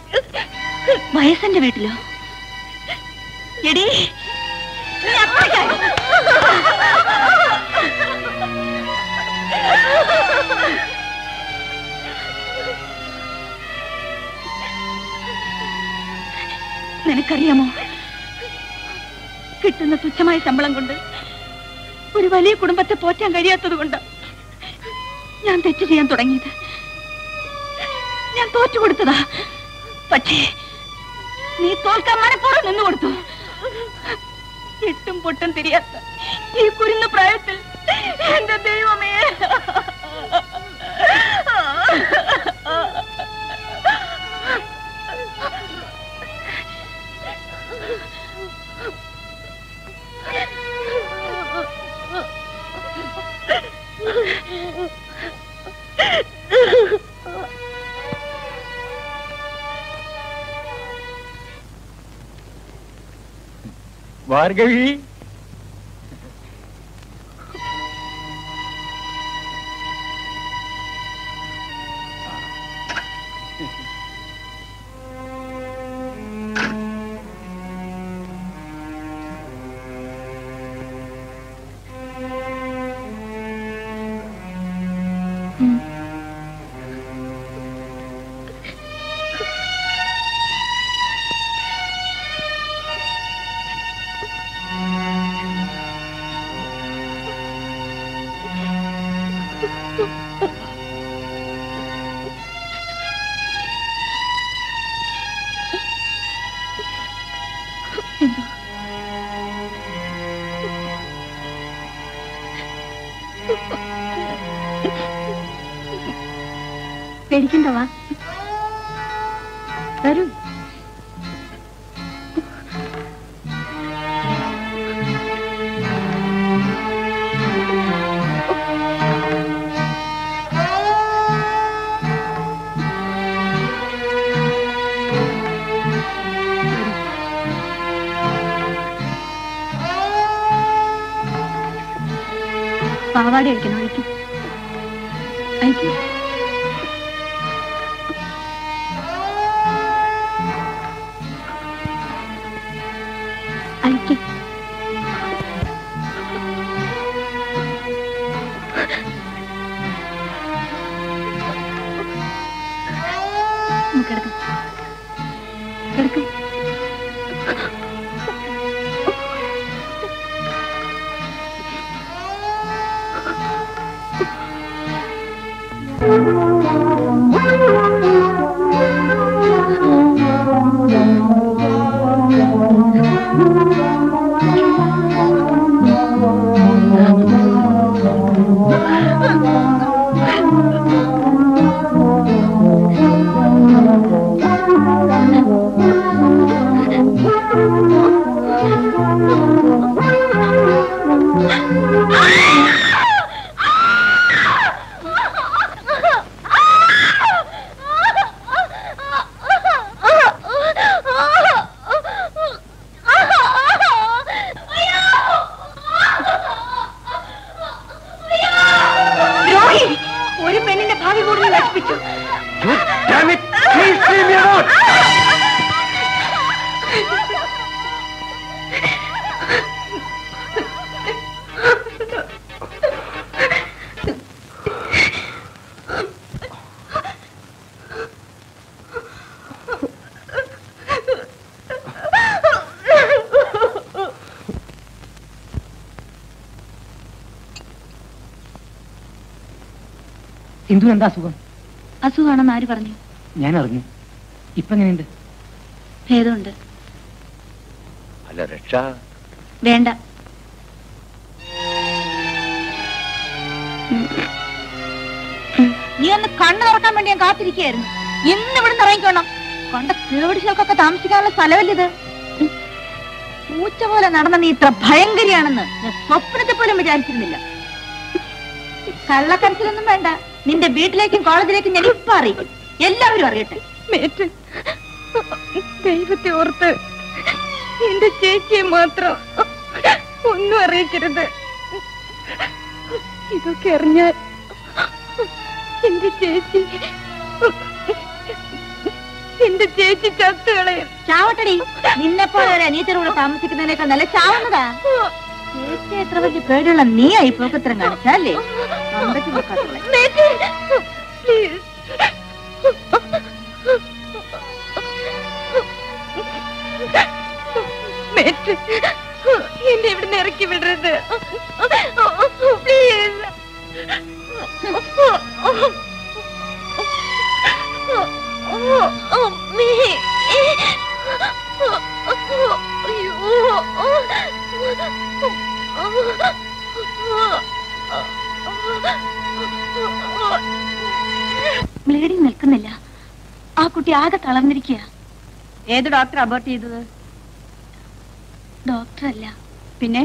Speaker 2: വയസ്സിന്റെ വീട്ടിലോ? എടീ, നിനക്കറിയാമോ, കിട്ടുന്ന തുച്ഛമായ ശമ്പളം കൊണ്ട് ഒരു വലിയ കുടുംബത്തെ പോറ്റാൻ കഴിയാത്തത് കൊണ്ട് ഞാൻ തെറ്റ് ചെയ്യാൻ തുടങ്ങിയത്. ഞാൻ തോറ്റു കൊടുത്തതാ. പക്ഷേ നീ തോൽക്കാൻ മനപ്പൂർവ്വം നിന്നു കൊടുത്തു. എട്ടും പൊട്ടും തിരിയാത്ത ഈ കുരുന്ന പ്രായത്തിൽ എന്റെ ദൈവമേ.
Speaker 10: ഭാർഗവി,
Speaker 2: പേടിക്കണ്ടവാ, വരൂ. പാവാട അഴിക്കണം. അഴിക്കും അഴിക്കും. അഴിക്കും. കിടക്കും കിടക്കും. ഒരു പെണ്ണിന്റെ ഭാവി കൂടുതൽ നശിപ്പിച്ചു.
Speaker 11: സിന്ധു എന്താ അസുഖം?
Speaker 2: അസുഖമാണെന്ന് ആര് പറഞ്ഞു?
Speaker 11: ഞാൻ അറിഞ്ഞു. ഇപ്പൊ എങ്ങനെയുണ്ട്?
Speaker 2: ഭേദമുണ്ട്.
Speaker 7: അല്ല രക്ഷ
Speaker 2: വേണ്ട. നീ ഒന്ന് കണ്ണു തുറക്കാൻ വേണ്ടി ഞാൻ കാത്തിരിക്കുകയായിരുന്നു. ഇന്ന് ഇവിടെ നിന്ന് ഇറങ്ങിക്കോണം. കൊണ്ട കേടിശൊക്കെ താമസിക്കാനുള്ള സ്ഥലമല്ലിത്. പൂച്ച പോലെ നടന്ന നീ ഇത്ര ഭയങ്കരിയാണെന്ന് ഞാൻ സ്വപ്നത്തെ പോലും വിചാരിച്ചിരുന്നില്ല. കള്ളക്കരച്ചിലൊന്നും വേണ്ട. നിന്റെ വീട്ടിലേക്കും കോളേജിലേക്കും ഞാൻ ഇപ്പൊ അറിയിക്കും. എല്ലാവരും അറിയട്ടെ.
Speaker 3: ദൈവത്തെ ഓർത്ത് എന്റെ ചേച്ചിയെ മാത്രം ഒന്നും അറിയിക്കരുത്. ഇതൊക്കെ അറിഞ്ഞാൽ എന്റെ ചേച്ചി ചത്തുകളയും.
Speaker 2: ചാവട്ടടി. നിന്നെപ്പോലെ ഒരു അനിയത്തിലൂടെ താമസിക്കുന്നതിനേക്കാൾ നല്ല ചാവുന്നതാ. ചേച്ചി എത്ര വലിയ പേടിയുള്ള നീ ആയി പോക്കത്തരം കാണിച്ചല്ലേ?
Speaker 3: എന്നെ ഇവിടുന്ന് ഇറക്കി വിടരുത് പ്ലീസ്.
Speaker 2: ബ്ലീഡിങ് നിൽക്കുന്നില്ല. ആ കുട്ടി ആകെ തളർന്നിരിക്കുക. ഏത് ഡോക്ടർ അബോർട്ട് ചെയ്തത്? ഡോക്ടറല്ല, പിന്നെ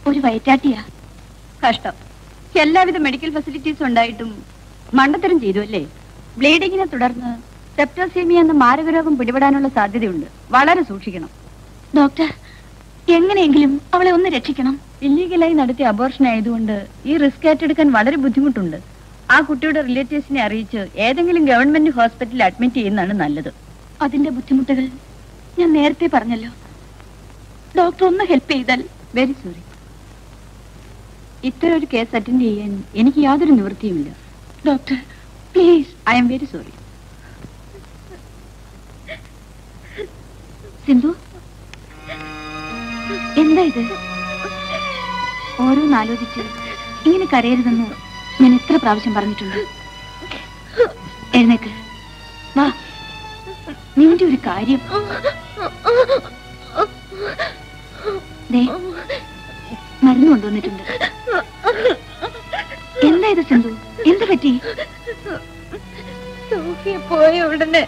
Speaker 2: ഒരു വയറ്റാട്ടിയാ. കഷ്ടം. എല്ലാവിധ മെഡിക്കൽ ഫെസിലിറ്റീസ് ഉണ്ടായിട്ടും മണ്ടത്തരം ചെയ്തു അല്ലേ? ബ്ലീഡിങ്ങിനെ തുടർന്ന് സെപ്റ്റോസീമിയ എന്ന മാരകരോഗം പിടിപെടാനുള്ള സാധ്യതയുണ്ട്. വളരെ സൂക്ഷിക്കണം. ഡോക്ടർ, എങ്ങനെയെങ്കിലും അവളെ ഒന്ന് രക്ഷിക്കണം. ഇല്ലീഗലായി നടത്തിയ അബോർഷൻ ആയതുകൊണ്ട് ഈ റിസ്ക് ഏറ്റെടുക്കാൻ വളരെ ബുദ്ധിമുട്ടുണ്ട്. ആ കുട്ടിയുടെ റിലേറ്റീവ്സിനെ അറിയിച്ച് ഏതെങ്കിലും ഗവൺമെന്റ് ഹോസ്പിറ്റലിൽ അഡ്മിറ്റ് ചെയ്യുന്നതാണ് നല്ലത്. അതിന്റെ ബുദ്ധിമുട്ടുകൾ ഞാൻ നേരത്തെ പറഞ്ഞല്ലോ. ഡോക്ടർ ഒന്ന് ഹെൽപ്പ് ചെയ്താൽ. Very sorry. ഇത്തരം ഒരു കേസ് അറ്റൻഡ് ചെയ്യാൻ എനിക്ക് യാതൊരു നിവൃത്തിയുമില്ല. Doctor please, I am very sorry. Sindhu, എന്താ ഇത്? ഓരോന്നാലോചിച്ച് ഇങ്ങനെ കരയരുതെന്ന് ഞാൻ എത്ര പ്രാവശ്യം പറഞ്ഞിട്ടുണ്ട്. എഴുന്നേക്ക്, വാ. നിന്റെ ഒരു കാര്യം. മരുന്ന് കൊണ്ടുവന്നിട്ടുണ്ട്. എന്താ ഇത് സിന്ധു? എന്ത് പറ്റി?
Speaker 3: സോഫിയ പോയ ഉടനെ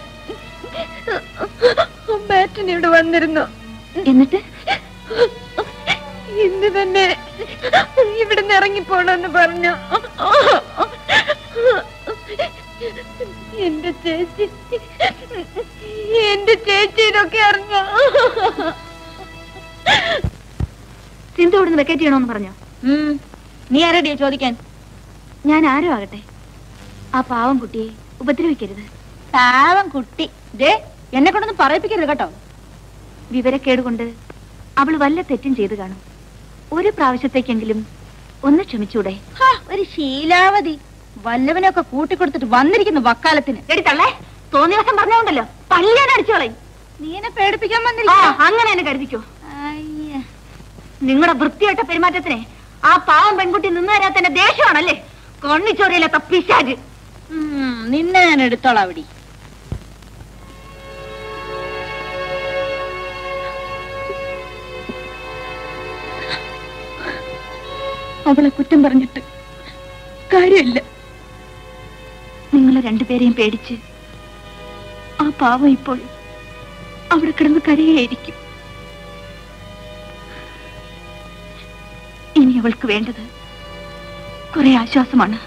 Speaker 3: ബാറ്റൻ ഇവിടെ വന്നിരുന്നു.
Speaker 2: എന്നിട്ട്
Speaker 3: ഇന്ന് തന്നെ ഇവിടുന്ന് ഇറങ്ങിപ്പോണെന്ന് പറഞ്ഞു. എന്റെ ചേച്ചി ഇതൊക്കെ അറിഞ്ഞ. സിന്ധു ഇവിടുന്ന് വെക്കേറ്റ് ചെയ്യണമെന്ന് പറഞ്ഞോ?
Speaker 2: നീ ആരടിയോ ചോദിക്കാൻ?
Speaker 3: ഞാൻ ആരും ആകട്ടെ, ആ പാവം കുട്ടിയെ ഉപദ്രവിക്കരുത്.
Speaker 2: പാവം കുട്ടി, എന്നെ കൊണ്ടൊന്നും പറയിപ്പിക്കരുത് കേട്ടോ.
Speaker 3: വിവരക്കേട് കൊണ്ട് അവൾ വല്ല തെറ്റും ചെയ്തു കാണും. ഒരു പ്രാവശ്യത്തേക്കെങ്കിലും ഒന്ന് ക്ഷമിച്ചൂടെ?
Speaker 2: ഒരു ശീലാവതി, വല്ലവനൊക്കെ കൂട്ടിക്കൊടുത്തിട്ട് വന്നിരിക്കുന്നു വക്കാലത്തിന്.
Speaker 3: എടുത്തള്ളേ, തോന്നിയ ദിവസം പറഞ്ഞോണ്ടല്ലോ പള്ളിയാൻ അടിച്ചോളെ.
Speaker 2: നീ എന്നെ പേടിപ്പിക്കാൻ വന്നില്ല.
Speaker 3: അങ്ങനെ എന്നെ കരുതിക്കോ. നിങ്ങളുടെ വൃത്തിയായിട്ട പെരുമാറ്റത്തിനെ ആ പാവം പെൺകുട്ടി നിന്ന് തരാത്തന്നെ ദേഷ്യമാണല്ലേ? കണ്ണിച്ചോറിയില്ലാത്ത പിശാച്.
Speaker 2: നിന്നെ ഞാൻ എടുത്തോളാം അവിടെ.
Speaker 3: അവളെ കുറ്റം പറഞ്ഞിട്ട് കാര്യമില്ല. നിങ്ങളെ രണ്ടുപേരെയും പേടിച്ച് ആ പാവം ഇപ്പോൾ അവിടെ കിടന്ന് കരയായിരിക്കും. ഇനി അവൾക്ക് വേണ്ടത് കുറെ ആശ്വാസമാണ്.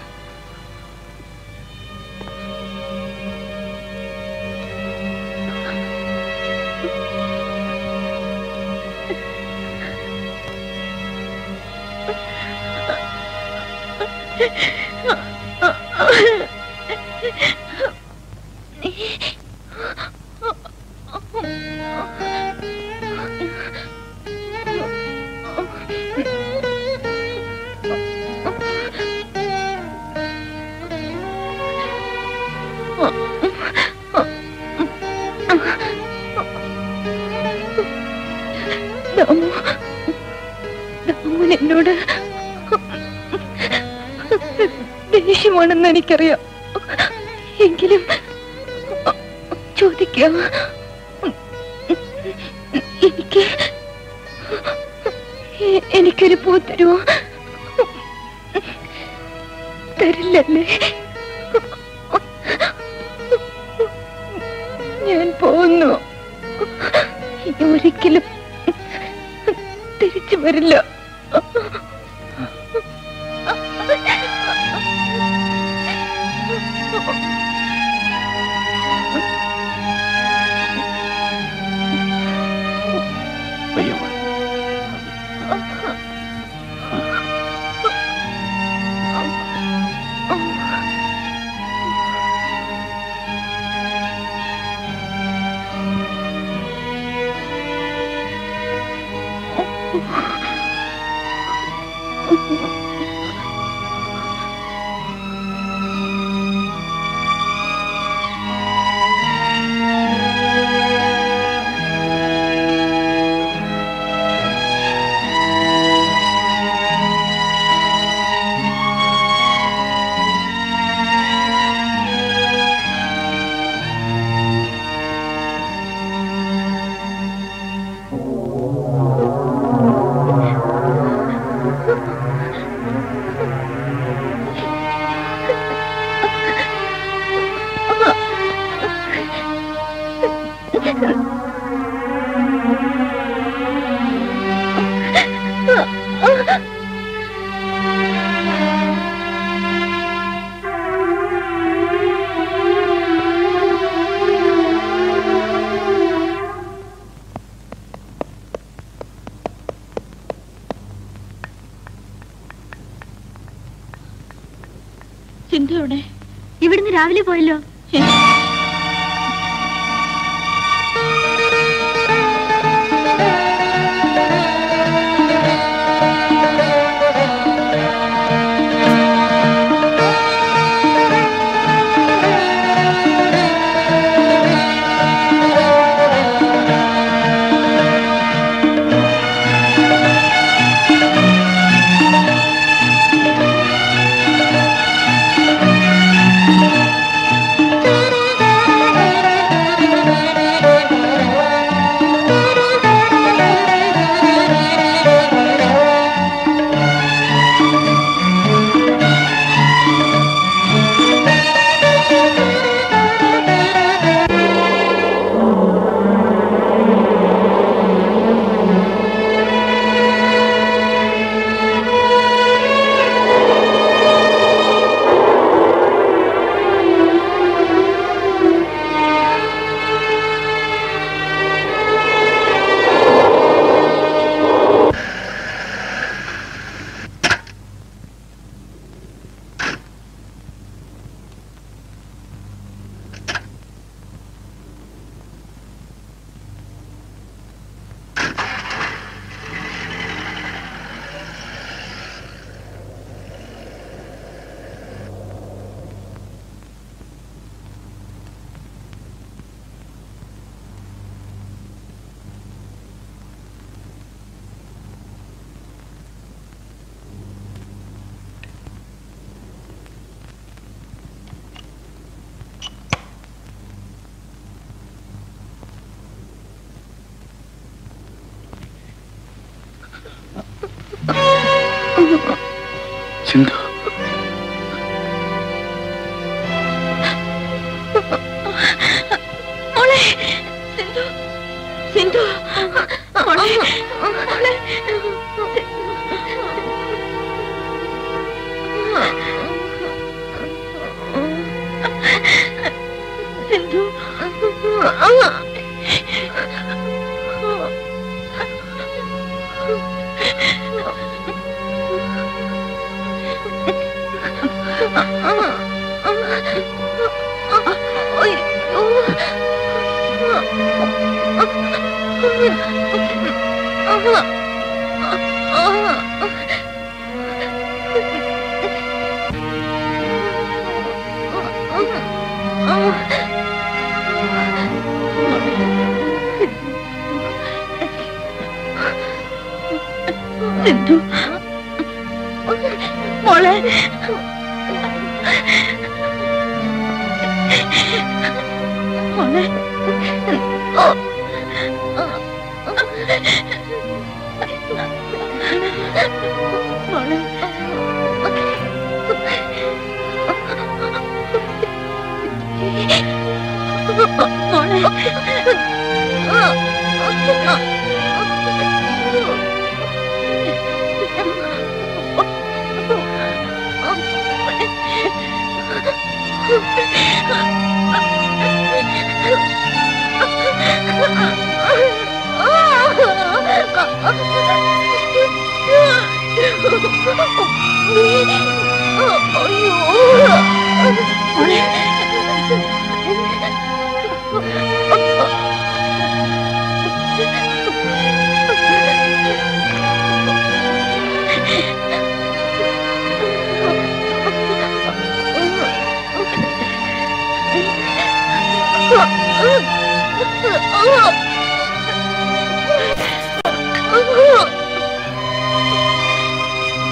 Speaker 3: എന്നോട് ദേഷ്യമാണെന്ന് എനിക്കറിയാം. എങ്കിലും ചോദിക്കാം, എനിക്കൊരു പൂ തരുമോ? തരില്ലല്ലേ? ഞാൻ പോകുന്നു. ഇനി ഒരിക്കലും തിരിച്ചു വരില്ല. സിന്ധു എവിടെ? ഇവിടുന്ന് രാവിലെ പോയല്ലോ.
Speaker 2: സിന്ധു സിന്ധു മോളെ മോളെ മോളെ മോളെ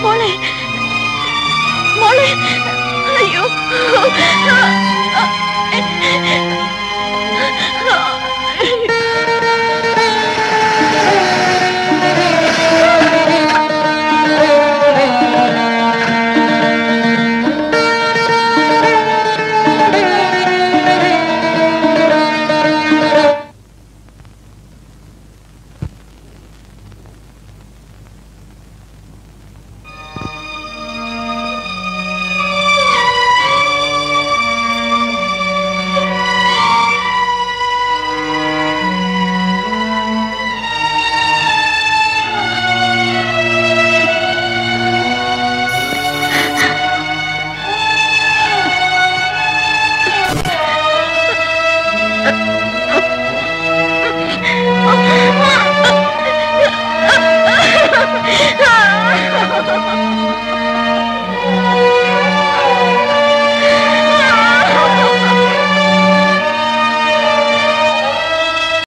Speaker 2: മോളെ മോളെ അയ്യോ